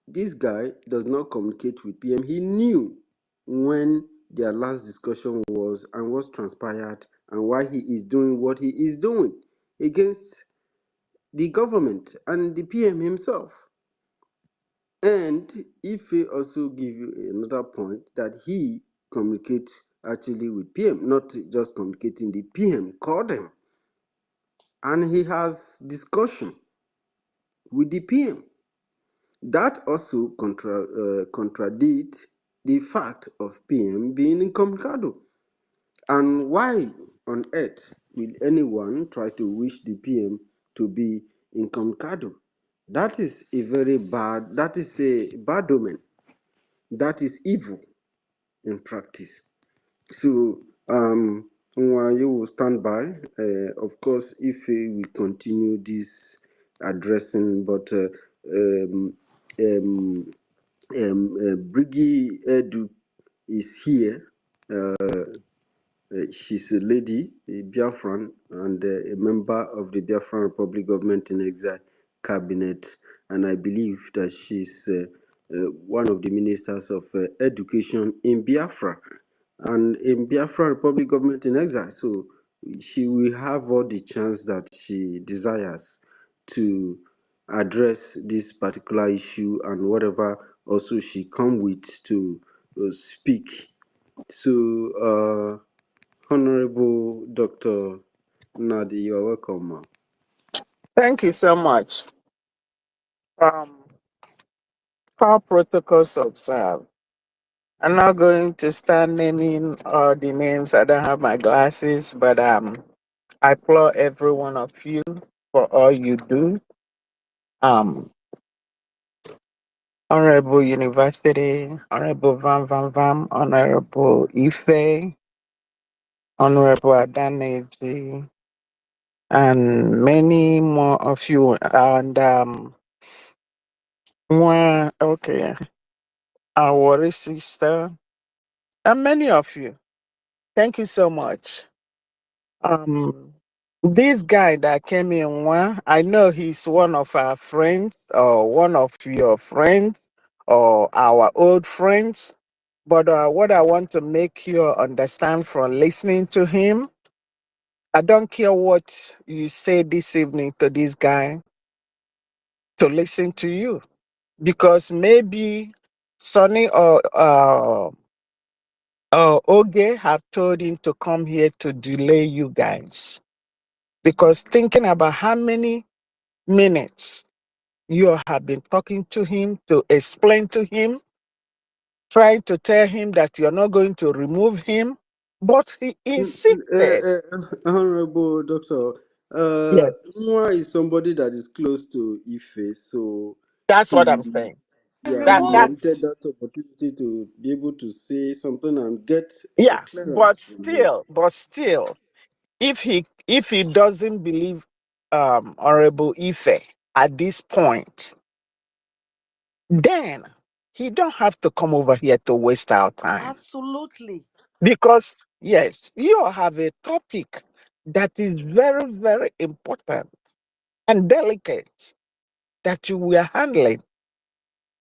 this guy does not communicate with PM. He knew when their last discussion was and what transpired and why he is doing what he is doing against the government and the PM himself. And if we also give you another point that he communicates actually with PM, not just communicating, the PM called him and he has discussion with the PM. That also contradicts the fact of PM being incommunicado. And why on earth will anyone try to wish the PM to be incommunicado? That is a bad omen. That is evil in practice. So, while you will stand by, of course, if we continue this addressing, but Briggy Edu is here. She's a lady, a Biafran, and a member of the Biafran Republic Government in Exile cabinet. And I believe that she's one of the ministers of education in Biafra and in Biafra Republic Government in Exile. So she will have all the chance that she desires to address this particular issue and whatever also she come with to speak. So, Honorable Dr. Nadi, you are welcome, ma'am. Thank you so much. Um, All protocols observed. I'm not going to start naming all the names. I don't have my glasses, but I applaud every one of you for all you do. Um, Honorable University, Honorable Van Van Van, Honorable Ife, Honorable Adaneji, and many more of you. And one, okay, our sister, and many of you. Thank you so much. This guy that came in, I know he's one of our friends or one of your friends or our old friends. But what I want to make you understand from listening to him, I don't care what you say this evening to this guy to listen to you, because maybe Sonny or Oge have told him to come here to delay you guys. Because thinking about how many minutes you have been talking to him to explain to him, trying to tell him that you're not going to remove him, but he insisted. Honorable Doctor, Yes, Nwa is somebody that is close to Ife, so that's what he, I'm saying. he That wanted that opportunity to be able to say something and get a yeah, clearance from him. but still, if he doesn't believe Honorable Ife at this point, then he don't have to come over here to waste our time. Absolutely. Because yes, you have a topic that is very, very important and delicate that you were handling.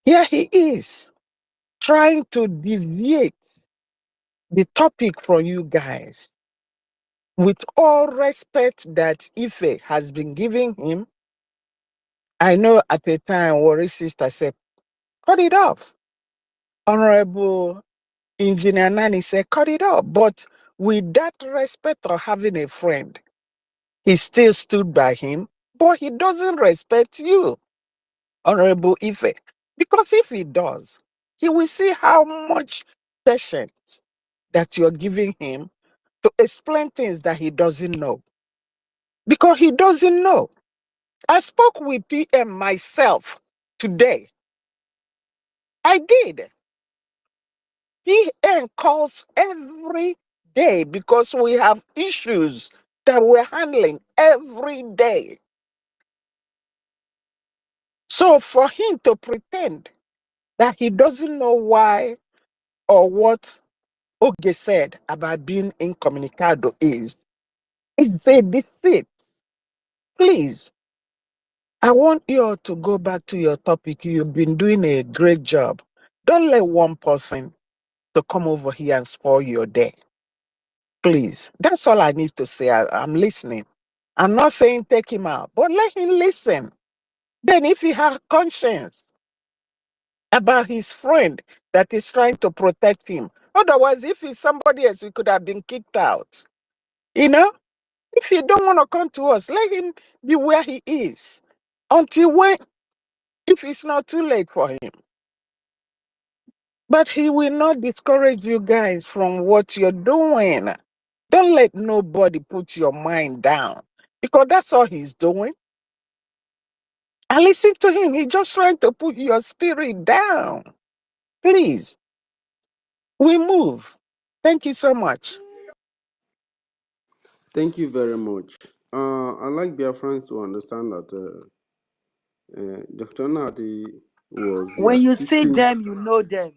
Here he is trying to deviate the topic from you guys. With all respect that Ife has been giving him, I know at a time Worry Sister said, cut it off. Honorable Engineer Nani said, cut it off. But with that respect of having a friend, he still stood by him, but he doesn't respect you, Honorable Ife. Because if he does, he will see how much patience that you're giving him to explain things that he doesn't know. Because he doesn't know. I spoke with PM myself today. I did. PM calls every day because we have issues that we're handling every day. So for him to pretend that he doesn't know why or what Oge said about being incommunicado is a deceit. Please, I want you all to go back to your topic. You've been doing a great job. Don't let one person to come over here and spoil your day. Please. That's all I need to say. I'm listening. I'm not saying take him out, but let him listen. Then if he has conscience about his friend that is trying to protect him. Otherwise, if he's somebody else, we could have been kicked out. You know? If he don't want to come to us, let him be where he is. Until when, if it's not too late for him. But he will not discourage you guys from what you're doing. Don't let nobody put your mind down. Because that's all he's doing. And listen to him. He's just trying to put your spirit down. Please. We move. Thank you so much. Thank you very much. I'd like Biafrans to understand that Dr. Nadi was the When you see assistant. them, you know them.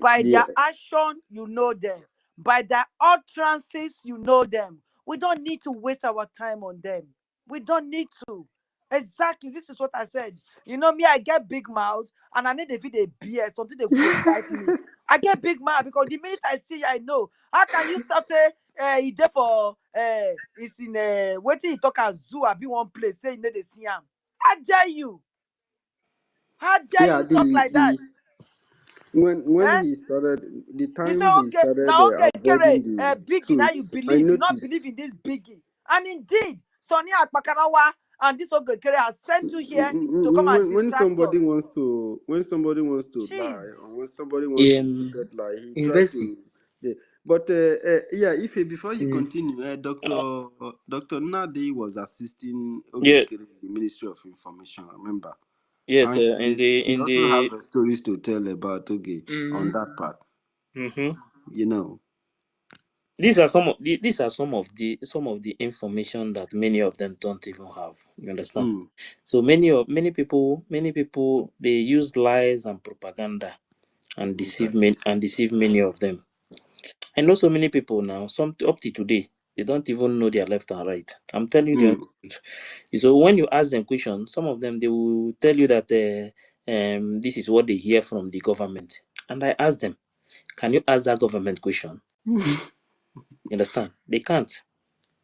By The their action, you know them. By their utterances, you know them. We don't need to waste our time on them. We don't need to. Exactly. This is what I said. You know me, I get big mouth and I need a video beer, something they go bite me. I get big mouth because the minute I see you, I know. How can you start he there for it's in waiting you talk at zoo, I be one place, say you know they see him. How dare you? How dare yeah you talk like that? the when Eh? he started, the You say, time he okay, started now okay, avoiding Kere, the Biggie, now you truth, I believe. You not believe noticed in this Biggie. And indeed, Sonia Akpakarawa and this okay, Kere has sent you here to come and when distract somebody us. wants to lie, or Jeez. when somebody wants to protect lie, he tries University. to. Yeah. But yeah, if before you Mm. continue, Dr. Nadi was assisting Yeah. Ogekere in the Ministry of Information. Remember, Yes. and she In also have the. stories to tell about Oge on Mm-hmm. that part. Mm-hmm. You know. These are some of the information that many of them don't even have. You understand? Mm. So many people they use lies and propaganda and Okay. deceive many of them. I know so many people now, some up to today, they don't even know their left and right. I'm telling you the Mm. honest truth. So when you ask them questions, some of them they will tell you that this is what they hear from the government. And I ask them, can you ask that government question? You understand? They can't.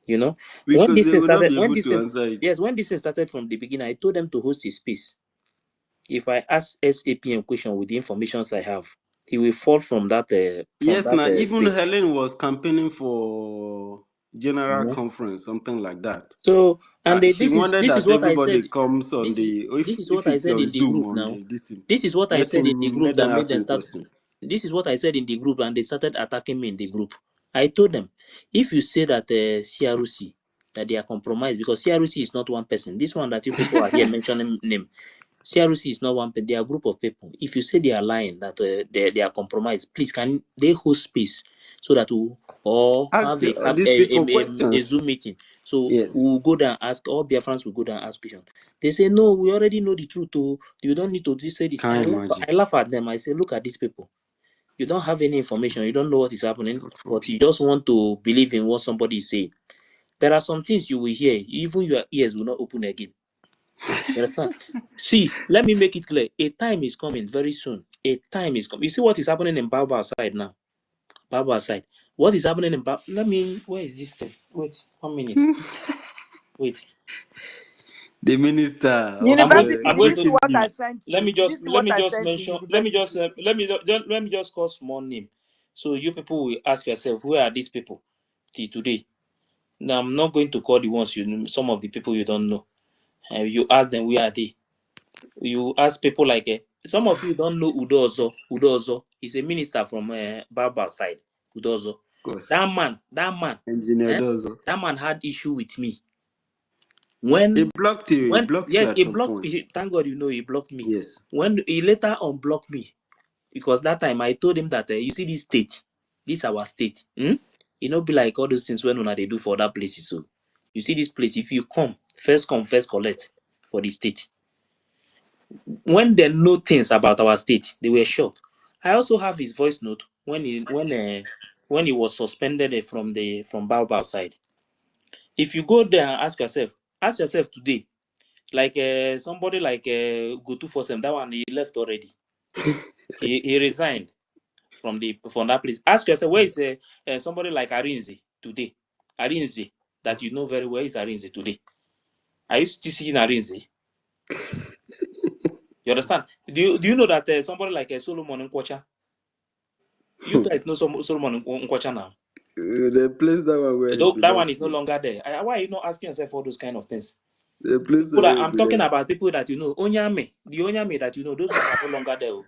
You know, when Because this they thing will not started, be able to answer it. when this thing started from the beginning, I told them to host a space. If I ask SAPM question with the informations I have, he will fall from that Yes, now even space. Helen was campaigning for You general know? conference, something like that. So and She wanted this is that what I everybody said. comes on the This is if what I it's said on in the Zoom group on now. the this thing. This is what I said in the group Let them that made ask them him start. question. This is what I said in the group, and they started attacking me in the group. I told them, if you say that CRC that they are compromised because CRC is not one person. This one that you people are here mentioning name, CRC is not one person. They are a group of people. If you say they are lying that they are compromised, please can they host space so that we or Ask have these people a Zoom questions. meeting. So Yes. we'll go there and ask all Biafrans will go there and ask questions. They say no, we already know the truth. Oh, you don't need to just say this. Can you imagine? I laugh at them. I say, look at these people. You don't have any information. You don't know what is happening, God but you forbid. just want to believe in what somebody is saying. There are some things you will hear, even your ears will not open again. You understand? See, let me make it clear. A time is coming very soon. A time is coming. You see what is happening in Baba side now? Baba side. What is happening in Baba? Let me. Where is this thing? Wait, 1 minute. Wait. The minister of University, I'm did going you see to. what I executives. sent you? Did you see Let what me I just sent you, mention. Let me just University? let me just call small name. So you people will ask yourself, where are these people till today? Now I'm not going to call the ones you know, some of the people you don't know. You ask them where are they. You ask people like some of you don't know Udozo. Udozo is a minister from Baba side. Udozo. Of course. That man, Engineer eh? Dozo. That man had issue with me He when blocked you. He blocked you yes at he some blocked. point. Thank God you know he blocked me. Yes. When he later unblocked me because that time I told him that you see this state, this our state. It not be like all those things when they do for other places. So you see this place, if you come first collect for the state. When they know things about our state, they were shocked. I also have his voice note when he was suspended from Baobab side. If you go there and ask yourself today, like somebody like Go 247, that one he left already. He resigned from that place. Ask yourself, where is somebody like Arinze today? Arinze, that you know very well, is Arinze today? Are you still seeing Arinze? You understand? Do you know that somebody like Solomon Nkwacha? You guys know Solomon Nkwacha now. They place that one where it That one belongs is no to. longer there. Why are you not asking yourself all those kind of things? They place People where that it I'm talking belongs. about, people that you know, Onyame, the Onyame that you know, those ones are no longer there.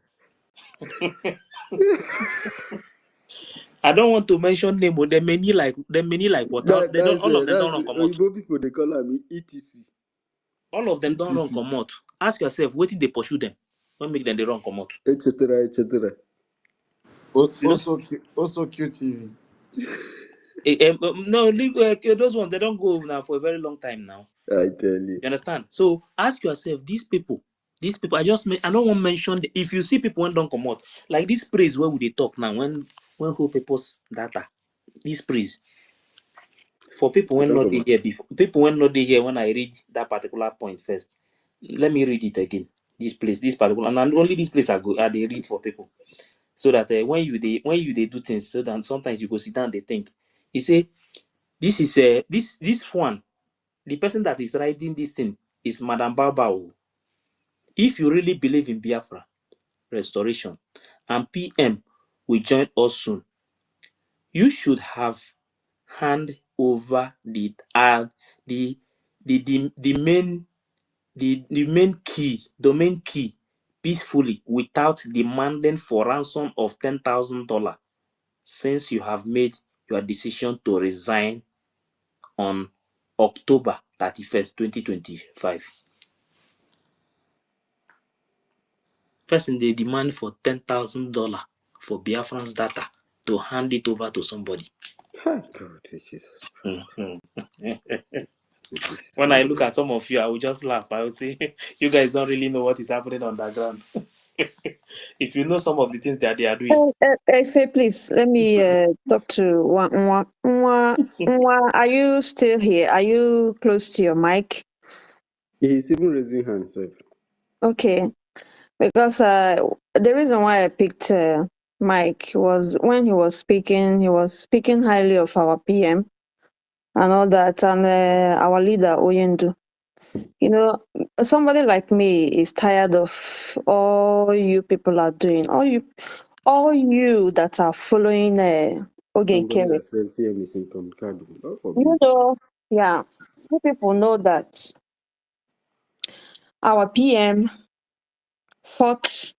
I don't want to mention name, but there many like water. They don't. All of them don't That's run come out. Oyibo people, they call them ETC. All of them don't run come out. Ask yourself, waiting they pursue them. What make them they run come out? Etc. etc. You know? Also QTV. No, leave those ones. They don't go now for a very long time now. I tell you. You understand? So ask yourself, these people. I don't want to mention. If you see people when don't come out, like this praise where would they talk now when who people's data, this praise. For people They when don't not come they out. here before, people when not they here when I read that particular point first. Let me read it again. This particular, and only this place I they read for people, so that when you they do things, so that sometimes you go sit down they think. He say this is this one, the person that is writing this thing is Madam Babao. If you really believe in Biafra restoration, and PM will join us soon, you should have hand over the main domain key peacefully without demanding for ransom of $10,000 since you have made your decision to resign on October 31st, 2025. Person they demand for $10,000 for Biafran's data to hand it over to somebody. Hi, God, Jesus Christ. Mhm. This is When I look not at some of you, I will just laugh. I will say, you guys don't really know what is happening on the ground. If you know some of the things that they are doing. Faye, please let me talk to Nwa. Nwa, are you still here? Are you close to your mic? He's even raising himself. Okay, because the reason why I picked Mike was when he was speaking highly of our PM and all that, and our leader Oyendu. You know, somebody like me is tired of all you people are doing, all you that are following Ogen Somebody Kerry. that said PM is in card. God You forbid. know, yeah, you people know that our PM fought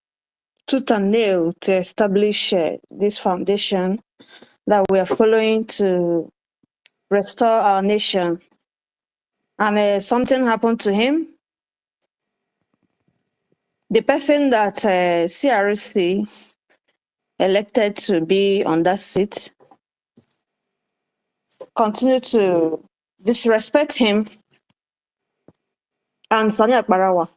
tooth and nail to establish this foundation that we are following to restore our nation. And something happened to him. The person that CRC elected to be on that seat continued to disrespect him and Sonia Barawa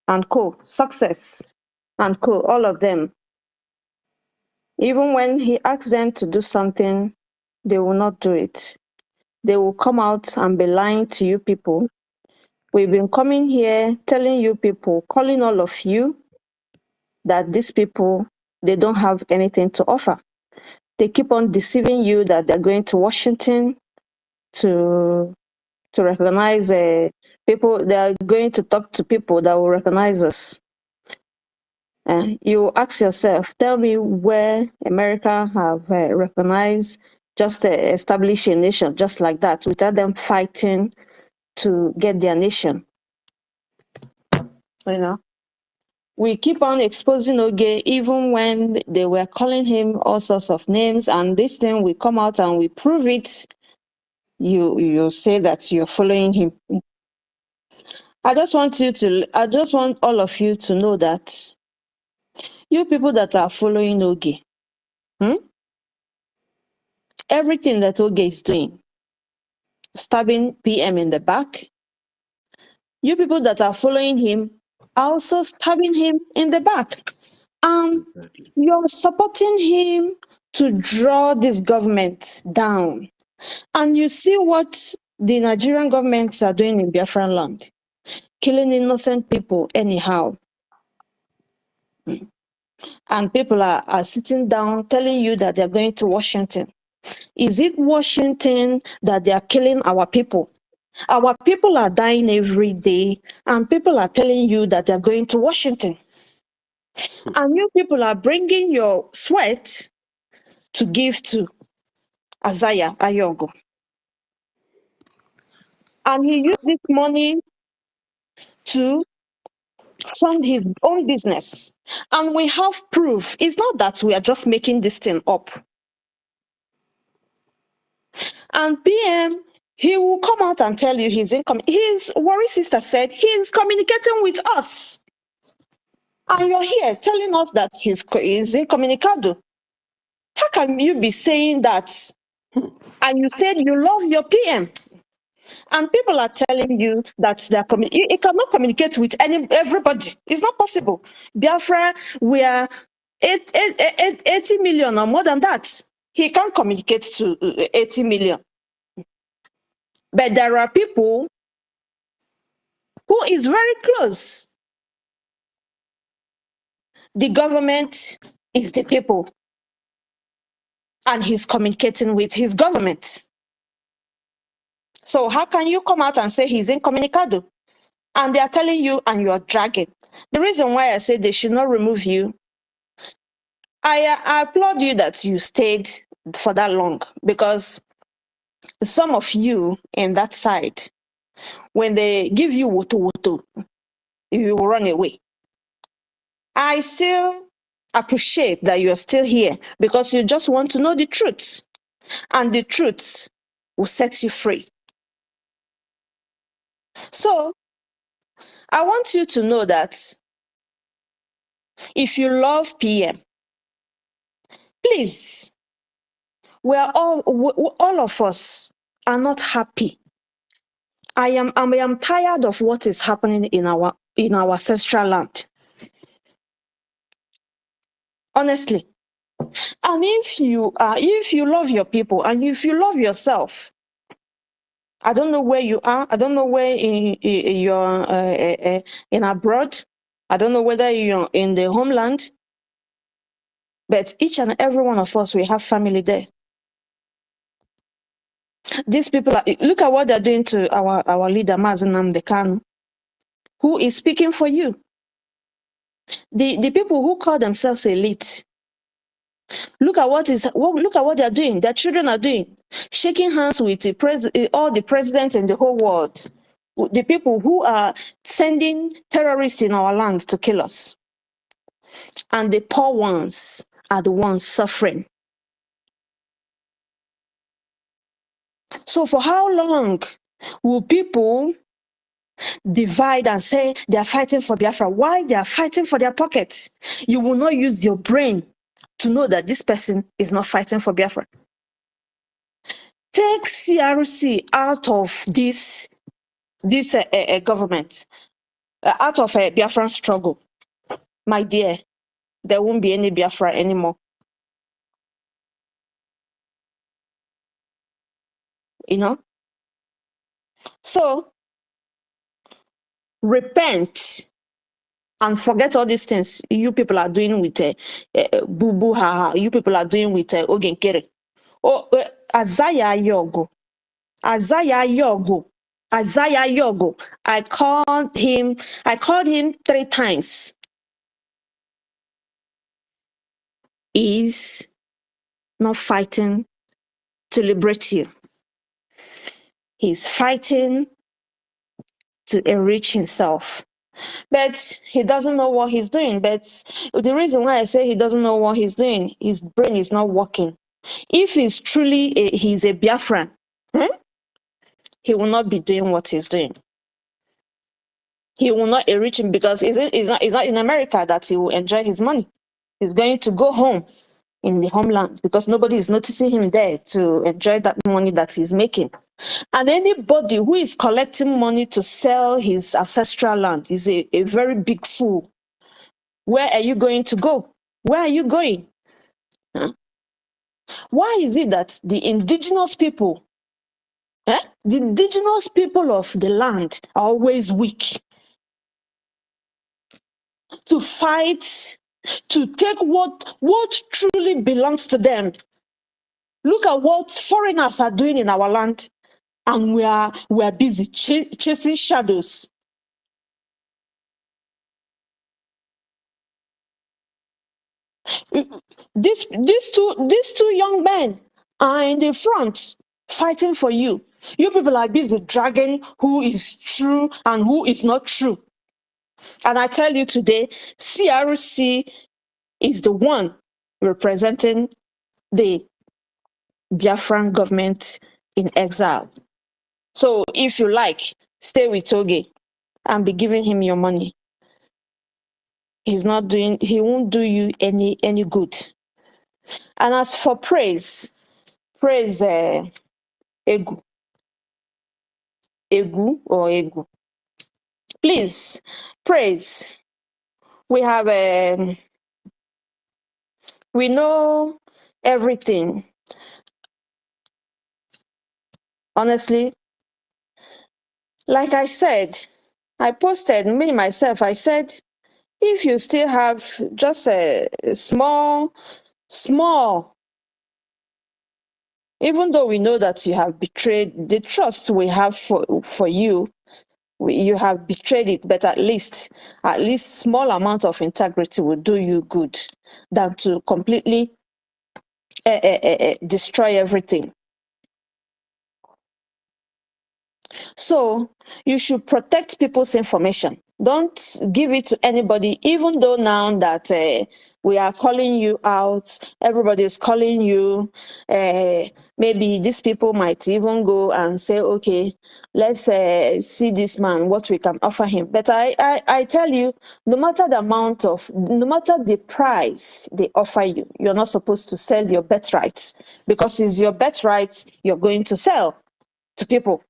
and Success and all of them. Even when he asks them to do something, they will not do it. They will come out and be lying to you people. We've been coming here telling you people, calling all of you that these people, they don't have anything to offer. They keep on deceiving you that they're going to Washington to recognize people. They are going to talk to people that will recognize us. You ask yourself, tell me where America have recognized, just establish a nation just like that without them fighting to get their nation. You know, we keep on exposing Oge even when they were calling him all sorts of names, and this thing we come out and we prove it. You say that you're following him. I just want all of you to know that you people that are following Oge, everything that Oge is doing, stabbing PM in the back, you people that are following him are also stabbing him in the back. And Exactly. you're supporting him to draw this government down. And you see what the Nigerian governments are doing in Biafran land, killing innocent people anyhow. And people are sitting down telling you that they're going to Washington. Is it Washington that they are killing our people? Our people are dying every day, and people are telling you that they're going to Washington. And you people are bringing your sweat to give to Isaiah Ayogo. And he used this money to fund his own business. And we have proof. It's not that we are just making this thing up. And PM, he will come out and tell you his income. His worry sister said he's communicating with us. And you're here telling us that he's incommunicado. How can you be saying that? And you said you love your PM. And people are telling you that it cannot communicate with everybody. It's not possible. Biafra, we are 80 million or more than that. He can't communicate to 80 million. But there are people who is very close. The government is the people. And he's communicating with his government. So how can you come out and say he's incommunicado? And they are telling you and you're dragging. The reason why I say they should not remove you, I applaud you that you stayed for that long, because some of you in that side, when they give you woto, you will run away. I still appreciate that you're still here because you just want to know the truth, and the truth will set you free. So I want you to know that if you love PM, please, all of us are not happy. I am tired of what is happening in our ancestral land. Honestly. And if you love your people and if you love yourself, I don't know where you are. I don't know where you're in abroad. I don't know whether you're in the homeland. But each and every one of us, we have family there. These people, look at what they're doing to our leader, Mazen Nnamdi Kanu, who is speaking for you. The people who call themselves elite, look at what they're doing. Their children are doing, shaking hands with all the presidents in the whole world. The people who are sending terrorists in our land to kill us. And the poor ones are the ones suffering. So for how long will people divide and say they are fighting for Biafra? Why they are fighting for their pockets? You will not use your brain to know that this person is not fighting for Biafra. Take CRC out of this government, out of a Biafran struggle. My dear, there won't be any Biafra anymore. You know? So, repent and forget all these things you people are doing with boo boo ha ha. You people are doing with Ogenkere. Oh, Isaiah Yogo. I called him 3 times. He's not fighting to liberate you. He's fighting to enrich himself. But he doesn't know what he's doing. But the reason why I say he doesn't know what he's doing, his brain is not working. If he's truly he's a Biafran, he will not be doing what he's doing. He will not enrich him because it's not in America that he will enjoy his money. He's going to go home in the homeland because nobody is noticing him there to enjoy that money that he's making. And anybody who is collecting money to sell his ancestral land is a very big fool. Where are you going to go? Where are you going? Huh? Why is it that the indigenous people, the indigenous people of the land are always weak to fight, to take what truly belongs to them? Look at what foreigners are doing in our land, and we are busy chasing shadows. These two young men are in the front fighting for you. You people are busy dragging who is true and who is not true. And I tell you today, CRC is the one representing the Biafran government in exile. So if you like, stay with Toge and be giving him your money. He won't do you any good. And as for praise Egwu or Egwu. Please, praise. We have we know everything. Honestly, like I said, I posted, me myself, I said, if you still have just a small, even though we know that you have betrayed the trust we have for you, you have betrayed it, but at least small amount of integrity will do you good than to completely destroy everything. So you should protect people's information. Don't give it to anybody, even though now that we are calling you out, everybody is calling you. Maybe these people might even go and say, okay, let's see this man, what we can offer him. But I tell you, no matter the price they offer you, you're not supposed to sell your birthright, because it's your birthright you're going to sell to people.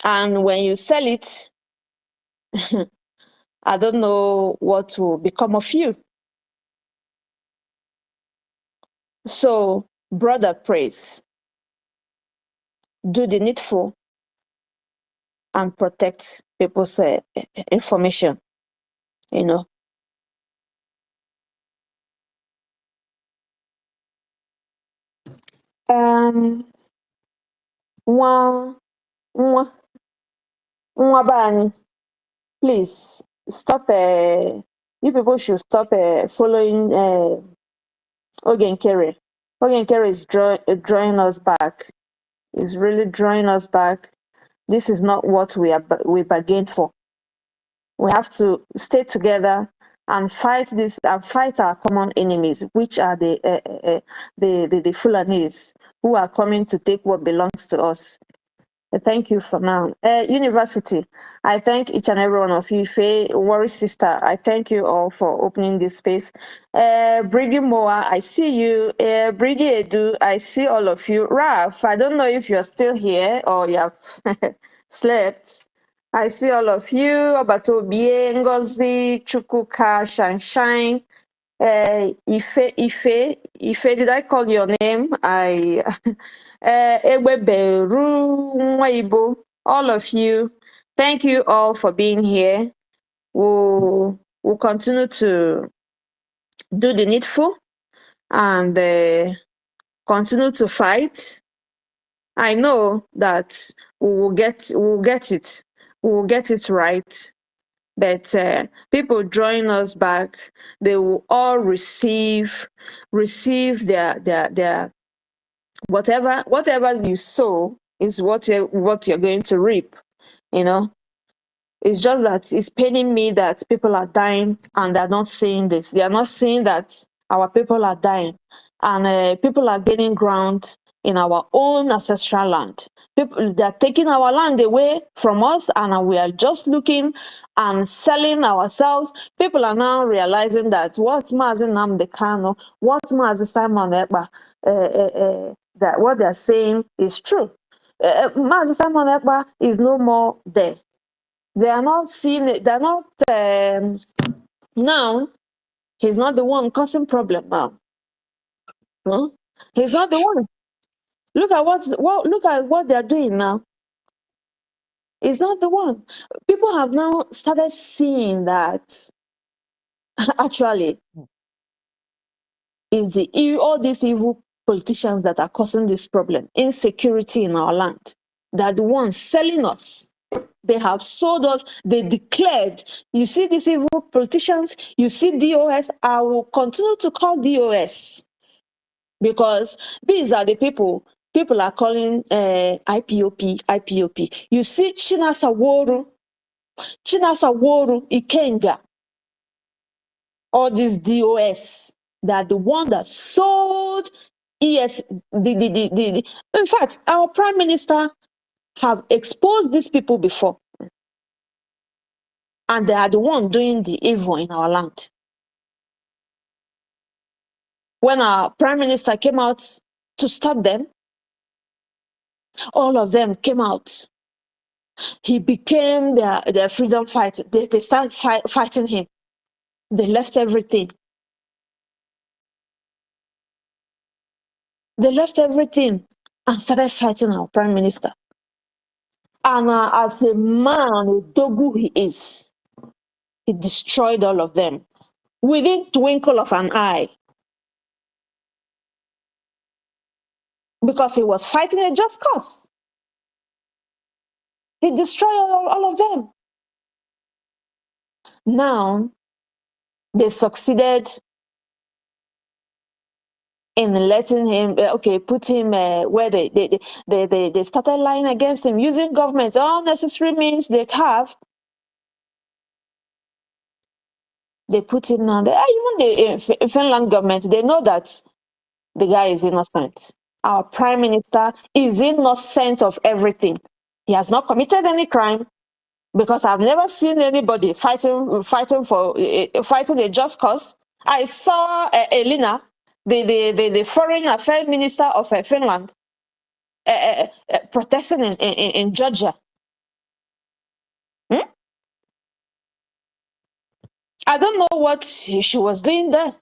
And when you sell it, I don't know what will become of you. So, brother, praise, do the needful and protect people's information, you know. Mwabani, please stop. You people should stop following Ogenkere. Ogenkere is drawing us back. Is really drawing us back. This is not what we bargained for. We have to stay together and fight this and fight our common enemies, which are the Fulanis, who are coming to take what belongs to us. Thank you for now. University, I thank each and every one of you. Faye, Worry Sister, I thank you all for opening this space. Briggy Moa, I see you. Briggy Edu, I see all of you. Raf, I don't know if you're still here or you have slept. I see all of you. Obatobie, Ngozi, Chukuka, Sunshine. Ife, did I call your name? Eweberu, Nwaibo, all of you, thank you all for being here. We'll continue to do the needful and continue to fight. I know that we will get it. We will get it right. But people drawing us back, they will all receive their whatever you sow is what you're going to reap. You know, it's just that it's paining me that people are dying and they're not seeing this. They are not seeing that our people are dying, and people are gaining ground in our own ancestral land. People, they're taking our land away from us, and we are just looking and selling ourselves. People are now realizing that what Mazi Nnamdi Kanu, what Mazi Simon Ekpa, that what they're saying is true. Mazi Simon Ekpa is no more there. They are not seeing it. They're not now. He's not the one causing problem now. Huh? He's not the one. Look at what they're doing now. He's not the one. People have now started seeing that actually is all these evil politicians that are causing this problem, insecurity in our land. They're the ones selling us. They have sold us. They declared, you see these evil politicians, you see DOS. I will continue to call DOS because these are the people are calling IPOP. You see Chinasa Woru, Ikenga, all these DOS. They are the one that sold ES. In fact, our prime minister have exposed these people before. And they are the one doing the evil in our land. When our prime minister came out to stop them, all of them came out. He became their freedom fighter. They started fighting him. They left everything. They left everything and started fighting our prime minister. And as a man, a dogu he is, he destroyed all of them within twinkle of an eye because he was fighting a just cause. He destroyed all of them. Now, they succeeded in letting him, put him where they started lying against him, using government, all necessary means they have. They put him now there. Even the Finland government, they know that the guy is innocent. Our prime minister is innocent of everything. He has not committed any crime because I've never seen anybody fighting a just cause. I saw Elina, the foreign affairs minister of Finland, protesting in Georgia. Hmm? I don't know what she was doing there.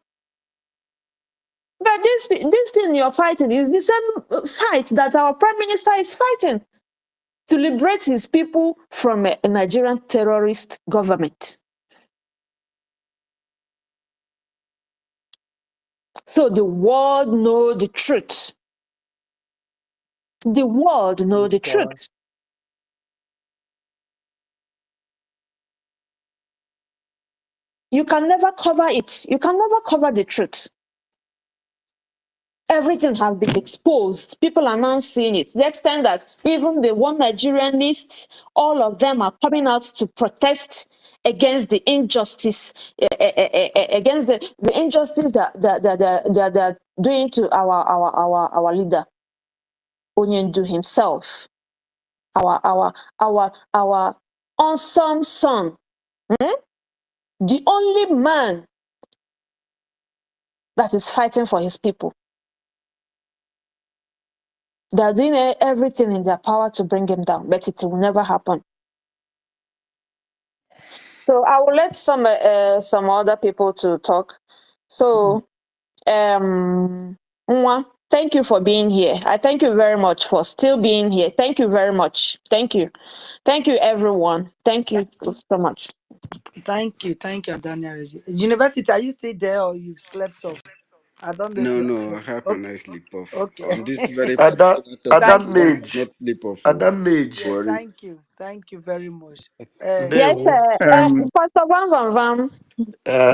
But this thing you're fighting is the same fight that our prime minister is fighting to liberate his people from a Nigerian terrorist government. So the world know the truth. The world know the truth. You can never cover it. You can never cover the truth. Everything has been exposed. People are now seeing it. To the extent that even the one Nigerianists, all of them are coming out to protest against the injustice, against the injustice that they're doing to our leader, Onyendu himself, our awesome son, the only man that is fighting for his people. They're doing everything in their power to bring him down, but it will never happen. So I will let some other people to talk. So, Nwa, thank you for being here. I thank you very much for still being here. Thank you very much. Thank you, everyone. Thank you so much. Thank you, Daniel. University, are you still there or you've slept off? I don't know if No, you're no, how can I sleep off? okay. On this very At that particular at topic, that Thank you. one age, cannot sleep off. at that Oh. age, Yeah, Worry. thank you very much. today, Yes, Pastor Van Van Van.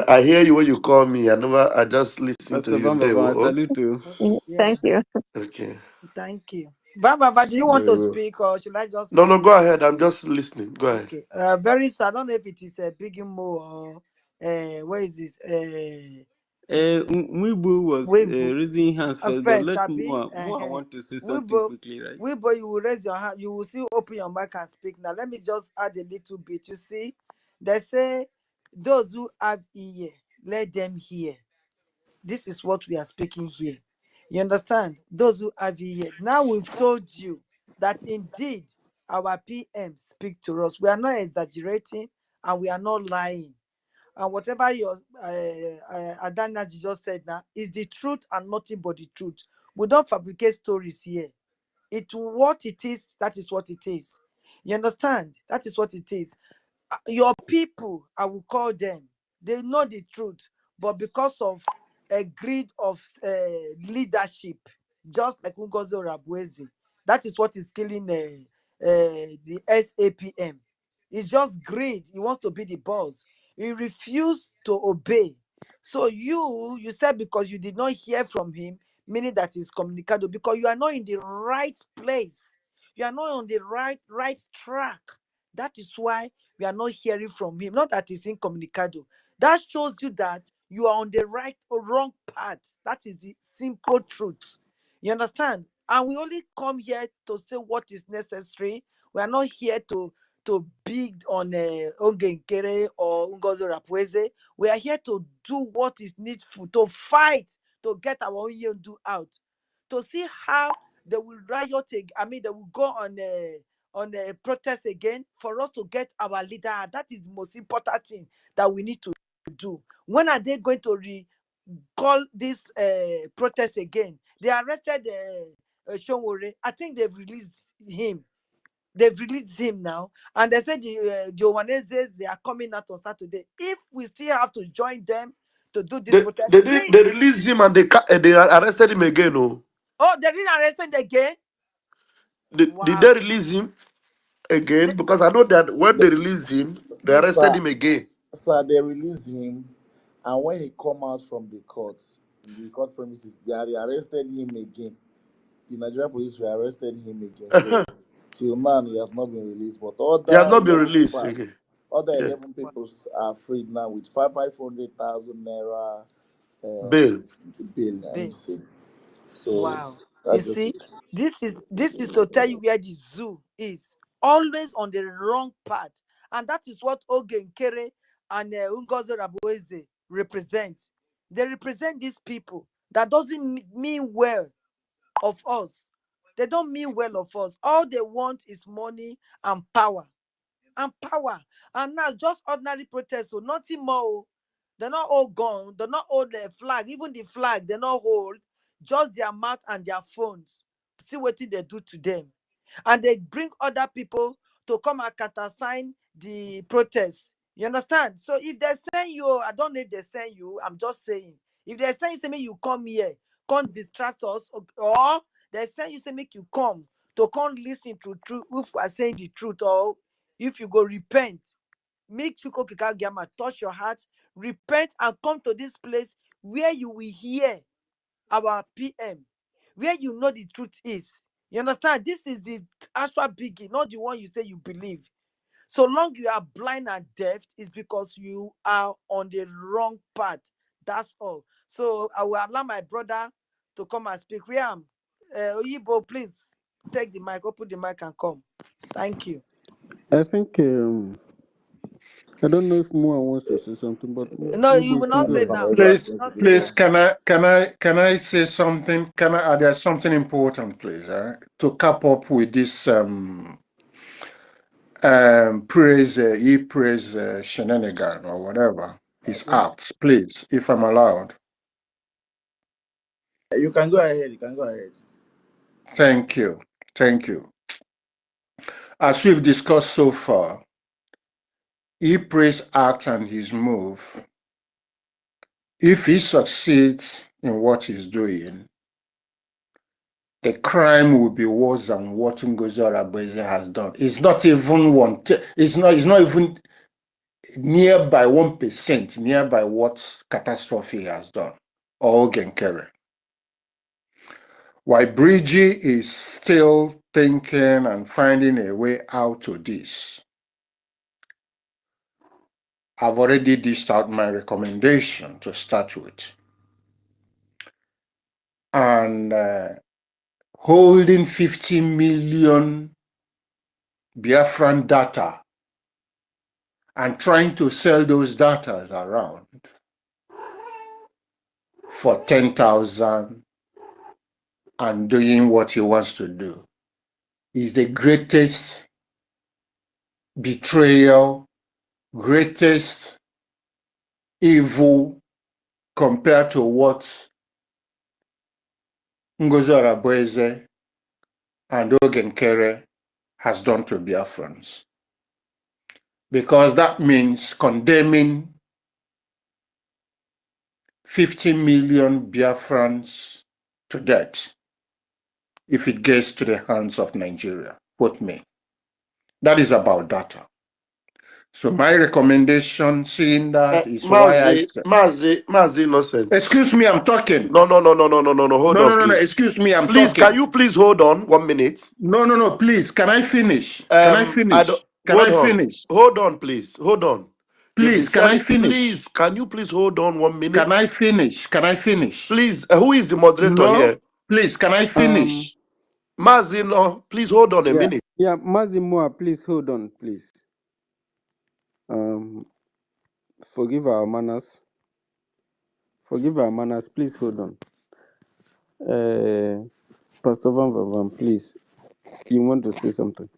I hear you when you call me. I just listen to Pastor you. Bamba, There, I oh, salute you. Yeah, Thank you. okay. thank you. Vava, do you want to Very well. speak or should I just No, go listen? ahead. I'm just listening. Go ahead. Okay. Very soon. I don't know if it is a big mo or where is this? Mwibu was Weibo. raising hands first, but First, let Abi. Moa want to say something Weibo. quickly, right? Weibo, you will raise your hand. You will still open your mic and speak. Now, let me just add a little bit. You see, they say those who have ear, let them hear. This is what we are speaking here. You understand? Those who have ear. Now we've told you that indeed our PM speak to us. We are not exaggerating and we are not lying. And whatever your Adana just said now is the truth and nothing but the truth. We don't fabricate stories here. It what it is, that is what it is. You understand? That is what it is. Your people, I will call them, they know the truth, but because of a greed of leadership, just like Ngozi Orabufulani, that is what is killing the SAPM. It's just greed. He wants to be the boss. He refused to obey. So you said because you did not hear from him, meaning that is communicado, because you are not in the right place. You are not on the right track. That is why we are not hearing from him. Not that he's incommunicado. That shows you that you are on the right or wrong path. That is the simple truth. You understand? And we only come here to say what is necessary. We are not here to big on Oge Nkere or Ngozi Orabufulani. We are here to do what is needful, to fight, to get our own Yendu out, to see how they will riot. I mean, they will go on a protest again for us to get our leader. That is the most important thing that we need to do. When are they going to call this protest again? They arrested Shonwore. I think they've released him. They've released him now, and they said the Johanneses, they are coming out on Saturday. If we still have to join them to do this protest, please. They released him and they arrested him again. Oh, Oh, they didn't arrest him again. did they Wow. release him again? Because I know that when they released him, they arrested Sir, him again. sir, they released him, and when he come out from the court premises, they arrested him again. The Nigerian police arrested him again. So till now he has not been released. But He has other not been 11 released people, again. other Yeah. 11 people are freed now with 500,000 naira Bail. bill. Babe. MC. So Wow. You that's just see, it. this is to tell you where the zoo is. Always on the wrong path. And that is what Oge Nkere and Ngozi Orabufulani represent. They represent these people. That doesn't mean well of us. They don't mean well of us. All they want is money and power. And power. And now just ordinary protests, so nothing more. Oh. They're not all gone. They're not all the flag. Even the flag, they're not hold. Just their mouth and their phones. See what they do to them. And they bring other people to come and countersign the protest. You understand? So if they send you, I don't know if they send you, I'm just saying. If they send you, say, make you come here, come distrust us, or they send you, say, make you come to come listen to truth, if we are saying the truth, or if you go repent, make Chuko Kikagiyama touch your heart, repent and come to this place where you will hear our PM, where you know the truth is. You understand? This is the actual biggie, not the one you say you believe. So long you are blind and deaf, it's because you are on the wrong path. That's all. So I will allow my brother to come and speak. Riam, Oyibo, please take the mic, open the mic and come. Thank you. I think I don't know if Moa wants to say something, but No, maybe you you will can not go say ahead. now. You Please, will not say please, now. can I say something? Can I add something important, please? To cap up with this praise shenanigan or whatever his acts, please, if I'm allowed. You can go ahead. You can go ahead. Thank you. Thank you. As we've discussed so far, he praise act and his move. If he succeeds in what he's doing, the crime will be worse than what Ngozi Orabufulani has done. It's not even one. It's not even nearby 1%, nearby what catastrophe has done. Or Genkere. While Bridgie is still thinking and finding a way out of this, I've already dished out my recommendation to start with. And holding 50 million Biafran data and trying to sell those data around for 10,000 and doing what he wants to do is the greatest betrayal, greatest evil compared to what Ngozi Orabufulani and Ogenkere has done to Biafrans. Because that means condemning 50 million Biafrans to death if it gets to the hands of Nigeria. Quote me. That is about data. So my recommendation, seeing that, is why I said, Mazi innocent. excuse me, I'm talking. No. Hold on, please. Excuse me, I'm Please, talking. can you please hold on 1 minute? No, please. Can I finish? Can I finish? Can I finish? Hold on, please. Hold on. You've been Please, can I selling. finish? Please, can you please hold on 1 minute? Can I finish? Can I finish? Please, who is the moderator No, here? please, can I finish? Mazi, no, please hold on a minute. Yeah, Mazimua, please hold on, please. Forgive our manners. Forgive our manners. Please hold on. Pastor Van Van Van, please. You want to say something?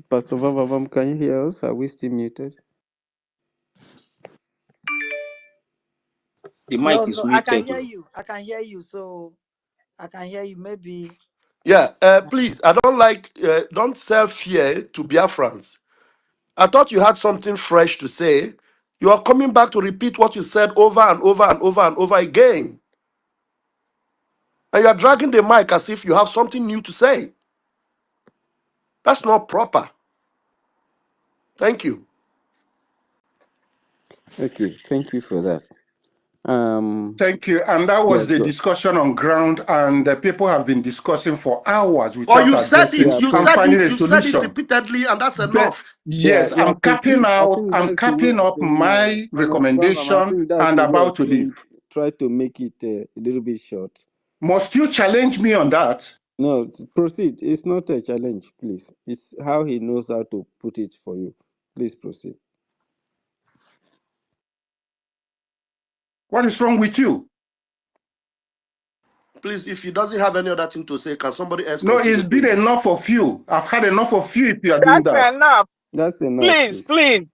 Pastor Van Van Van, can you hear us? Are we still muted? The No, mic is I can muted. hear you. I can hear you. So I can hear you. Maybe. Yeah, please, I don't like, don't sell fear to Biafrans. I thought you had something fresh to say. You are coming back to repeat what you said over and over and over and over again. And you are dragging the mic as if you have something new to say. That's not proper. Thank you. Okay, thank you for that. Thank you. And that was Yes, the go. discussion on ground, and the people have been discussing for hours Or without you said addressing it, Yeah, you and said finding it, a you said it solution. repeatedly, and that's But enough. yes, I'm capping I out, think I'm that's the way capping of up saying, my Honorable Van Van, I recommendation think that's and the way about of to leave. saying, try to make it a little bit short. Must you challenge me on that? No, proceed. It's not a challenge, please. It's how he knows how to put it for you. Please proceed. What is wrong with you? Please, if he doesn't have any other thing to say, can somebody else No, continue, it's been please? enough of you. I've had enough of you if you are doing that. That's enough. That's enough, Please, please. please.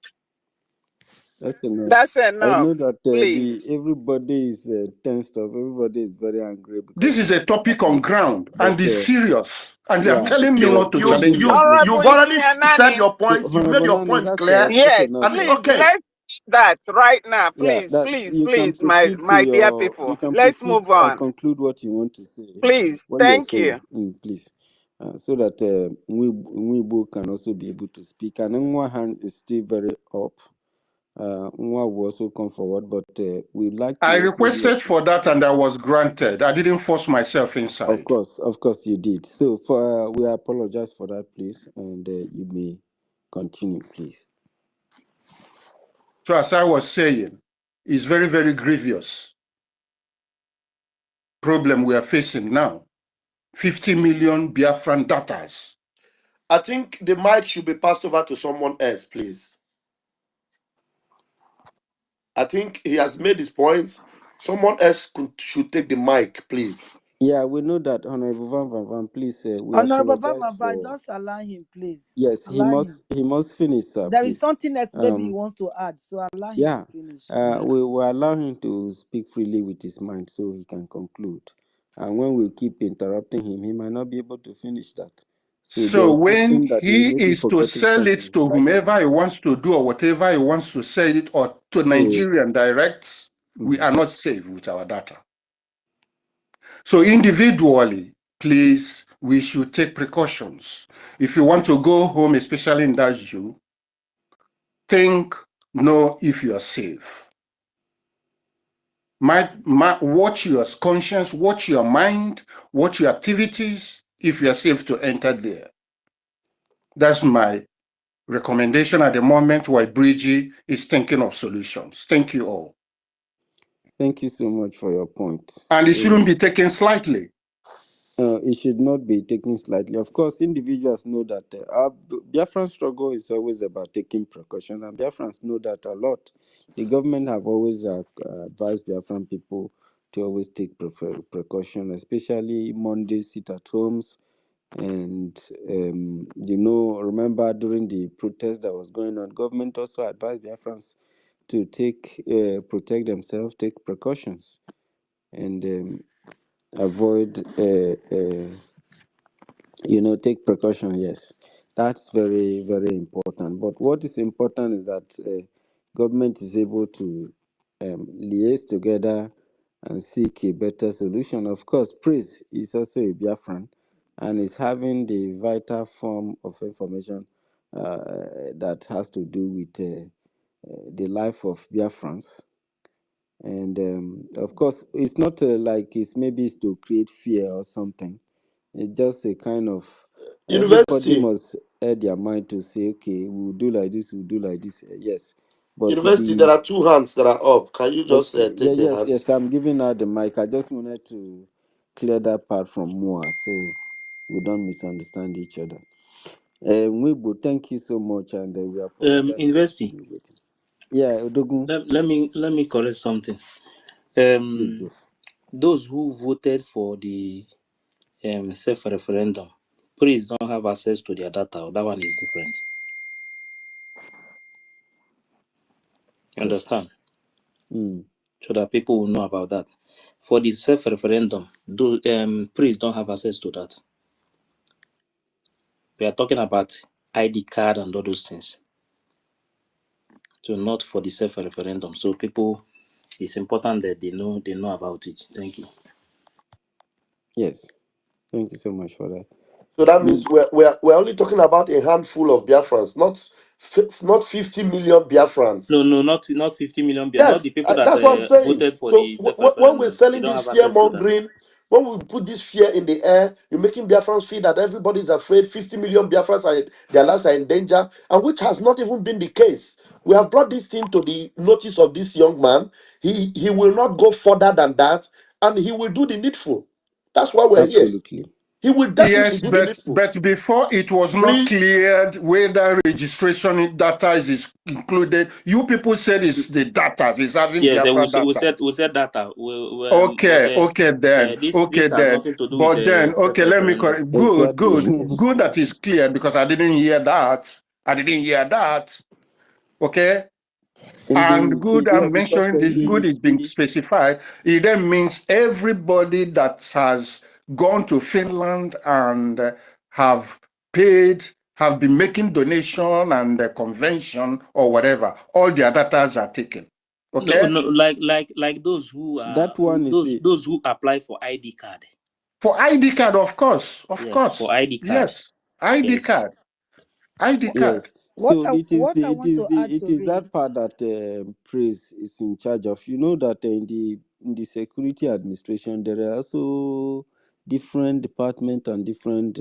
That's enough. That's I enough. know that Please. everybody is tensed up. Everybody is very angry This because is of a what is topic on happening. ground But and it's serious. And you are yeah, telling me You've not to you've listen, challenge you've it. listen. you've Honorable already said Nani. your So, point. You've made Honorable your Nani, point that's clear, that's Yes, enough, and it's please. please. okay. Let's that right now. Yeah, Please, that please, you can please, my proceed to dear your. You people. can Let's proceed move and on. conclude what you want to say. Please. What you are Thank saying, you. please, so that we both can also be able to speak. And then one hand is still very up. Nwa will also come forward, but we like I to also hear requested from. for that and I was granted. I didn't force myself inside. Of course, you did. So for we apologize for that, please, and you may continue, please. So as I was saying, it's very, very grievous problem we are facing now. 50 million Biafran datas. I think the mic should be passed over to someone else, please. I think he has made his points. Someone else should take the mic, please. Yeah, we know that, Honorable Van Van Van. Please, we Honorable apologize Vava, for. just allow him, please. Yes, Allow him. he must finish, sir. There is Please. something else maybe he wants to add, so allow him to Yeah, finish. Yeah. we will allow him to speak freely with his mind so he can conclude. And when we keep interrupting him, he might not be able to finish that. So So there's when something that he he may be is to forgetting sell it something. to Like whomever he wants to do or whatever he wants to sell it or to so, Nigerian direct, we are not safe with our data. So individually, please, we should take precautions. If you want to go home, especially in that zoo, think, know if you are safe. Watch your conscience, watch your mind, watch your activities, if you are safe to enter there. That's my recommendation at the moment while Bridgie is thinking of solutions. Thank you all. thank you so much for your point. And it So, shouldn't be taken slightly. it should not be taken slightly. Of course, individuals know that our Biafran struggle is always about taking precaution, and Biafrans know that a lot. The government have always advised Biafran people to always take precaution, especially Monday sit at homes, And remember during the protest that was going on, government also advised Biafrans to protect themselves, take precautions, and avoid take precaution. Yes, that's very, very important. But what is important is that government is able to liaise together and seek a better solution. Of course, Praise is also a Biafran and is having the vital form of information that has to do with the life of Biafrans. And of course, it's not like it's to create fear or something. It's just a kind of everybody University, must add their mind to say, okay, we'll do like this, we'll do like this. Yes, but University, there are two hands that are up. Can you just okay, yeah, take the yes, hands? yes. I'm giving her the mic. I just wanted to clear that part from Moa, so we don't misunderstand each other. Weibo, thank you so much, and we apologize for University. the waiting. Yeah, Odogun, Let me correct something. please go. Those who voted for the self-referendum, priests don't have access to their data. That one is different. You Yes. understand? So that people will know about that. For the self-referendum, priests don't have access to that. We are talking about ID card and all those things. So not for the self-referendum. So people, it's important that they know about it. Thank you. Yes. Thank you so much for that. So that means we're only talking about a handful of Biafrans, not 50 million Biafrans. No, not 50 million. Not the Yes, people that that's what I'm saying. voted for So the when we're self-referendum. They selling don't this have fear access to that. mongering, when we put this fear in the air, you're making Biafrans feel that everybody's afraid. 50 million Biafrans their lives are in danger, and which has not even been the case. We have brought this thing to the notice of this young man. He will not go further than that, and he will do the needful. That's why we're here. Absolutely. He will definitely Yes, do the needful. but before it was not Please, cleared whether registration data is included. You people said it's the data, it's having Yes, Biafra data. we said data. But Okay this has then. nothing to do with But the then, okay, let me self-referendum. correct. Exactly. Yes. Good that is clear because I didn't hear that. I didn't hear that. Okay. In And the good, I'm because mentioning this, good is being specified. It then means everybody that has gone to Finland and have paid, have been making donation and convention or whatever, all their data are taken. No, Okay? no, like those who are that one is it. those who apply for ID card. For ID card, of course. Of Yes, course. for ID card. Yes. ID Yes. card. ID card. Yes. So What I want to add it to is it, that part that Praise is in charge of. You know that in the security administration there are also different departments and different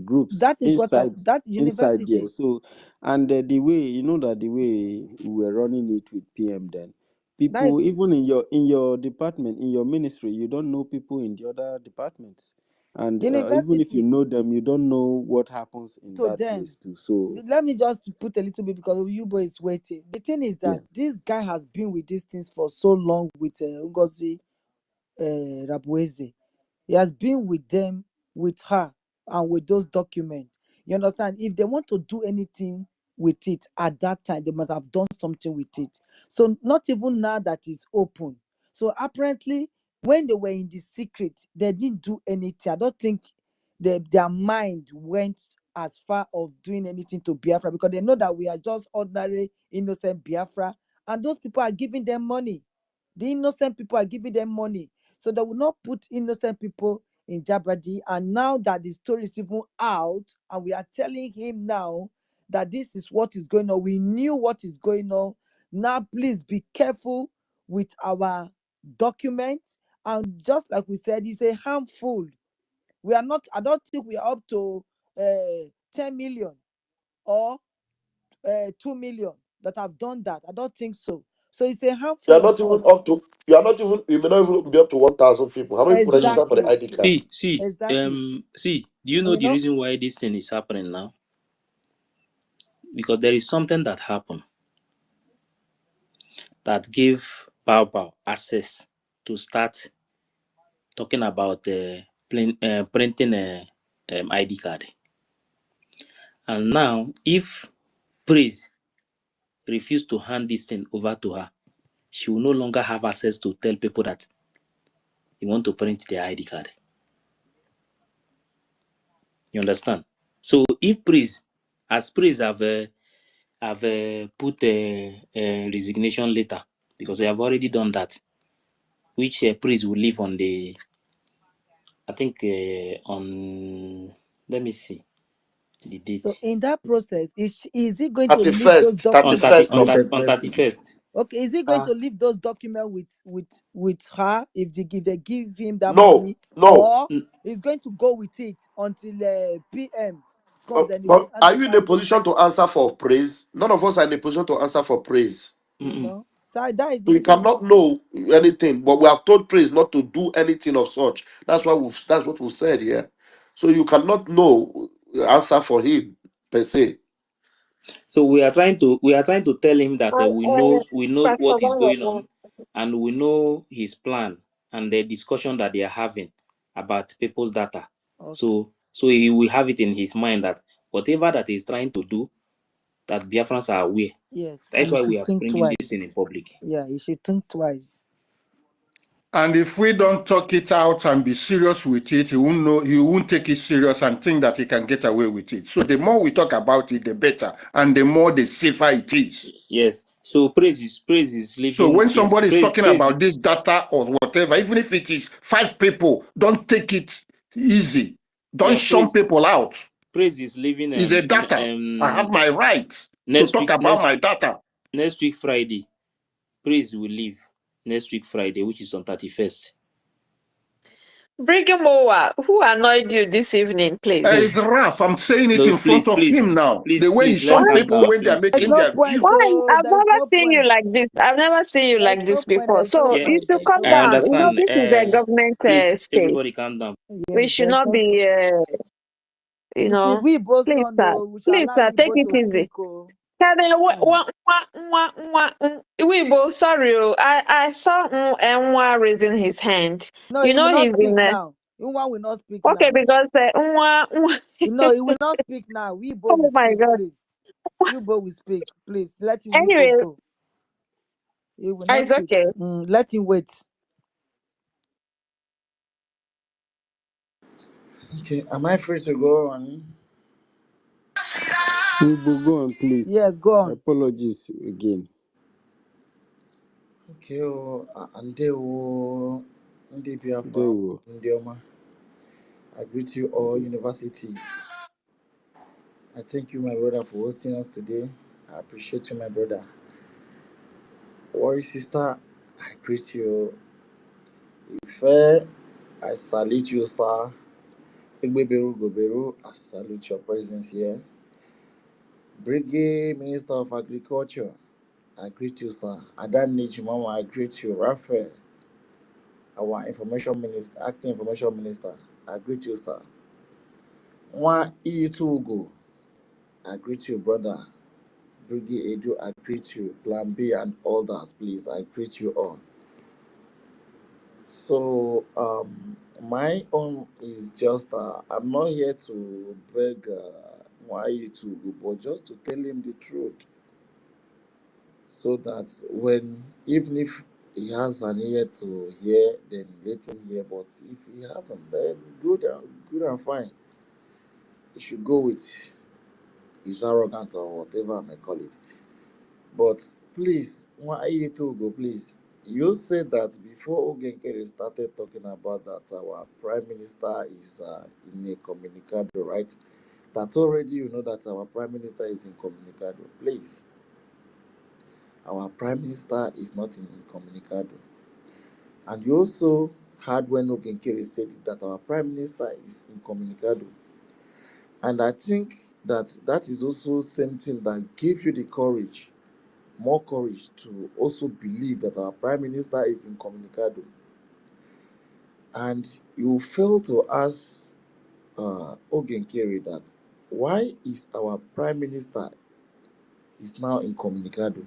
groups that is what I that inside there. university. So and the way that the way we were running it with PM then, That people is even in your department, in your ministry, you don't know people in the other departments, and even if you university know them, you don't know what happens in to that them. place too. So Let me just put a little bit because you boys waiting. The thing is yeah. that this guy has been with these things for so long with Ngozi Rabueze. He has been with them, with her, and with those documents. You understand? If they want to do anything with it at that time, they must have done something with it. So not even now that it's open. So apparently, when they were in the secret, they didn't do anything. I don't think their mind went as far of doing anything to Biafra because they know that we are just ordinary innocent Biafra, and those people are giving them money. The innocent people are giving them money. So they will not put innocent people in jeopardy. And now that the story is even out, and we are telling him now that this is what is going on, we knew what is going on. Now, please be careful with our documents. And just like we said, it's a handful. We are not, I don't think we are up to 10 million or 2 million that have done that. I don't think so. So it's a you handful are of not even us. up to. You may not even be up to 1,000 people. How many people No. register for the Exactly. ID card? Exactly. Do you know You the know, reason why this thing is happening now? Because there is something that happened that gave Bao access to start talking about printing ID card. And now, if Praise refuse to hand this thing over to her, she will no longer have access to tell people that you want to print their ID card. You understand? So if Praise, as Praise have put a resignation letter, because they have already done that, which Praise will leave on the, I think on, let me see the So date. in that process, is he going to leave those 31st, On documents? 30 31st of on 31st. Okay, is he going to leave those documents with her if they give him that no, money, no. or he's going to go with it until PM comes, then he will But hand are you in a over those, position to answer for praise? None of us are in a position to answer for praise. you know. So that is So you it. cannot know anything, but we have told praise not to do anything of such. That's what we've said here. So you cannot know answer for him per se. So we are trying to tell him that we know what is going Pastor, on, and we know his plan and the discussion that they are having about people's data. Okay. So he will have it in his mind that whatever that he's trying to do, that Biafrans are aware. Yes, That's and you why we should are think bringing this thing in twice. public. Yeah, you should think twice. And if we don't talk it out and be serious with it, he won't know. He won't take it serious and think that he can get away with it. So the more we talk about it, the better, and the more the safer it is. Yes. So praise is So living when is somebody is talking praise. about this data or whatever, even if it is 5 people, don't take it easy. Don't Yeah, shun people out. praise is living It's a data. I have my right to talk about my data. next week Friday. Praise will leave next week Friday, which is on 31st. Bring him over. Who annoyed you this evening, please? It's rough. I'm saying it No, in front of him now. The way he let's shun calm people down, when they are please. There's making no their point. view. Why? Oh, I've there's never no seen you point. like this. I've never seen you There's like no this point. before. There's no So Yeah, you point. should There's calm no I down. point. You know, understand. this is a government Please, space. everybody calm down. We Yes, should there's not no. be, You see, we both please, don't sir. know. We shall Please, allow sir, we take both it to easy. speak. Oh. Weibo, sorry, I saw Nwa raising his hand. No, You he will know not he's in speak there. now. Nwa will not speak Okay, now. because Nwa. You know, he will not speak now. We both will Oh my speak, God. please. You both will speak, please. Let him we both Anyway, go. He will not it's speak. okay. Let him wait. Okay, am I free to go on? Weibo, go on, please. Yes, go on. Apologies again. Okay, Ande There Biafra, we go. Ndioma. I greet you all, University. I thank you, my brother, for hosting us today. I appreciate you, my brother. Worry sister, I greet you. Ife, I salute you, sir. Egbeberu Goberu, I salute your presence here. Brigade Minister of Agriculture, I greet you, sir. Adam Nijimama, I greet you. Raphael, our Information Minister, Acting Information Minister, I greet you, sir. Nwa Itugo, I greet you, brother. Brigade Edu, I greet you. Plan B and others, please, I greet you all. So, my own is just, I'm not here to beg Nwa Itugo, but just to tell him the truth. So that when, even if he has an ear to hear, then let him hear. But if he hasn't, then good and fine. He should go with his arrogance or whatever I may call it. But please, why you two go, please? You said that before Ogenkere started talking about that our prime minister is in a communicado, right? That already you know that our prime minister is in communicado. Please, our prime minister is not in communicado. And you also heard when Ogenkere said that our prime minister is incommunicado. And I think that that is also same thing that gave you the courage, more courage to also believe that our prime minister is incommunicado. And you fail to ask Ogenkere that why is our prime minister is now incommunicado?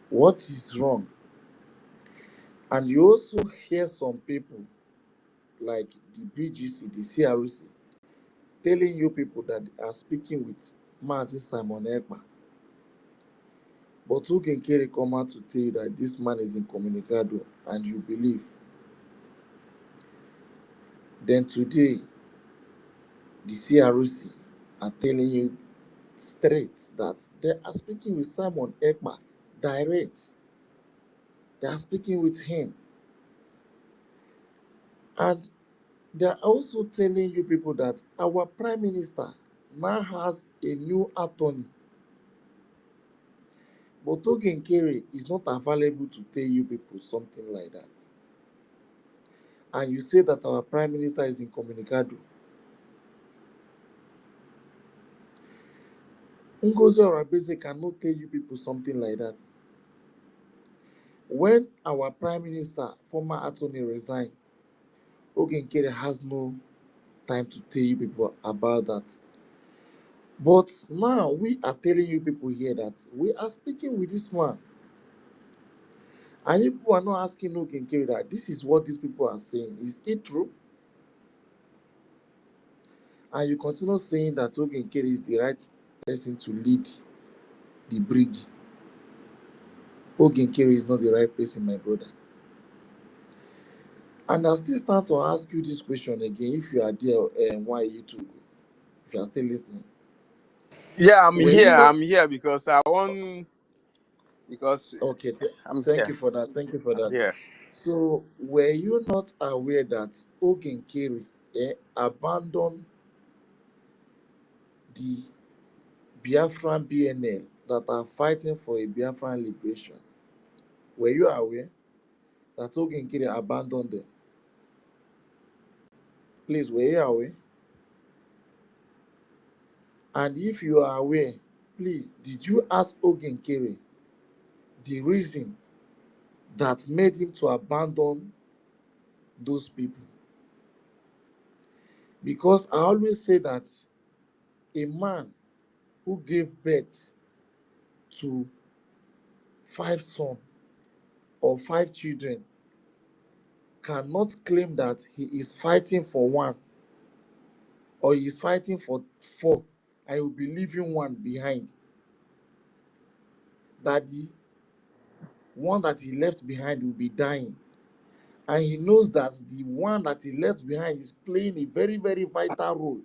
What is wrong? And you also hear some people like the BGC, the CRC, telling you people that they are speaking with Mazi Simon Ekpa. But who can carry come out to tell you that this man is incommunicado and you believe? Then today, the CRC are telling you straight that they are speaking with Simon Ekpa direct. They are speaking with him. And they are also telling you people that our prime minister now has a new attorney. But Togen Kere is not available to tell you people something like that. And you say that our prime minister is incommunicado. Ngozi Orabufulani cannot tell you people something like that. When our prime minister, former attorney, resigned, Ogenkere has no time to tell you people about that. But now we are telling you people here that we are speaking with this man. And people are not asking Ogenkere that this is what these people are saying. Is it true? And you continue saying that Ogenkere is the right person to lead the brig. Ogenkere is not the right person, my brother. And I still stand to ask you this question again. If you are there, why you too? If you are still listening, Yeah, I'm were you here. not I'm here because I want because okay? I'm Thank you here. for that. Thank you for I'm that. here. So, were you not aware that Ogenkere abandoned the Biafran BNL that are fighting for a Biafran liberation? Were you aware that Ogenkere abandoned them? Please, were you aware? And if you are aware, please, did you ask Ogenkere the reason that made him to abandon those people? Because I always say that a man who gave birth to 5 sons or 5 children cannot claim that he is fighting for one or he is fighting for 4 and he will be leaving one behind. That the one that he left behind will be dying. And he knows that the one that he left behind is playing a very, very vital role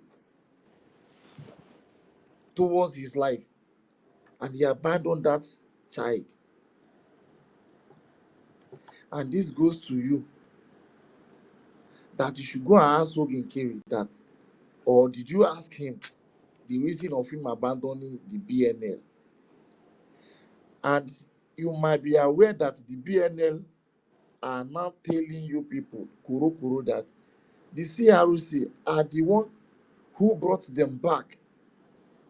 towards his life. And he abandoned that child. And this goes to you that you should go and ask Ogenkere that, or did you ask him the reason of him abandoning the BNL? And you might be aware that the BNL are now telling you people, Kuro, that the CRC are the one who brought them back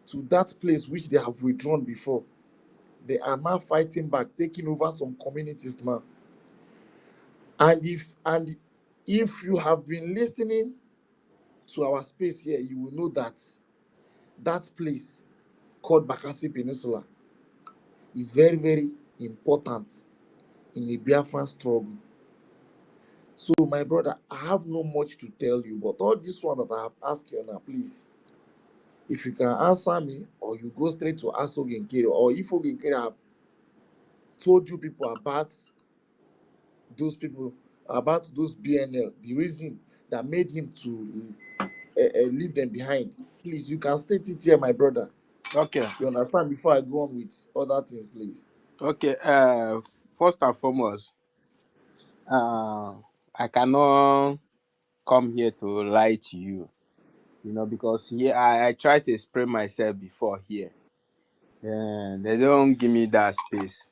to that place which they have withdrawn before. They are now fighting back, taking over some communities now. And if you have been listening to our space here, you will know that that place called Bakassi Peninsula is very, very important in the Biafran struggle. So, my brother, I have no much to tell you, but all this one that I have asked you now, please, if you can answer me, or you go straight to ask Ogenkere, or if Ogenkere have told you people about those BNL, the reason that made him to leave them behind, please, you can state it here, my brother. Okay. You understand? Before I go on with other things, please. Okay. First and foremost, I cannot come here to lie to you, because here I try to explain myself before here, and they don't give me that space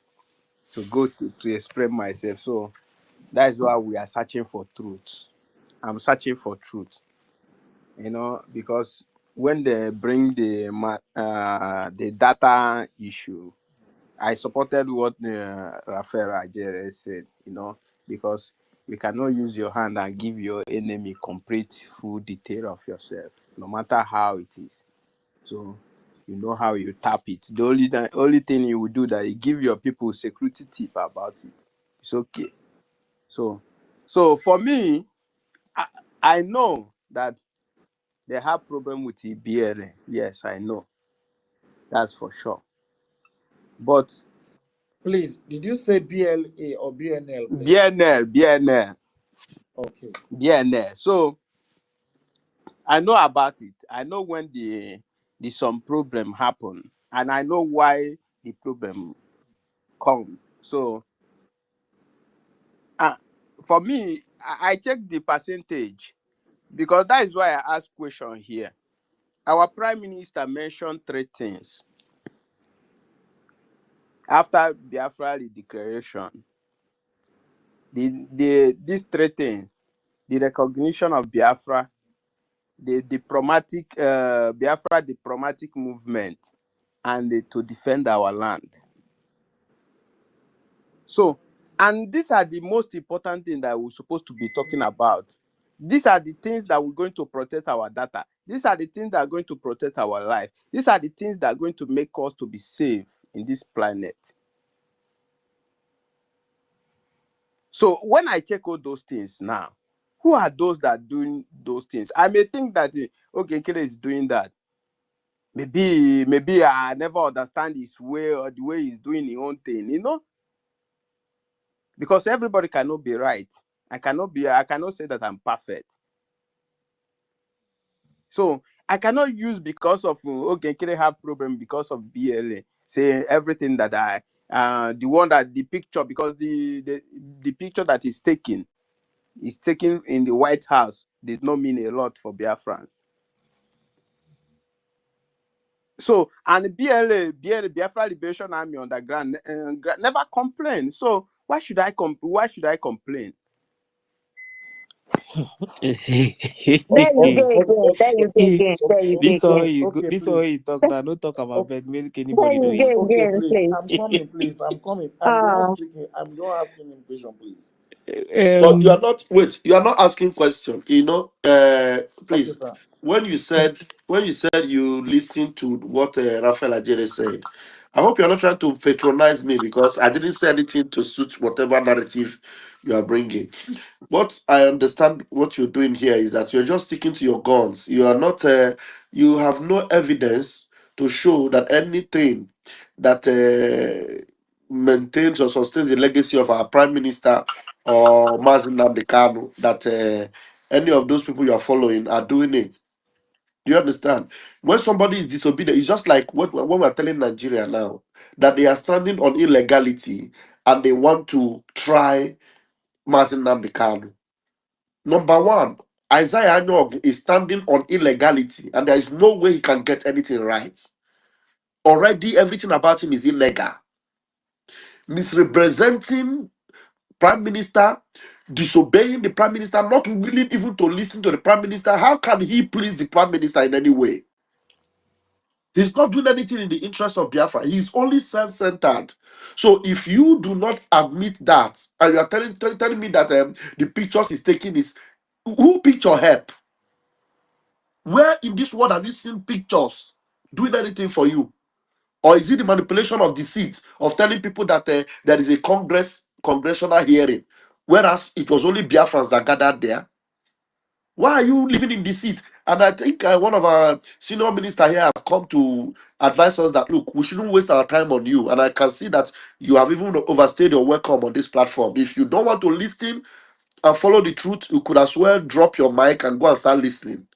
to go to explain myself. So that is why we are searching for truth. I'm searching for truth, because when they bring the data issue, I supported what Rafael Ajere said, because you cannot use your hand and give your enemy complete full detail of yourself, no matter how it is. So you know how you tap it. The only thing you will do that you give your people security tip about it. It's okay. So for me, I know that They have problem with the BLA. Yes, I know. That's for sure. But Please, did you say BLA or BNL, please? BNL. Okay. So I know about it. I know when the some problem happen, and I know why the problem come. So uh, for me, I check the percentage because that is why I ask question here. Our prime minister mentioned three things after Biafra declaration. These three things: the recognition of Biafra, the diplomatic Biafra diplomatic movement, and to defend our land. So, and these are the most important things that we're supposed to be talking about. These are the things that we're going to protect our data. These are the things that are going to protect our life. These are the things that are going to make us to be safe in this planet. So when I check all those things now, who are those that are doing those things? I may think that okay, Kele is doing that. Maybe I never understand his way or the way he's doing his own thing, because everybody cannot be right. I cannot say that I'm perfect. So I cannot use because of okay, can I have problem because of BLA? Say everything that the one that the picture, because the picture that is taken in the White House did not mean a lot for Biafran. So and Biafra Liberation Army underground never complained. So why should I complain? There you go again. There you go again. There you go Okay, This all again. you go. okay, This all please. you talk now. Don't talk about Okay, beg. Make There anybody know you you. go okay, again, please. I'm please. coming, please. I'm coming. I'm the one Uh, speaking. I'm the one asking him question, please. But you Um. are not, wait, you are not asking question. Okay, Please. sir. When you said you listened to what Rafael Ajere said, I hope you are not trying to patronize me because I didn't say anything to suit whatever narrative you are bringing. What I understand what you're doing here is that you're just sticking to your guns. You are not. You have no evidence to show that anything that maintains or sustains the legacy of our prime minister or Mazin Nnamdi Kanu, that any of those people you are following are doing it. Do you understand? When somebody is disobedient, it's just like what when we're telling Nigeria now that they are standing on illegality and they want to try Mazin Nnamdi Kanu. Number one, Isaiah Anyog is standing on illegality and there is no way he can get anything right. Already, everything about him is illegal. Misrepresenting prime minister, disobeying the prime minister, not willing even to listen to the prime minister. How can he please the prime minister in any way? He's not doing anything in the interest of Biafra. He's only self-centered. So if you do not admit that, and you are telling me that the pictures he's taking is who picture help? Where in this world have you seen pictures doing anything for you? Or is it the manipulation of deceit of telling people that there is a congressional hearing, whereas it was only Biafrans that gathered there? Why are you living in deceit? And I think one of our senior ministers here have come to advise us that, look, we shouldn't waste our time on you. And I can see that you have even overstayed your welcome on this platform. If you don't want to listen and follow the truth, you could as well drop your mic and go and start listening.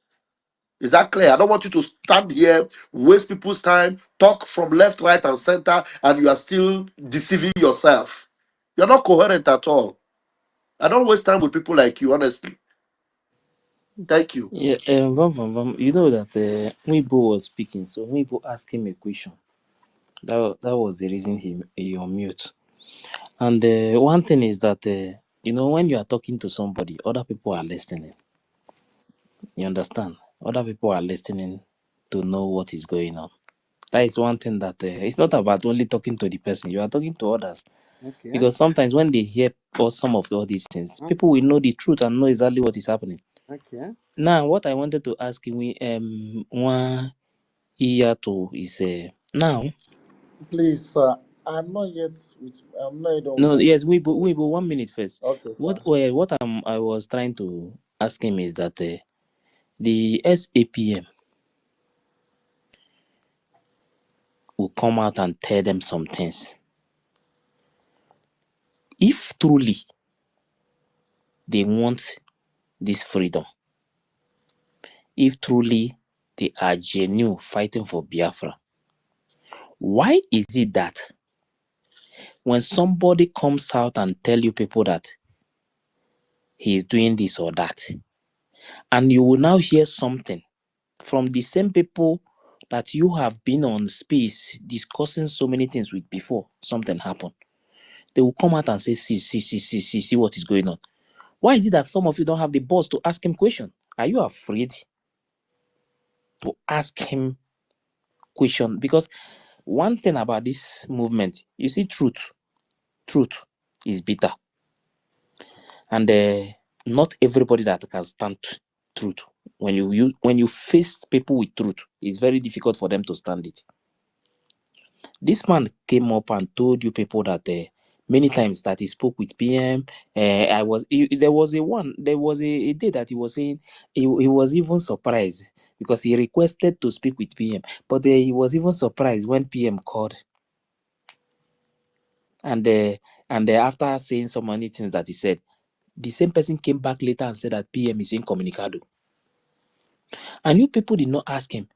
Is that clear? I don't want you to stand here, waste people's time, talk from left, right, and center, and you are still deceiving yourself. You're not coherent at all. I don't waste time with people like you, honestly. Thank you. Yeah, you know that Weibo was speaking, so Weibo asked him a question. That was the reason he on mute. And one thing is that when you are talking to somebody, other people are listening. You understand? Other people are listening to know what is going on. That is one thing that it's not about only talking to the person. You are talking to others Okay. because sometimes when they hear or some of all these things, people will know the truth and know exactly what is happening. Okay. Now, what I wanted to ask you, one year to is now. Please, sir. I'm not yet with. I'm not done with No, my yes, question. we 1 minute first. Okay, sir. What I was trying to ask him is that the SAPM will come out and tell them some things. If truly they want this freedom, if truly they are genuine fighting for Biafra, why is it that when somebody comes out and tell you people that he is doing this or that, and you will now hear something from the same people that you have been on space discussing so many things with before something happened, they will come out and say, see what is going on. Why is it that some of you don't have the balls to ask him question? Are you afraid to ask him question? Because one thing about this movement, you see, truth is bitter, and not everybody that can stand truth. When you face people with truth, it's very difficult for them to stand it. This man came up and told you people that many times that he spoke with PM. There was a day that he was saying he was even surprised because he requested to speak with PM, but he was even surprised when PM called. And after saying so many things that he said, the same person came back later and said that PM is incommunicado. And you people did not ask him.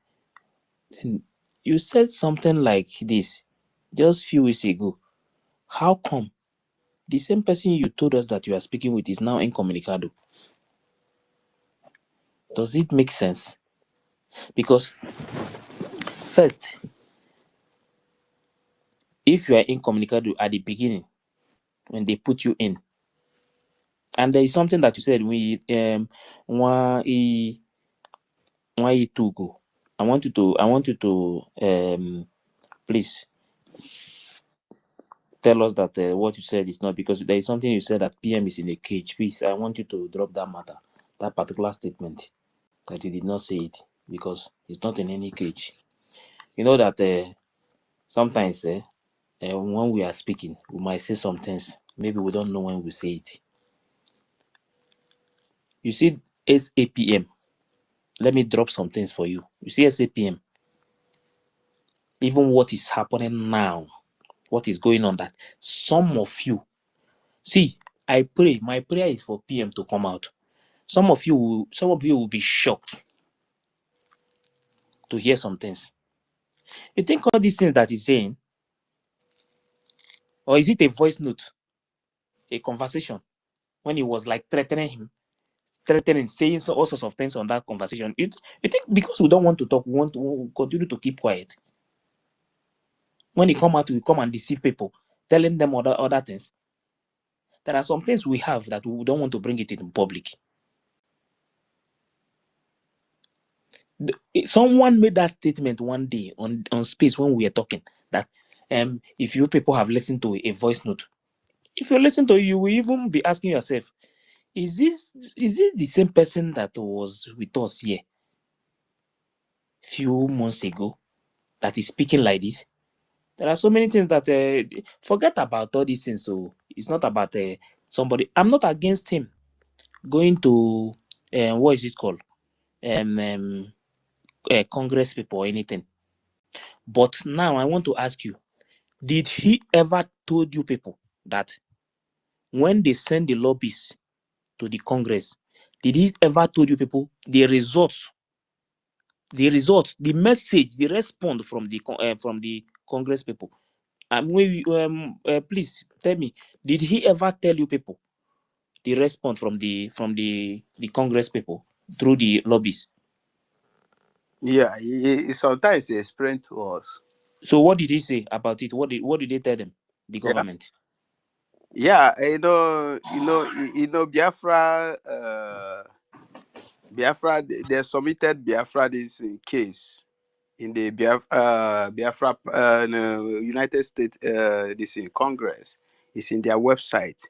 You said something like this just few weeks ago. How come the same person you told us that you are speaking with is now incommunicado? Does it make sense? Because first, if you are incommunicado at the beginning, when they put you in, and there is something that you said why to go. I want you to please tell us that what you said is not, because there is something you said that PM is in a cage. Please, I want you to drop that matter, that particular statement, that you did not say it, because it's not in any cage. You know that sometimes when we are speaking, we might say some things. Maybe we don't know when we say it. You see, SAPM. Let me drop some things for you. You see, SAPM. Even what is happening now, what is going on, that some of you see. I pray. My prayer is for PM to come out. Some of you will be shocked to hear some things. You think all these things that he's saying, or is it a voice note, a conversation, when he was like threatening, saying all sorts of things on that conversation? You think because we don't want to talk, we want to continue to keep quiet? When he come out, we come and deceive people, telling them other things. There are some things we have that we don't want to bring it in public. Someone made that statement one day on space when we were talking, that if you people have listened to a voice note, if you listen to it, you will even be asking yourself, is this the same person that was with us here few months ago that is speaking like this? There are so many things that forget about all these things. So it's not about somebody. I'm not against him going to what is it called, Congress people or anything. But now I want to ask you, did he ever told you people that when they send the lobbies to the Congress, did he ever told you people the results, the message, the response from the Congress people? Please tell me, did he ever tell you people the response from the Congress people through the lobbies? Yeah, sometimes he explained to us. So what did he say about it? What did they tell them, the Yeah, government? yeah, Biafra, they submitted Biafra this case in the Biafra no, United States this in Congress. It's in their website,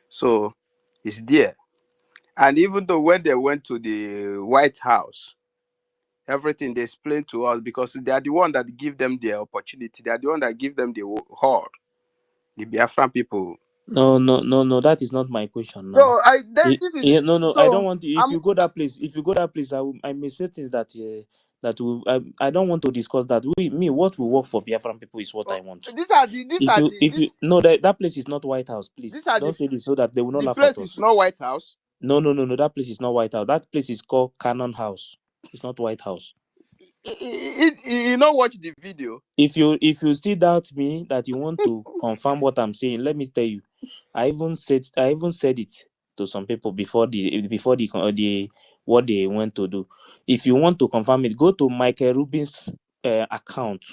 so it's there. And even though when they went to the White House, everything they explained to us, because they are the one that give them the opportunity. They are the one that give them the hall, the Biafran people. No. That is not my question now. So this is No. I don't so want. If I'm you go that place, I may say things that I don't want to discuss that. What will work for Biafran people is what I want. these are the these are the If you this no, that place is not White House. these Please are don't say this so that they will not the laugh at place is us. not White House. No. That place is not White House. That place is called Cannon House. It's not White House. You not watch the video. If you still doubt me that you want to confirm what I'm saying, let me tell you. I even said it to some people before the what they went to do. If you want to confirm it, go to Michael Rubin's account.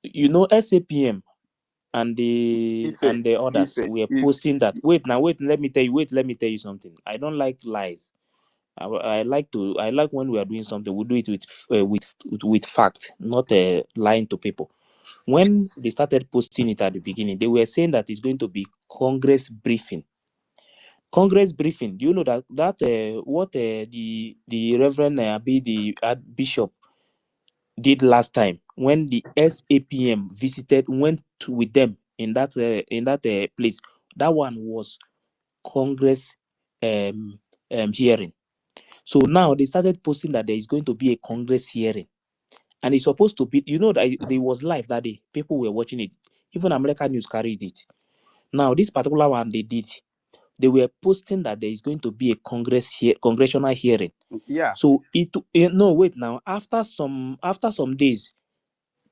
You know, SAPM and the others were If posting that. Wait, let me tell you something. I don't like lies. I like when we are doing something, we do it with fact, not lying to people. When they started posting it at the beginning, they were saying that it's going to be Congress briefing. Congress briefing. Do you know that what the Reverend the Bishop did last time when the SAPM went with them in that place? That one was Congress hearing. So now they started posting that there is going to be a Congress hearing, and it's supposed to be. You know that there was live that day. People were watching it. Even American news carried it. Now this particular one they were posting that there is going to be a congressional hearing. yeah, So no, wait now. After some days,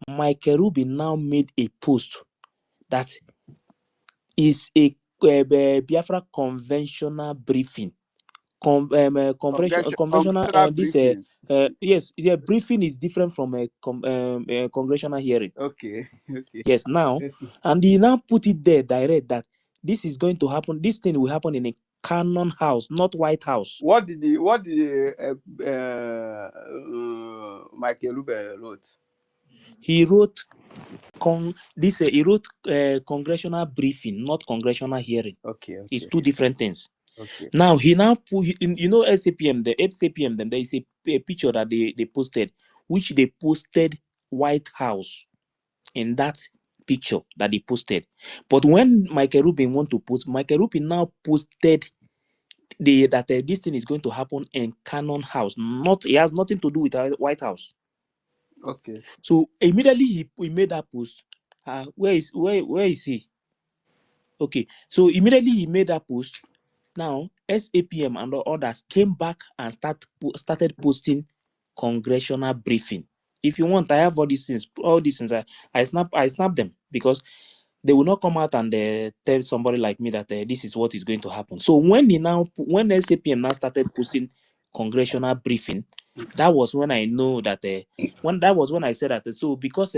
Michael Rubin now made a post that is a Biafra conventional briefing. Conventional congressional this briefing. yes, the briefing is different from a congressional hearing. Okay. Yes, now, and he now put it there direct that this is going to happen. This thing will happen in a Cannon House, not White House. What did Michael Rubin wrote? He wrote he wrote congressional briefing, not congressional hearing. Okay. It's two different things. Okay. Now he now put SAPM, the SAPM, them there is a picture that they posted, which they posted White House in that picture that they posted. But when Michael Rubin want to post, Michael Rubin now posted that this thing is going to happen in Cannon House. It has nothing to do with White House. Okay. So immediately he made that post. Where is he? Okay. So immediately he made that post. Now SAPM and the others came back and started posting congressional briefing. If you want, I have all these things. I snap them because they will not come out and tell somebody like me that this is what is going to happen. So when SAPM now started posting congressional briefing, that was when I know that when I said that. So because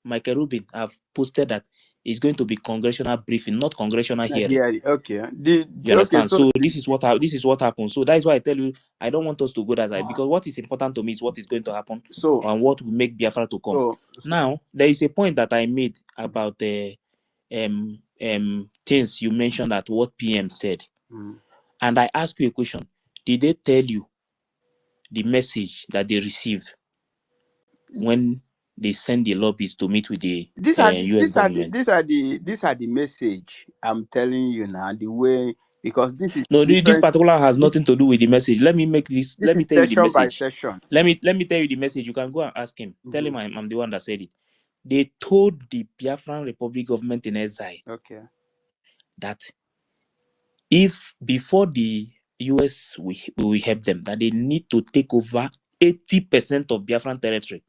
Michael Rubin have posted that it's going to be congressional briefing, not congressional hearing. Yeah. Okay. You understand? So This is what happened. So that is why I tell you I don't want us to go that side, because what is important to me is what is going to happen and what will make Biafra to come. Now there is a point that I made about the things you mentioned that what PM said, and I asked you a question: did they tell you the message that they received when they send the lobbyists to meet with the US government? These are the message I'm telling you now. The way, because this is No, this different. particular has nothing to do with the message. Let me Is tell you the session by message. session. Let me tell you the message. You can go and ask him. Tell him I'm the one that said it. They told the Biafran Republic government in exile that if before the US we help them, that they need to take over 80% of Biafran territory.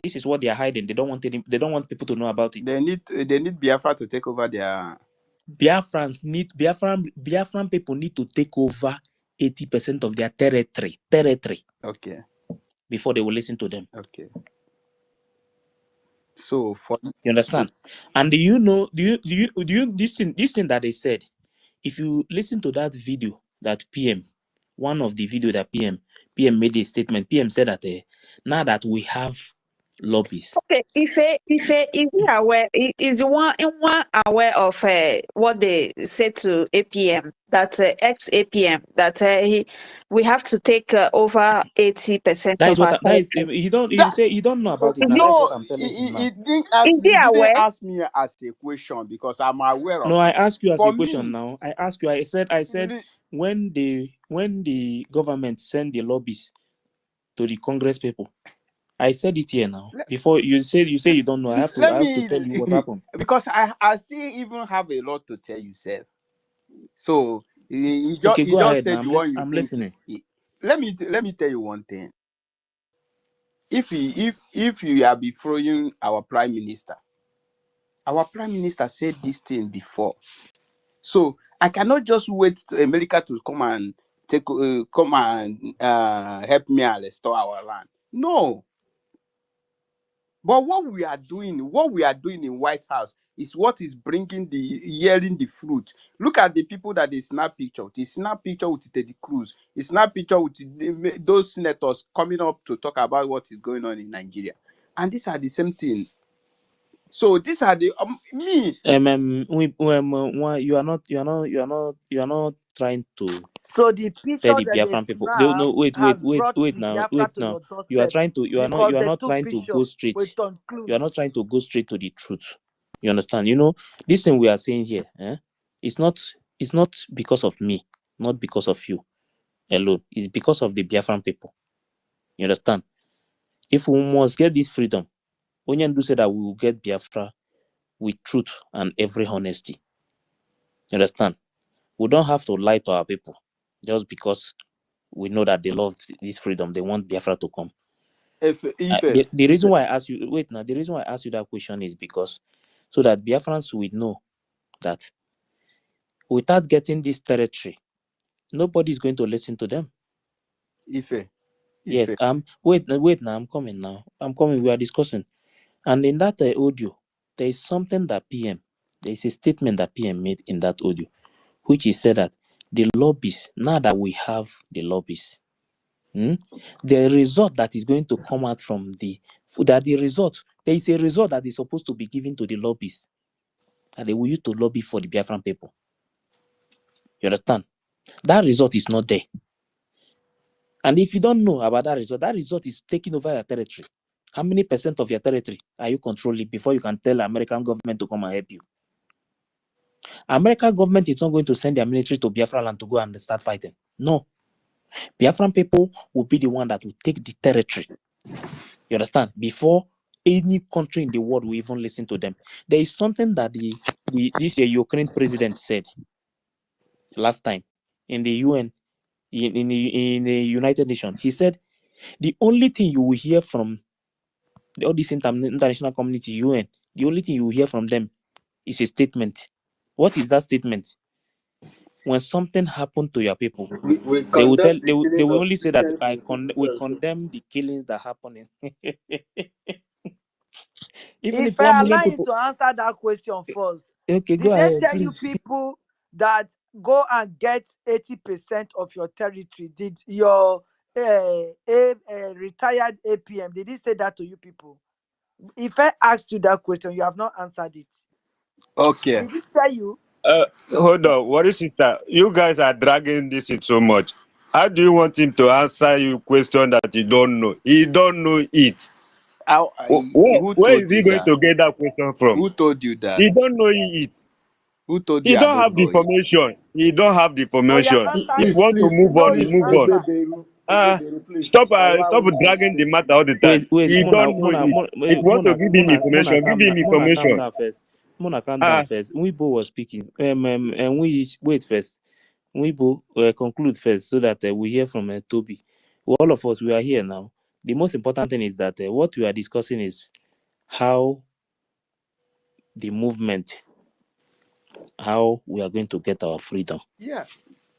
This is what they are hiding. They don't want people to know about it. They need Biafra to take over their. Biafran people need to take over 80% of their territory. Okay. Before they will listen to them. Okay. So you understand? And do you this thing that they said? If you listen to that video that one of the video that PM made a statement. PM said that now that we have lobbies. Okay, if is he aware? Is one aware of what they said to APM, that ex APM, that we have to take over 80% That is of what our that is. territory? You say you don't know about it, and that is No, what I'm telling you now. he didn't ask Is he me. He didn't aware? ask me as a question because I'm aware No, of I it. ask you as For a question me, now. I ask you. I said re- when the government send the lobbies to the Congress people. I said it here now. let, Before you say you don't know, I have let to tell you what me happened. because I still even have a lot to tell you, sir. So Okay, he go just ahead now. said the one you I'm think. listening. Let me tell you one thing. If you are be throwing our prime minister said this thing before. So I cannot just wait to America to come and help me and restore our land. No. But what we are doing in White House is what is bringing yielding the fruit. Look at the people that they snap picture. They snap picture with Teddy Cruz. They snap picture with those senators coming up to talk about what is going on in Nigeria. And these are the same thing. So these are the me. You are not trying to So the tell picture the that they Biafran people. They, snap no, has brought wait the now, Biafra to your You are doorstep trying to because you are they not took trying to picture go straight. with Tom You are not Cruise. trying to go straight to the truth. You understand? You know, this thing we are saying here, it's not because of me, not because of you alone. It's because of the Biafran people. You understand? If we must get this freedom, Onyandu said that we will get Biafra with truth and every honesty. You understand? We don't have to lie to our people just because we know that they love this freedom. They want Biafra to come. The reason why I ask you, wait now, the reason why I ask you that question is because so that Biafrans will know that without getting this territory, nobody is going to listen to them. Yes, wait now, I'm coming now. I'm coming, we are discussing. And in that audio, there is something that there is a statement that PM made in that audio, which is said that the lobbies, now that we have the lobbies, the result that is going to come out from there is a result that is supposed to be given to the lobbies that they will use to lobby for the Biafran people. You understand? That result is not there. And if you don't know about that result is taking over your territory. How many percent of your territory are you controlling before you can tell the American government to come and help you? American government is not going to send their military to Biafra land to go and start fighting. No. Biafran people will be the one that will take the territory. You understand? Before any country in the world will even listen to them. There is something that this Ukraine president said last time in the UN, in the United Nations. He said the only thing you will hear from all this international community, UN, the only thing you will hear from them is a statement. What is that statement? When something happened to your people, We they will tell condemn the they killing will of only say that innocent citizens. we So and so. condemn the killings that happen in even if If 1 I million allow you people. to answer that question first, Okay, go did they ahead, tell you please. people that go and get 80% of your territory? Did your retired APM, did he say that to you people? If I asked you that question, you have not answered it. Okay. Did he tell you? Hold on, what is it that you guys are dragging this in so much? How do you want him to answer you question that you don't know? He don't know it. Who Where is told he you going that? to get that question from? Who told you that? He don't know it. Who told He you I don't don't have the know it? information. He don't have the Oh, yeah, information. answer If you me. want to move on, Know you the move on. answer. Stop dragging the matter all the time. Wait, He don't know it. If you want to give him information, give him calm information. down first. Mona, calm down first. Weibo was speaking. And we wait first. Weibo conclude first so that we hear from Toby. All of us, we are here now. The most important thing is that what we are discussing is how the movement, how we are going to get our freedom. Yeah.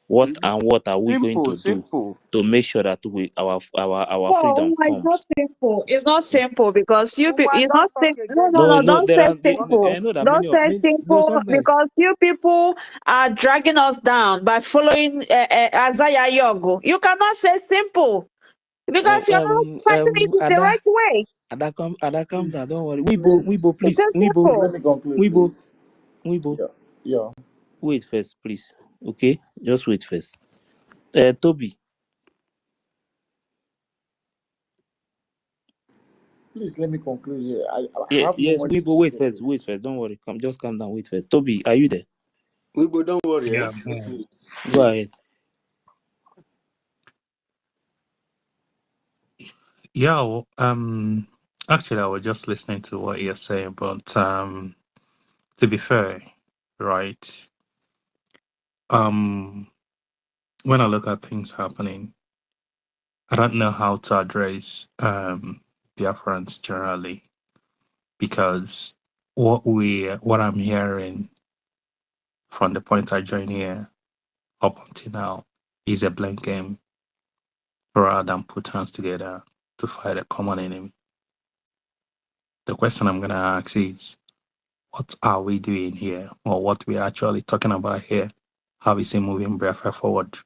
What are we going to do Simple. to make sure that our freedom It's not comes? simple. It's not simple because it's Don't not talk simple. No, again. no, No, no. no, Don't there say are simple. I know that Don't say no simple sometimes. because you people are dragging us down by following Isaiah Yogo. You cannot say simple because you're not fighting it in the Ada, right way. Ada, calm down. Don't worry. Please, Weibo, It's please. a Weibo, please let simple. me conclude, Weibo, please. Weibo. Yeah, yeah. Wait first, please. Okay, just wait first. Toby. Please let me conclude here. I Yeah, have no yes, much Weibo. to Wait say. first. Wait first. Don't worry. Just calm down. Wait first. Toby, are you there? Weibo, don't worry, eh? Yeah, Just wait. Go ahead. yeah. Actually, I was just listening to what you're saying, but to be fair, right? Um, when I look at things happening, I don't know how to address Biafrans generally because what I'm hearing from the point I joined here up until now is a blame game rather than put hands together to fight a common enemy. The question I'm gonna ask is, what are we doing here, or what we're actually talking about here? How is it moving Biafra forward,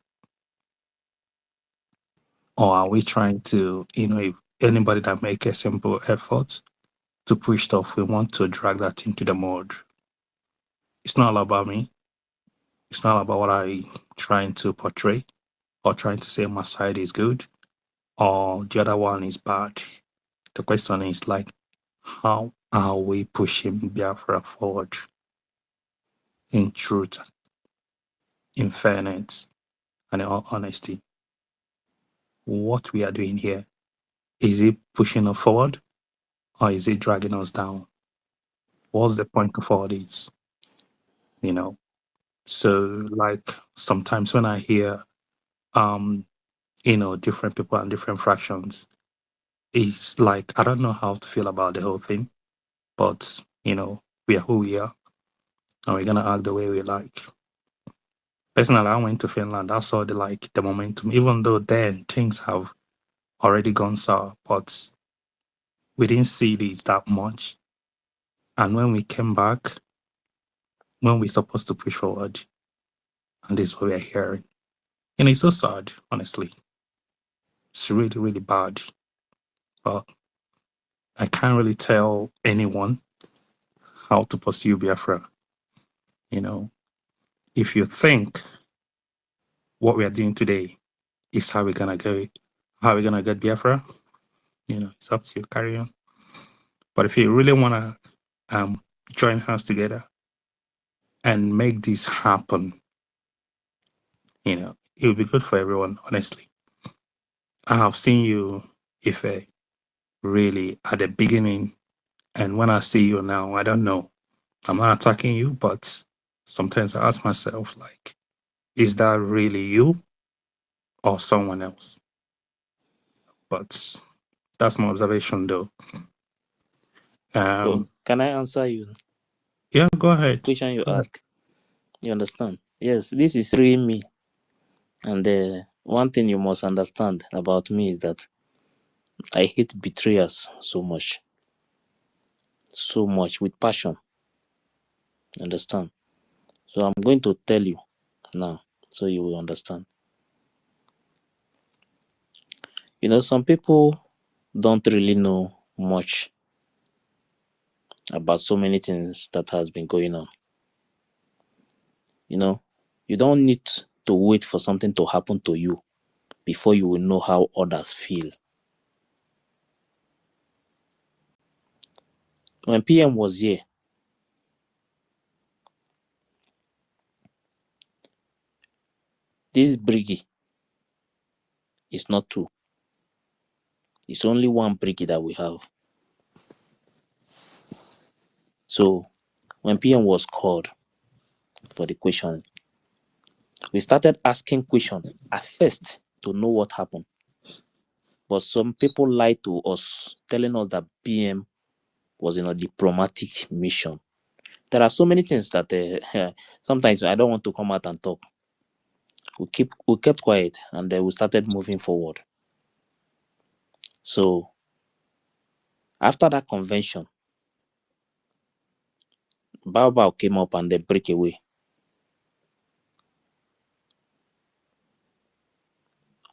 or are we trying to, if anybody that make a simple effort to push stuff, we want to drag that into the mud? It's not all about me. It's not about what I trying to portray or trying to say my side is good or the other one is bad. The question is like, how are we pushing Biafra forward in truth, in fairness, and in all honesty? What we are doing here, is it pushing us forward or is it dragging us down? What's the point of all this? You know? So like sometimes when I hear different people and different fractions, it's like I don't know how to feel about the whole thing. But we are who we are and we're gonna act the way we like. Personally, I went to Finland. I saw the momentum, even though then things have already gone sour, but we didn't see this that much. And when we came back, when we're supposed to push forward, and this is what we're hearing. And it's so sad, honestly. It's really, really bad. But I can't really tell anyone how to pursue Biafra. You know, if you think what we are doing today is how we're gonna go, how we're gonna get Biafra, it's up to you, carry on. But if you really wanna join hands together and make this happen, it will be good for everyone, honestly. I have seen you, Ife, really at the beginning, and when I see you now, I don't know. I'm not attacking you, but sometimes I ask myself, like, is that really you or someone else? But that's my observation, though. So, can I answer you? Yeah, go ahead. Question you Go ahead. ask. You understand? Yes, this is really me. And one thing you must understand about me is that I hate betrayers so much with passion. Understand? So I'm going to tell you now so you will understand. Some people don't really know much about so many things that has been going on. You don't need to wait for something to happen to you before you will know how others feel. When PM was here, this briggy is not two. It's only one briggy that we have. So when PM was called for the question, we started asking questions at first to know what happened. But some people lied to us, telling us that PM was in a diplomatic mission. There are so many things that sometimes I don't want to come out and talk. We kept quiet and then we started moving forward. So after that convention, Bao came up and they break away.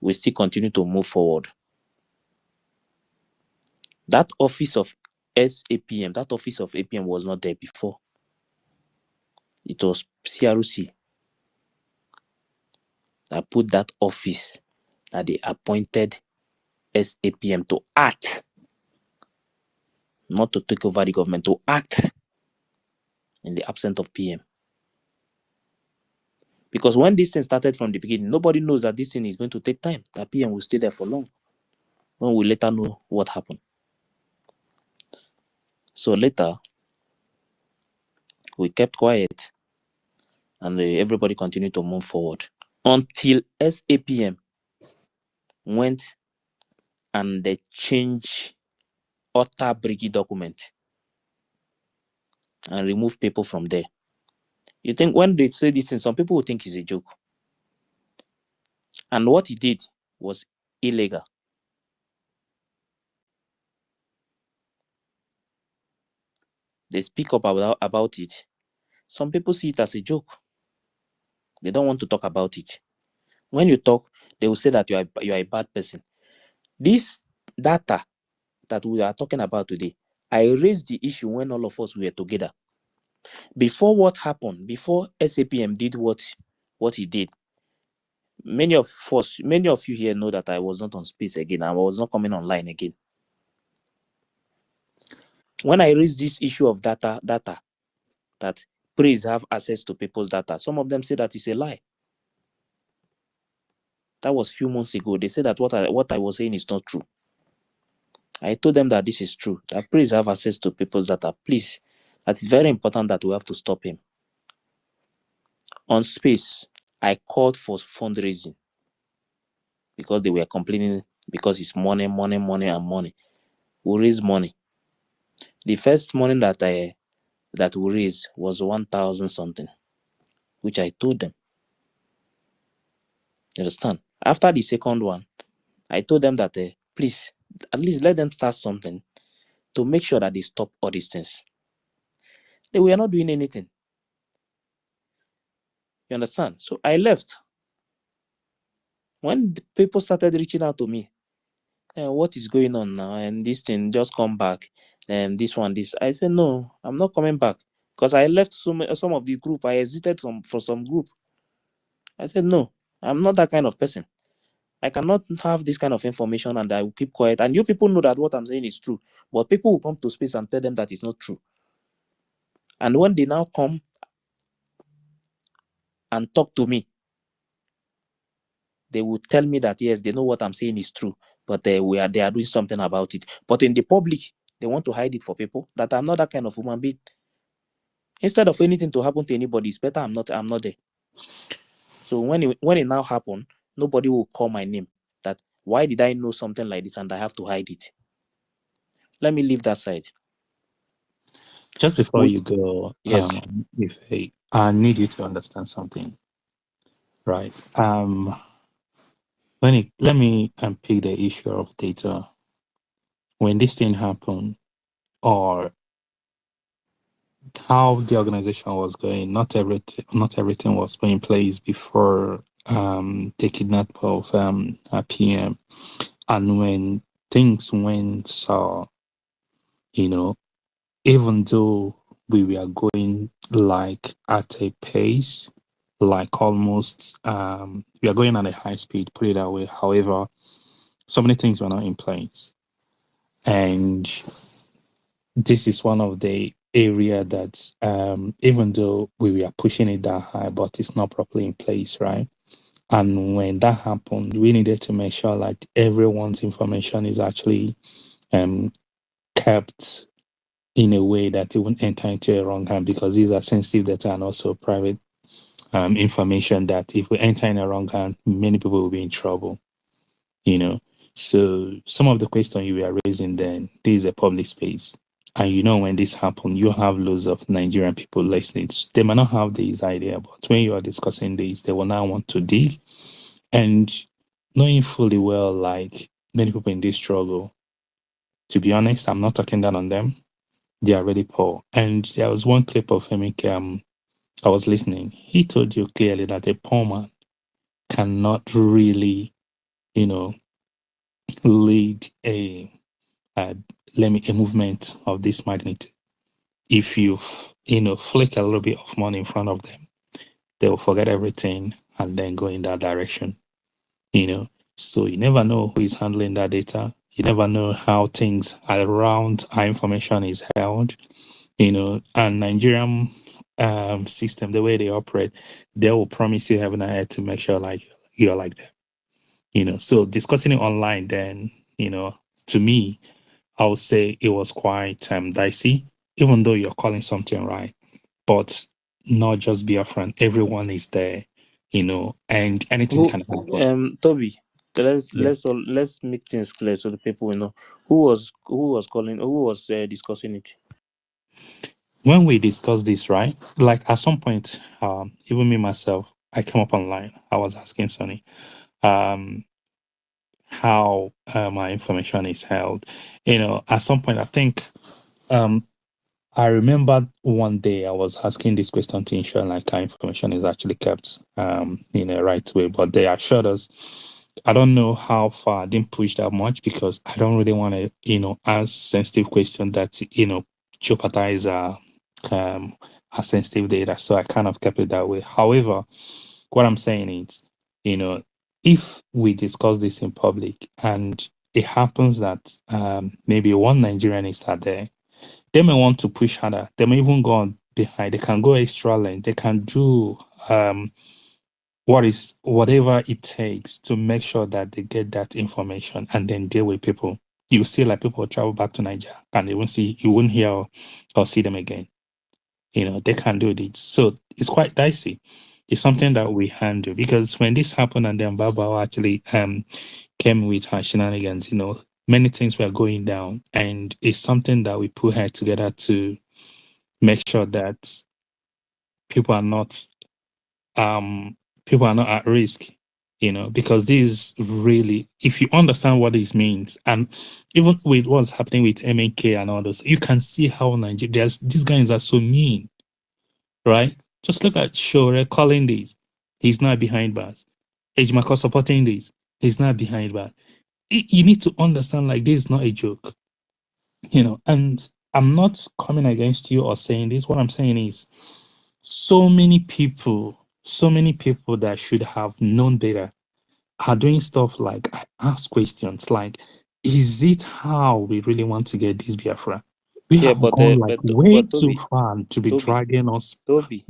We still continue to move forward. That office of SAPM, that office of APM was not there before. It was CRC that put that office, that they appointed SAPM to act, not to take over the government, to act in the absence of PM. Because when this thing started from the beginning, nobody knows that this thing is going to take time, that PM will stay there for long, when we later know what happened. So later, we kept quiet, and everybody continued to move forward until SAPM went and they changed Otta Brigi document and remove people from there. You think when they say this thing, some people will think it's a joke. And what he did was illegal. They speak up about it. Some people see it as a joke. They don't want to talk about it. When you talk, they will say that you are a bad person. This data that we are talking about today, I raised the issue when all of us were together. Before what happened, before SAPM did what he did, many of you here know that I was not on space again. I was not coming online again. When I raised this issue of data, that priests have access to people's data, some of them say that it's a lie. That was a few months ago. They said that what I was saying is not true. I told them that this is true, that priests have access to people's data. Please, that is very important that we have to stop him. On space, I called for fundraising because they were complaining because it's money, and money. We raise money. The first money that we raised was 1,000 something, which I told them. You understand? After the second one, I told them that please, at least let them start something to make sure that they stop all these things. They were not doing anything. You understand? So I left. When the people started reaching out to me, what is going on now? And this thing, just come back. And this. I said, no, I'm not coming back. Because I left some of the group. I exited for some group. I said, no, I'm not that kind of person. I cannot have this kind of information and I will keep quiet. And you people know that what I'm saying is true. But people will come to space and tell them that it's not true. And when they now come and talk to me, they will tell me that, yes, they know what I'm saying is true, but they are doing something about it. But in the public, they want to hide it for people, that I'm not that kind of human being. Instead of anything to happen to anybody, it's better I'm not there. So when it now happened, nobody will call my name. That why did I know something like this and I have to hide it? Let me leave that side. Just before you go, yes, if I need you to understand something, right? Let me pick the issue of data. When this thing happened, or how the organization was going, not everything was put in place before the kidnap of PM. And when things went sour, even though we were going like at a pace, like almost we are going at a high speed, put it that way. However, so many things were not in place. And this is one of the area that even though we were pushing it that high, but it's not properly in place, right? And when that happened, we needed to make sure like everyone's information is actually kept in a way that it won't enter into a wrong hand, because these are sensitive data and also private information that if we enter in a wrong hand, many people will be in trouble. So some of the questions you were raising then, this is a public space. And when this happened, you have loads of Nigerian people listening. They might not have this idea, but when you are discussing this, they will now want to dig. And knowing fully well, like many people in this struggle, to be honest, I'm not talking down on them. They are really poor. And there was one clip of him, I was listening. He told you clearly that a poor man cannot really, lead a a movement of this magnitude. If you flick a little bit of money in front of them, they will forget everything and then go in that direction. So you never know who is handling that data. You never know how things around our information is held. And Nigerian system, the way they operate, they will promise you heaven and earth to make sure like you're like them. So discussing it online, then to me, I would say it was quite dicey, even though you're calling something right. But not just Biafran, everyone is there, and anything can happen. Toby, Yeah. let's make things clear so the people will know who was discussing it. When we discussed this, right? Like at some point, even me myself, I came up online. I was asking Sonny, how my information is held. At some point, I think I remember one day I was asking this question to ensure like our information is actually kept in a right way, but they assured us. I don't know how far I didn't push that much because I don't really want to, ask sensitive question that, jeopardize our sensitive data. So I kind of kept it that way. However, what I'm saying is, if we discuss this in public and it happens that maybe one Nigerian is not there, they may want to push harder. They may even go on behind. They can go extra length. They can do whatever it takes to make sure that they get that information and then deal with people. You see, like people travel back to Nigeria and you won't hear or see them again. They can do this. So it's quite dicey. It's something that we handle because when this happened and then Baba actually came with her shenanigans, many things were going down, and it's something that we put her together to make sure that people are not at risk, because this really, if you understand what this means, and even with what's happening with MNK and all those, you can see how these guys are so mean, right? Just look at Shore calling this. He's not behind bars. Ejimako supporting this. He's not behind bars. You need to understand, like, this is not a joke, and I'm not coming against you or saying this. What I'm saying is so many people that should have known better are doing stuff like I ask questions like, is it how we really want to get this Biafra? We Yeah, have gone like way but too far to be Toby, dragging us. Toby,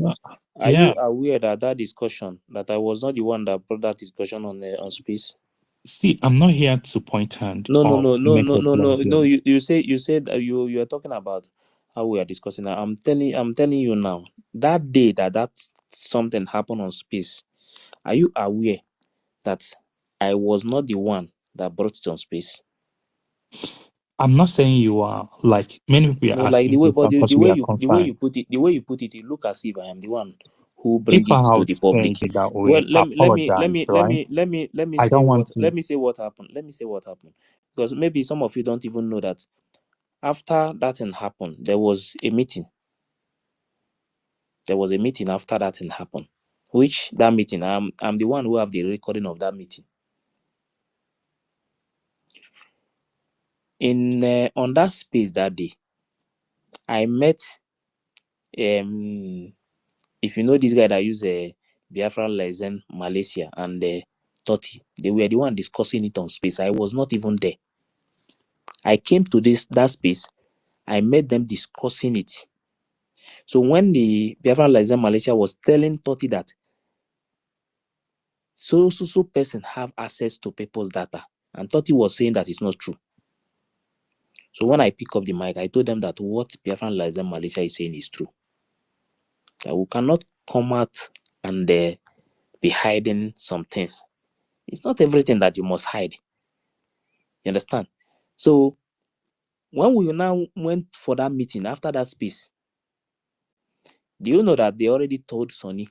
are Yeah. you aware that discussion that I was not the one that brought that discussion on space? See, I'm not here to point hand No, no, or no, no, make no, a no, no, no. blame. You said you are talking about how we are discussing. I'm telling you now. That day that something happened on space, are you aware that I was not the one that brought it on space? I'm not saying you are. Like many people No, are like asking questions because we are the way concerned. you put it, it look as if I am the one who bring If it I to have the public. said it that Well, way, I apologize, right? let me I say don't want what to. happened. Let me say what happened, because maybe some of you don't even know that after that thing happened, there was a meeting. There was a meeting after that thing happened, which that meeting I'm the one who have the recording of that meeting. In on that space that day, I met if you know this guy that use Biafran Lizen Malaysia and Totti, they were the one discussing it on space. I was not even there. I came to that space. I met them discussing it. So when the Biafran Lizen Malaysia was telling Totti that so person have access to people's data, and Totti was saying that it's not true. So when I pick up the mic, I told them that what Biafran Lizen Malaysia is saying is true. That we cannot come out and be hiding some things. It's not everything that you must hide. You understand? So when we now went for that meeting after that space, do you know that they already told Sonny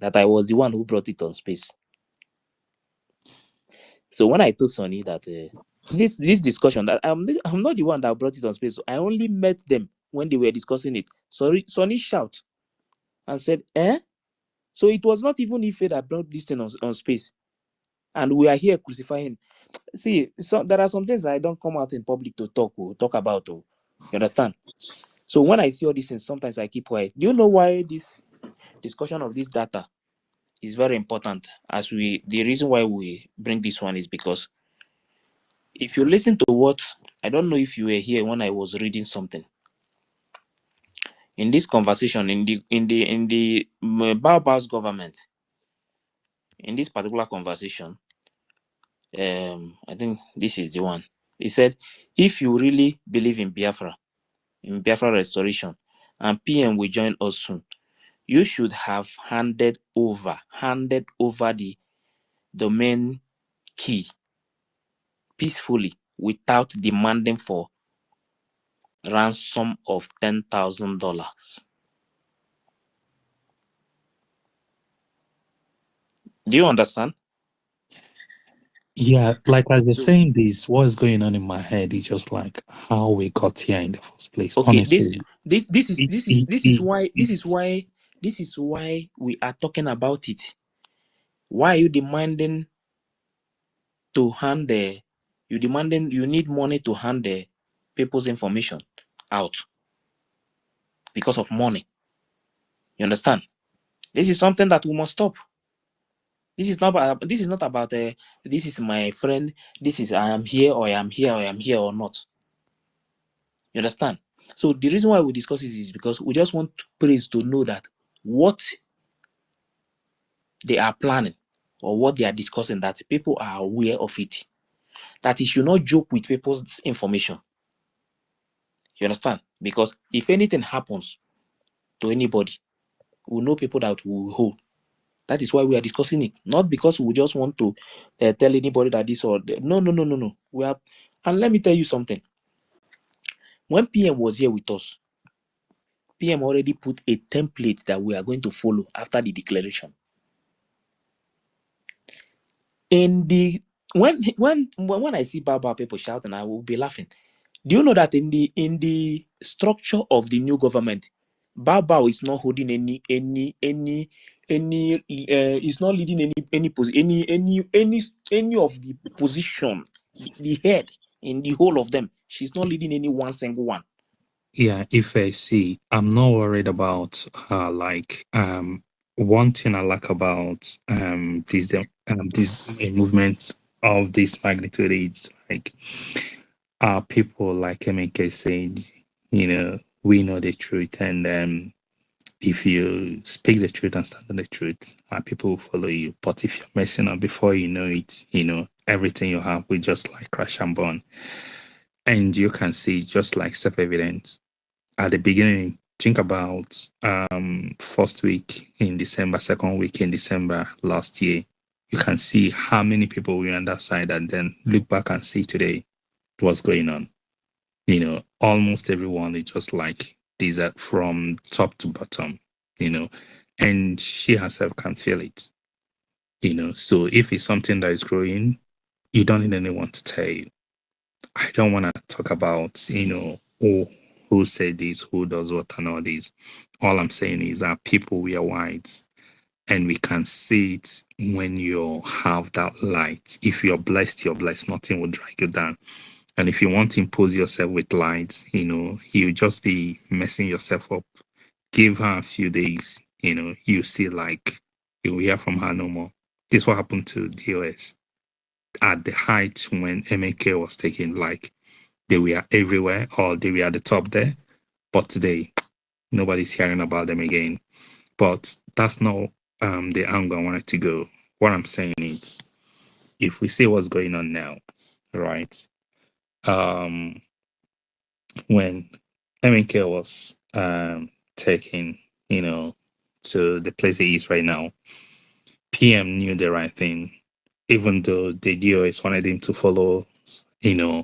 that I was the one who brought it on space? So when I told Sonny that this discussion, that I'm not the one that brought it on space, so I only met them when they were discussing it. Sorry, Sonny shout and said, "Eh? So it was not even Ife that brought this thing on space, and we are here crucifying." See, so there are some things I don't come out in public to talk about. You understand? So when I see all these things, sometimes I keep quiet. Do you know why this discussion of this data is very important? The reason why we bring this one is because if you listen to what, I don't know if you were here when I was reading something in this conversation in the Baobab's government, in this particular conversation. I think this is the one. He said, if you really believe in Biafra restoration, and PM will join us soon, you should have handed over the domain key peacefully without demanding for ransom of $10,000. Do you understand? Yeah, like as you're So saying this, what's going on in my head is just like how we got here in the first place. okay, Honestly, it's this is why we are talking about it. Why are you demanding to hand the you need money to hand the people's information out because of money? You understand? This is something that we must stop. This is not about this is my friend, this is I am here or I am here or I am here or not. You understand? So the reason why we discuss this is because we just want praise to know that what they are planning or what they are discussing, that people are aware of it. That you should not joke with people's information. You understand? Because if anything happens to anybody, we know people that will hold. That is why we are discussing it. Not because we just want to tell anybody that this or that. No, no, no, no, no. We are, and let me tell you something. When PM was here with us, PM already put a template that we are going to follow after the declaration. In the when I see Baba people shouting, I will be laughing. Do you know that in the structure of the new government, Baba is not holding is not leading any of the position, the head in the whole of them. She's not leading any one single one. yeah. If I see, I'm not worried about like one thing I like about this movement of this magnitude is like people like MK said, we know the truth, and if you speak the truth and stand on the truth, people will follow you. But if you're messing up before you know it, everything you have will just like crash and burn. And you can see just like self-evident at the beginning. Think about first week in December, second week in December last year. You can see how many people were on that side, and then look back and see today what's going on. Almost everyone is just like these are from top to bottom, and she herself can feel it, So if it's something that is growing, you don't need anyone to tell you. I don't want to talk about, who said this, who does what, and all this. All I'm saying is that people, we are whites, and we can see it when you have that light. If you're blessed, nothing will drag you down. And if you want to impose yourself with lights, you just be messing yourself up. Give her a few days, you see like you will hear from her no more. This is what happened to DOS at the height when MK was taken, like they were everywhere or they were at the top there. But today, nobody's hearing about them again. But that's not the angle I wanted to go. What I'm saying is, if we see what's going on now, right? When MK was taken, to the place he is right now, PM knew the right thing, even though the DOS wanted him to follow,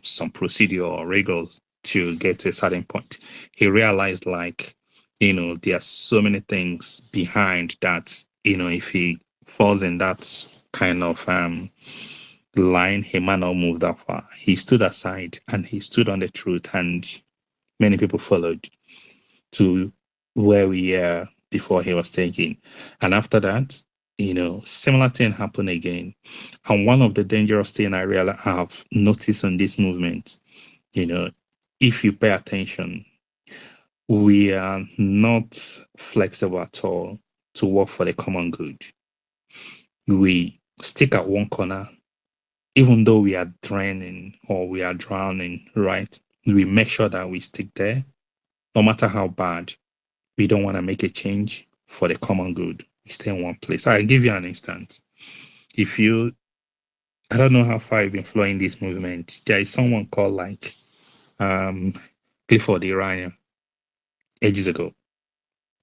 some procedure or regulations to get to a certain point. He realized, like, there are so many things behind that, if he falls in that kind of line, he might not move that far. He stood aside and he stood on the truth, and many people followed to where we are before he was taken. And after that, Similar thing happened again. And one of the dangerous thing I have noticed on this movement, if you pay attention, we are not flexible at all to work for the common good. We stick at one corner, even though we are draining or we are drowning, right? We make sure that we stick there, no matter how bad. We don't want to make a change for the common good. We stay in one place. I'll give you an instance. I don't know how far you've been following this movement. There is someone called Clifford Iranian ages ago.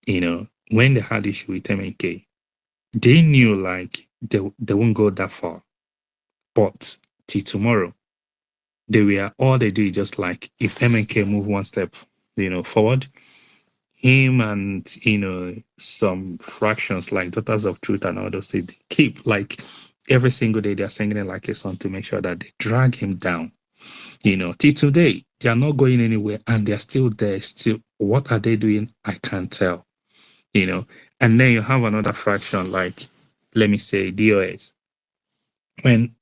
When they had issue with MNK, they knew they won't go that far. But till tomorrow, all they do is just if MNK move one step, forward, him and some fractions like Daughters of Truth and others, they keep every single day they're singing it like a song to make sure that they drag him down. Till today, they are not going anywhere and they're still there. Still, what are they doing? I can't tell. And then you have another fraction let me say DOS. When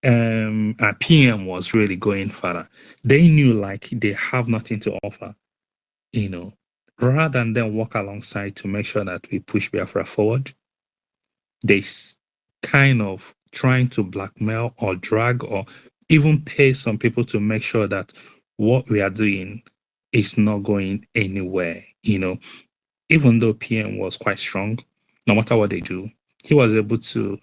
a PM was really going further, they knew they have nothing to offer. Rather than them walk alongside to make sure that we push Biafra forward, they kind of trying to blackmail or drag or even pay some people to make sure that what we are doing is not going anywhere. Even though PM was quite strong, no matter what they do, he was able to,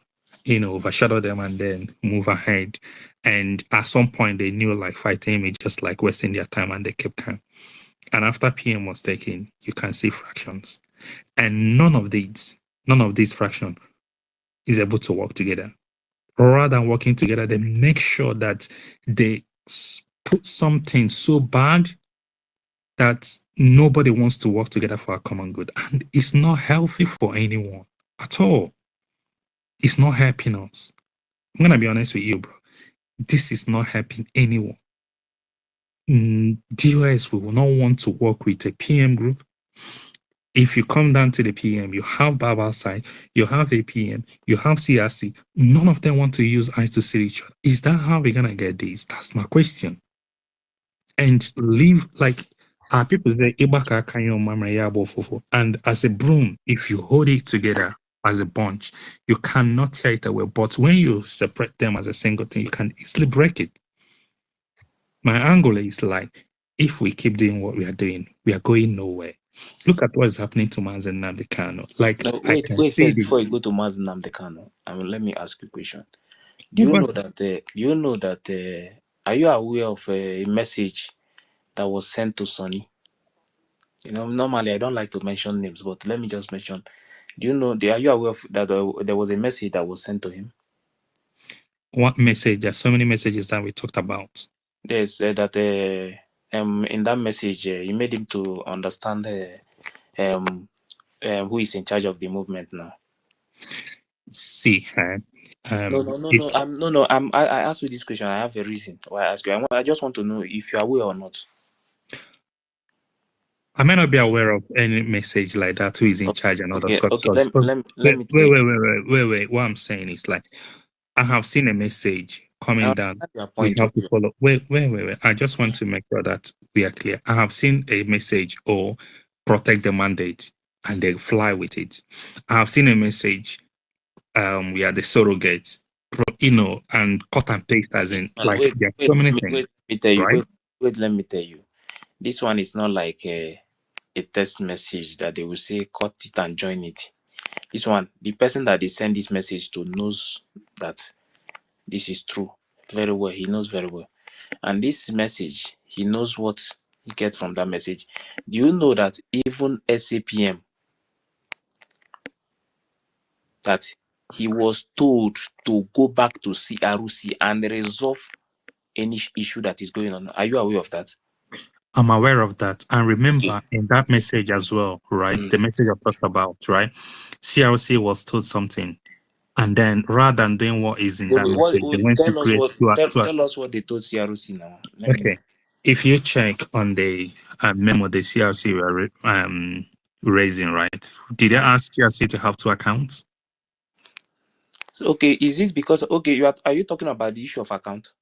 overshadow them and then move ahead. And at some point, they knew fighting me just wasting their time, and they kept calm. And after PM was taken, you can see fractions. And none of these fractions is able to work together. Rather than working together, they make sure that they put something so bad that nobody wants to work together for a common good. And it's not healthy for anyone at all. It's not helping us. I'm going to be honest with you, bro. This is not helping anyone. DOS will not want to work with a PM group. If you come down to the PM, you have Baba side, you have APM, you have CRC. None of them want to use eyes to see each other. Is that how we're going to get this? That's my question. And leave our people say, "Ibaka kanyo mama yabo fofo." And as a broom, if you hold it together as a bunch, you cannot tear it away. But when you separate them as a single thing, you can easily break it. My angle is if we keep doing what we are doing, we are going nowhere. Look at what's happening to Mazen Nnamdi Kanu. No, I wait, can wait see first this. before you go to Mazen Nnamdi Kanu. Let me ask you a question. Do you know that? Are you aware of a message that was sent to Sonny? Normally I don't like to mention names, but let me just mention. Do you know? Are you aware of that? There was a message that was sent to him. What message? There's so many messages that we talked about. Yes, that in that message, he made him to understand who is in charge of the movement now. See, No. I asked you this question. I have a reason why I ask you. I just want to know if you are aware or not. I may not be aware of any message like that. Who is in charge and all that stuff? Okay. Let me tell you. Wait. What I'm saying is I have seen a message coming down. Your We point have to follow. Wait. I just want to make sure that we are clear. I have seen a message or protect the mandate, and they fly with it. I have seen a message. We are the surrogate, and cut and paste as in there are so many things, right? Let me tell you. This one is not like a text message that they will say cut it and join it. This one, the person that they send this message to knows that this is true very well. He knows very well. And this message, he knows what he gets from that message. Do you know that even SAPM, that he was told to go back to CRC and resolve any issue that is going on? Are you aware of that? I'm aware of that. And remember Okay. in that message as well, right? The message I talked about, right? CRC was told something. And then rather than doing what is in that message, they went to create Tell us what they told CRC now. Okay. If you check on the memo the CRC were raising, right? Did they ask CRC to have two accounts? Okay, is it because are you talking about the issue of account?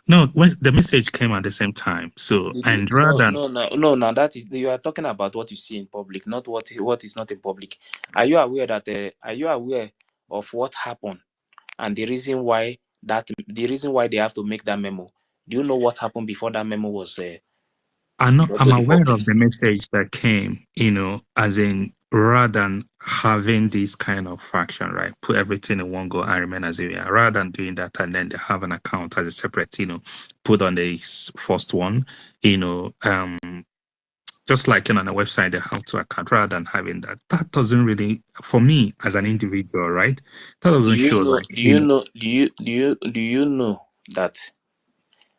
No, when the message came at the same time. So, and rather than No. That is, you are talking about what you see in public, not what is not in public. Are you aware that? Are you aware of what happened and the reason why they have to make that memo? Do you know what happened before that memo was brought I'm to the aware public? of the message that came, as in rather than having this kind of faction, right? Put everything in one go and remain as we are, rather than doing that and then they have an account as a separate, put on the first one, just like on a website they have to account rather than having that. That doesn't really, for me as an individual, right? That Do doesn't you show know? like, Do you know that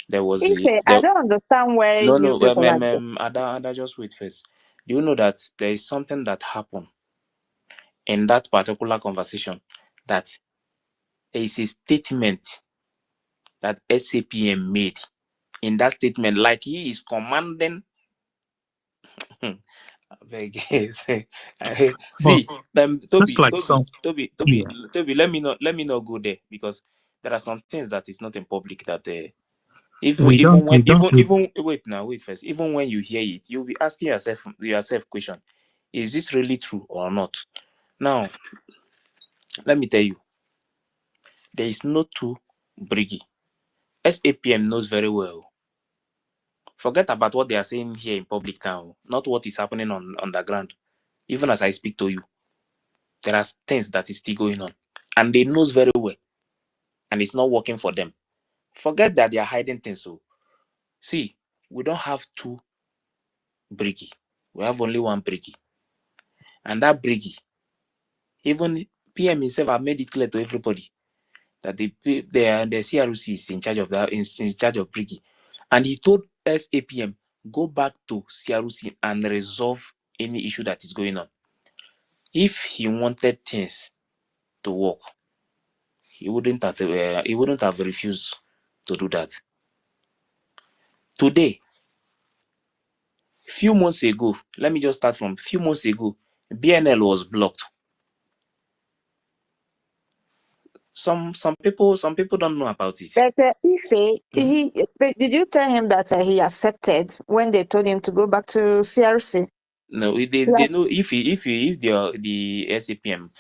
there was I don't understand where you no people are. Ada, just wait first. Do you know that there is something that happened in that particular conversation, that there is a statement that SAPM made in that statement, like he is commanding. Abeg, but see, just like some, yeah, Toby, let me not go there, because there are some things that is not in public that we don't, even wait first. Even when you hear it, you'll be asking yourself question: is this really true or not? Now, let me tell you, there is no two Briggy. SAPM knows very well. Forget about what they are saying here in public now, not what is happening on the ground. Even as I speak to you, there are things that is still going on, and they knows very well, and it's not working for them. Forget that they are hiding things. So, see, we don't have two Briggy. We have only one Briggy, and that Briggy, even PM himself have made it clear to everybody that the CRC is in charge of that, in charge of Briggy, and he told SAPM, go back to CRC and resolve any issue that is going on. If he wanted things to work, he wouldn't have refused to do that. Today, few months ago, let me just start from few months ago, BNL was blocked. Some people don't know about it. But did you tell him that he accepted when they told him to go back to CRC? No, they know if the SAPM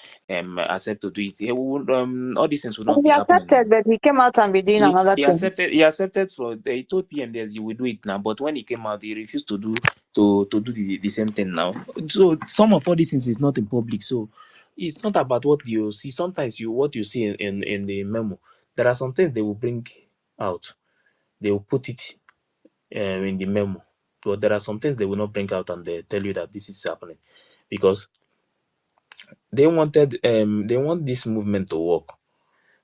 accept to do it, he would, all these things would not He be happening now. accepted, but he came out and be doing another thing. He accepted for, he told PM that he will do it now, but when he came out, he refused to do the same thing now. So some of all these things is not in public. So it's not about what you see. Sometimes what you see in the memo, there are some things they will bring out. They will put it in the memo. But there are some things they will not bring out, and they tell you that this is happening, because they want this movement to work.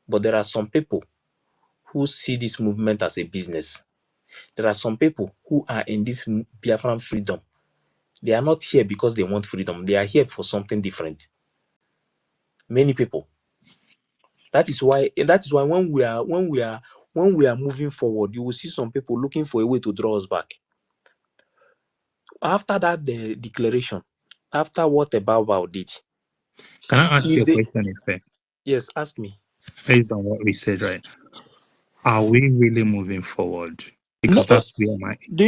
But there are some people who see this movement as a business. There are some people who are in this Biafran freedom. They are not here because they want freedom. They are here for something different. Many people. That is why when we are moving forward, you will see some people looking for a way to draw us back. After that, the declaration, after what the Bao did, can I ask you if a they question instead? yes, ask me. Based on what we said, right? Are we really moving forward? No, Because that's where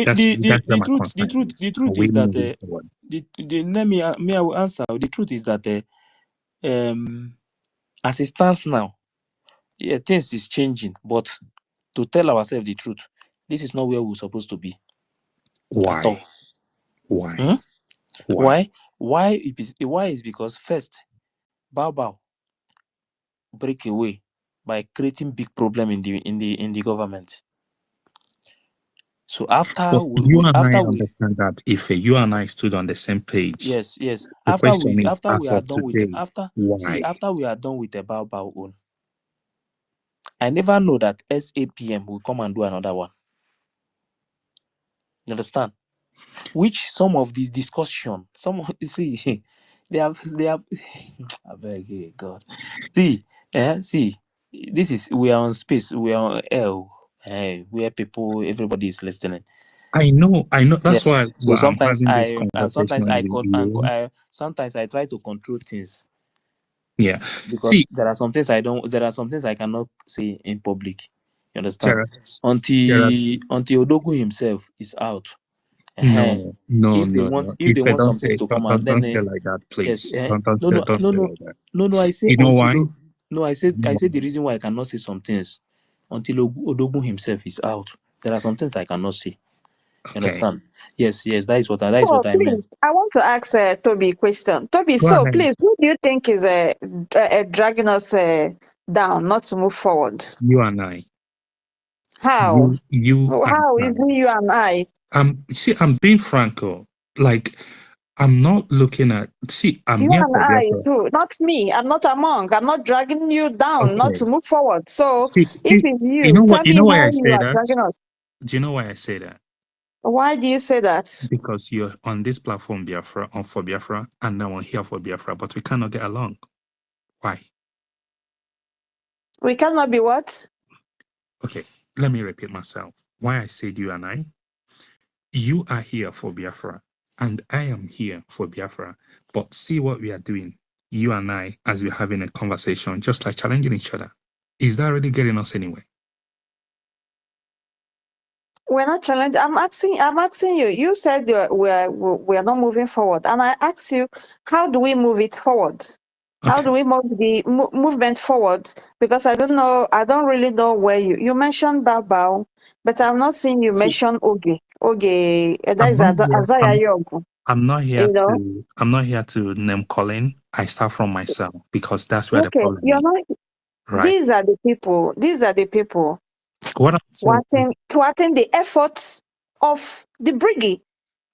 that's where my concern is. the Are truth we is that moving forward? I will answer. The truth is that as it stands now, yeah, things is changing. But to tell ourselves the truth, this is not where we're supposed to be at all. Why? Why? Hmm? Why? Why is because first, Bao break away by creating big problem in the government. So But you and I after we understand that if you and I stood on the same page, yes the question is, after we as are of done with the today, why? after we are done with the Bao own, I never know that SAPM will come and do another one. You understand? Which some of these discussion, you see, they have I beg you, God. See, this is, we are on space, we are on air, where everybody is listening. I know. That's Yes. why So I'm having this sometimes conversation with you. sometimes I try to control things Yeah. because See, there are some things there are some things I cannot say in public. You understand? Jared, Until Jared, Odogu himself is out. no, no, If they no, want no. if they If I want don't some say things it, to come out, don't then say like that, yes, please. no, no, Don't no, say no, like that. no, no. I say You know why? no. You know I said why? the reason why I cannot say some things until Odogu himself is out. There are some things I cannot say. You Okay, understand? Yes. That is So what I please, meant. I want to ask Toby a question. Toby, go so ahead. please, who do you think is dragging us down, not to move forward? You and I. How? You and How I. is it you and I? I'm being franco. Like, I'm not looking at. See, I'm You here and for I Biafra. too, not me. I'm not among. I'm not dragging you down, not Okay. to move forward. So if See. it's You you, know what? tell You me know why how I you say are that? dragging us. Do you know why I say that? Why do you say that? Because you're on this platform, Biafra, for Biafra, and now I'm here for Biafra, but we cannot get along. Why? We cannot be what? Okay, let me repeat myself. Why I said you and I? You are here for Biafra, and I am here for Biafra. But see what we are doing, you and I, as we're having a conversation, just like challenging each other. Is that really getting us anywhere? We're not challenged. I'm asking you. You said we're not moving forward, and I ask you, how do we move it forward? How Okay. do we move the movement forward? Because I don't know. I don't really know where you mentioned Bao, but I'm not seeing you See, mention Oge. Oge, that I'm is not here. Azaya Yogu. I'm not here You know. to. I'm not here to name calling. I start from myself because that's where the Okay, problem you're not. is. Right. These are the people. These are the people What I'm saying. thwarting the efforts of the brigade.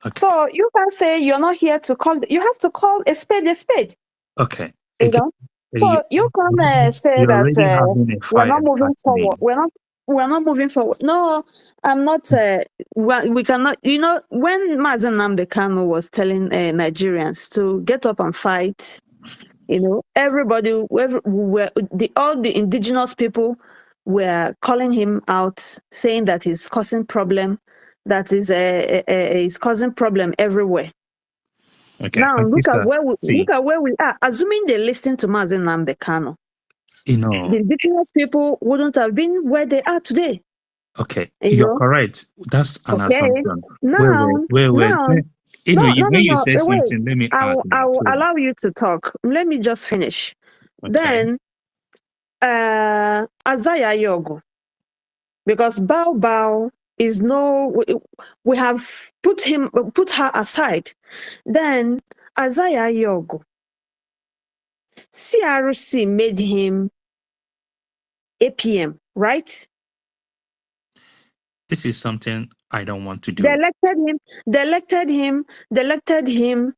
Okay. So you can say you're not here to call. You have to call a spade a spade. Okay. You Again, know. you, So you can say you're that already having a we're fight not moving attacking me. forward. We're not moving forward. No, I'm not. We cannot. You know, when Mazen Namde Kanu was telling Nigerians to get up and fight, you know, everybody, all the indigenous people were calling him out, saying that he's causing problem. That is causing problem everywhere. Okay, Now my sister. See, look at where we are. Assuming they listen to Mazen Namde Kanu, you the know. indigenous people wouldn't have been where they are today. Okay, You you're know? correct. That's an Okay. assumption. Now, Wait. now, You know, when you no. say Wait. something, let me add I now will too. allow you to talk. Let me just finish. Okay. Then, Azaya Yogo, because Bao is we have put her aside. Then Azaya Yogo, CRC made him APM, right? This is something I don't want to They do. elected him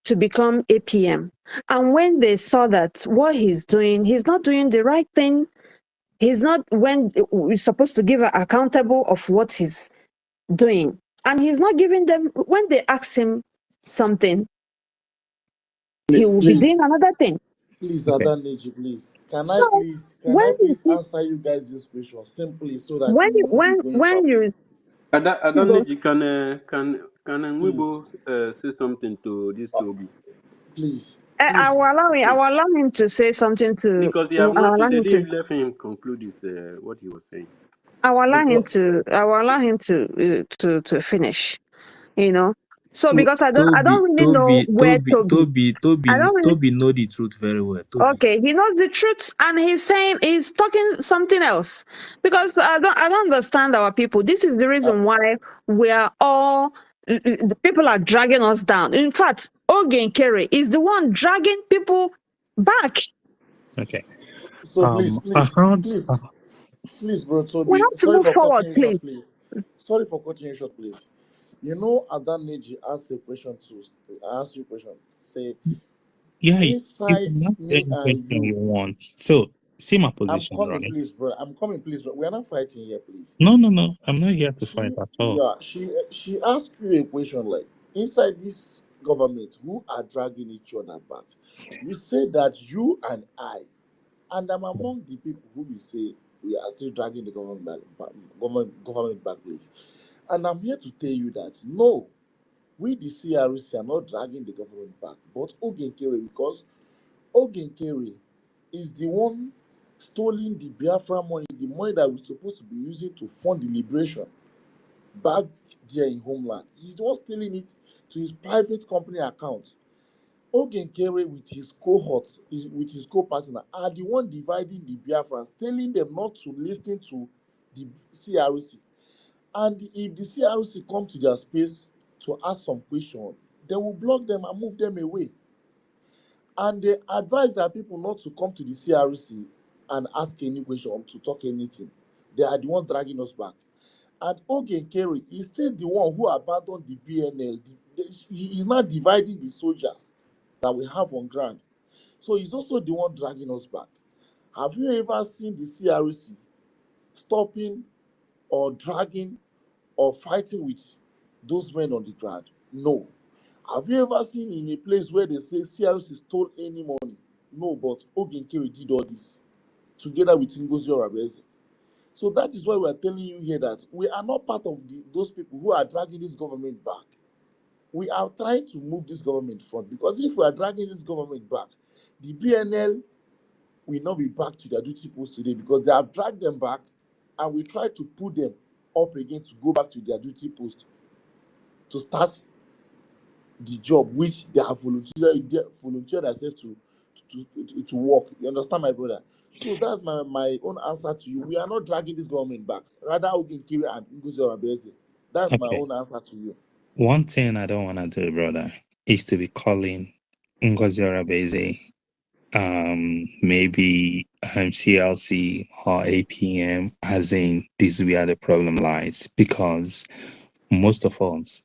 to become APM. And when they saw that what he's doing, he's not doing the right thing. He's not when we're supposed to give an accountable of what he's doing. And he's not giving them when they ask him something, he will be Please, doing another thing. please, Okay. Adaniji, please. So Can when I please answer you guys this question simply so that when we will not be going far, when please? I you don't go, need you can Please, Ngwibo say something to this Toby I please, will please allow him to say something to because I will allow they him to didn't let him conclude this what he was saying. because I will allow him to finish. You know. So To, because I don't really know where I don't really Toby know the truth very well. Toby. okay. He knows the truth and he's talking something else. Because I don't understand our people. This is the uh, reason why we are all the people are dragging us down. In fact, Ogen Kere is the one dragging people back. Okay. so please, I please, heard. please, please, bro, We Toby. have to Sorry move for forward, cutting you short, please. please. Sorry for cutting you short, please. You know, Adaniji asked a question to ask you a question. Say, Yeah, you inside can ask me any and question you, you want. So, see my I'm position, coming, right? please, bro. I'm coming, please, bro. We are not fighting here, please. No. I'm not here to fight She, at all. yeah, she asked you a question like, inside this government, who are dragging each other back? You say that you and I, and I'm among the people who will say we are still dragging the government back, please. And I'm here to tell you that no, we the CRC are not dragging the government back, but Ogenkere, because Ogenkere is the one stealing the Biafra money, the money that we're supposed to be using to fund the liberation back there in homeland. He's the one stealing it to his private company account. Ogenkere with his cohorts, with his co-partner, are the one dividing the Biafrans, telling them not to listen to the CRC. And if the CRC come to their space to ask some question, they will block them and move them away. And they advise their people not to come to the CRC and ask any question, to talk anything. They are the ones dragging us back. And Ogenkere is still the one who abandoned the BNL. He is not dividing the soldiers that we have on ground. So he's also the one dragging us back. Have you ever seen the CRC stopping or dragging or fighting with those men on the ground? No. Have you ever seen in a place where they say CRC stole any money? No, but Ogenkere did all this together with Ngozi Orabufulani. So that is why we are telling you here that we are not part of those people who are dragging this government back. We are trying to move this government forward, because if we are dragging this government back, the BNL will not be back to their duty post today, because they have dragged them back and we try to put them up again to go back to their duty post to start the job which they have volunteered themselves to work. You understand, my brother? So that's my own answer to you. We are not dragging this government back. Rather, Ogenkere and Ngozi Orabufulani. That's my Okay. own answer to you. One thing I don't want to do, brother, is to be calling Ngozi Orabufulani, maybe CLC or APM, as in this is where the problem lies, because most of us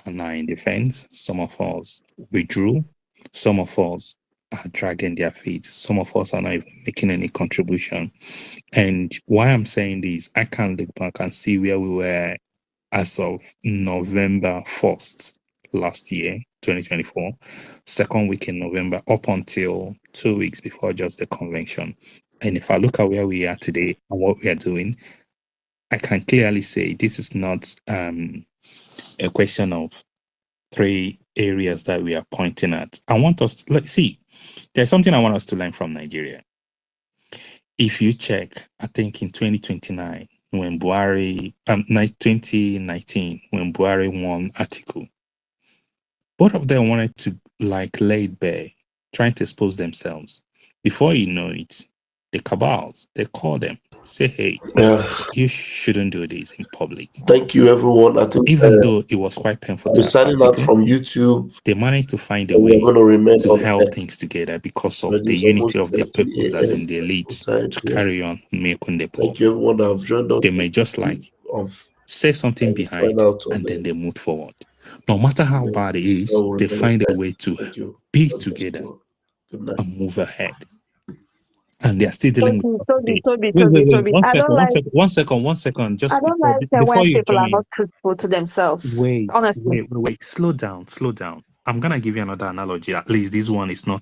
are now in defense. Some of us withdrew. Some of us are dragging their feet. Some of us are not even making any contribution. And why I'm saying this, I can look back and see where we were as of November 1st last year, 2024, second week in November, up until 2 weeks before just the convention. And if I look at where we are today and what we are doing, I can clearly say this is not a question of 3 areas that we are pointing at. I want us to, let's see, there's something I want us to learn from Nigeria. If you check, I think in 2029, when Buhari, 2019, when Buhari won Atiku, both of them wanted to lay it bare, trying to expose themselves. Before you know it, the cabals, they call them, say, hey, Yeah. you shouldn't do this in public. Thank you, everyone. I think Even though it was quite painful I'll to be signing out Atiku, from YouTube. they managed to find a And we are way going to remain to on held air. things together because of Already the it's unity almost of their 3 purpose as in a.m. the elite outside to here. carry on making the poor. Thank you, everyone that have joined us. They may just say something We'll find behind out on and then the they move forward. No matter how bad it is, will they remain on find a air. way to Thank you. be God bless together you all. Good night. and move ahead. And they are still dealing with us today. Toby. Wait. One I don't like second. I Just don't like before when you people are join, not truthful to themselves. wait. Honestly. Slow down. I'm gonna give you another analogy. At least this one is not